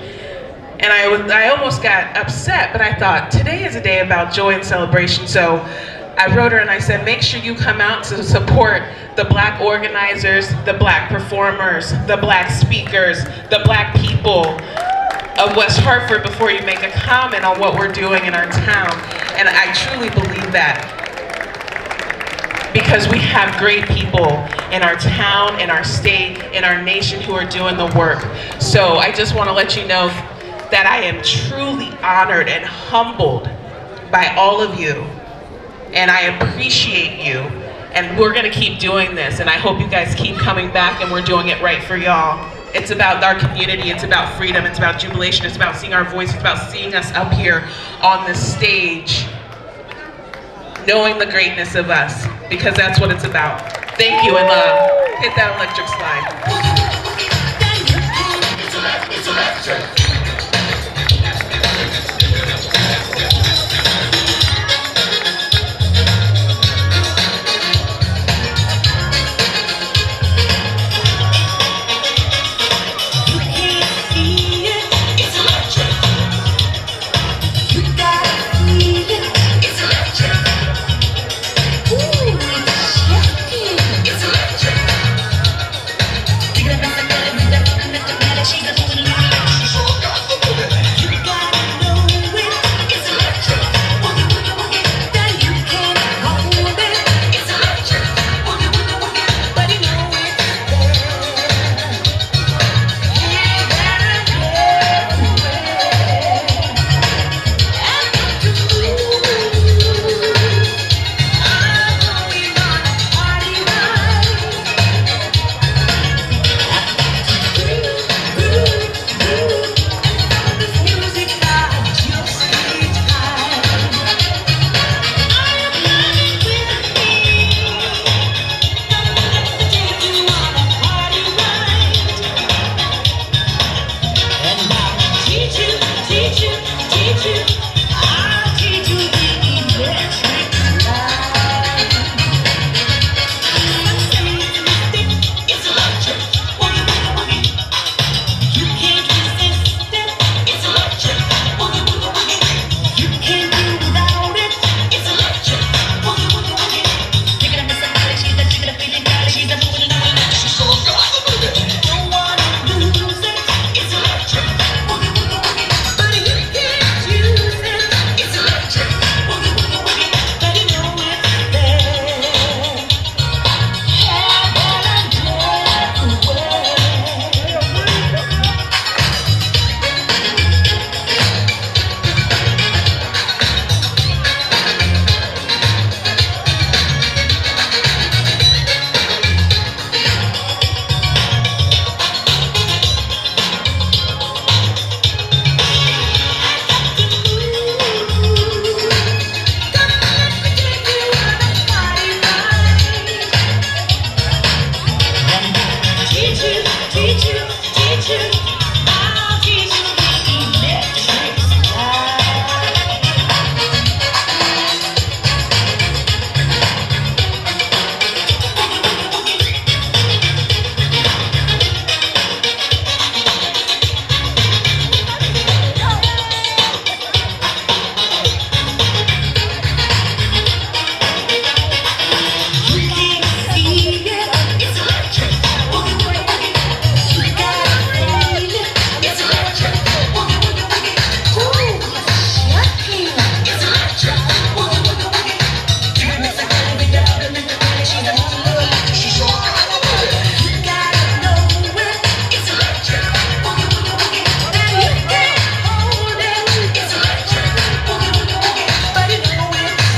and I almost got upset, but I thought today is a day about joy and celebration. So I wrote her and I said, make sure you come out to support the Black organizers, the Black performers, the Black speakers, the Black people of West Hartford before you make a comment on what we're doing in our town. And I truly believe that, because we have great people in our town, in our state, in our nation who are doing the work. So I just want to let you know that I am truly honored and humbled by all of you, and I appreciate you, and we're gonna keep doing this, and I hope you guys keep coming back, and we're doing it right for y'all. It's about our community, it's about freedom, it's about jubilation, it's about seeing our voice, it's about seeing us up here on the stage, knowing the greatness of us, because that's what it's about. Thank you, and hit that electric slide.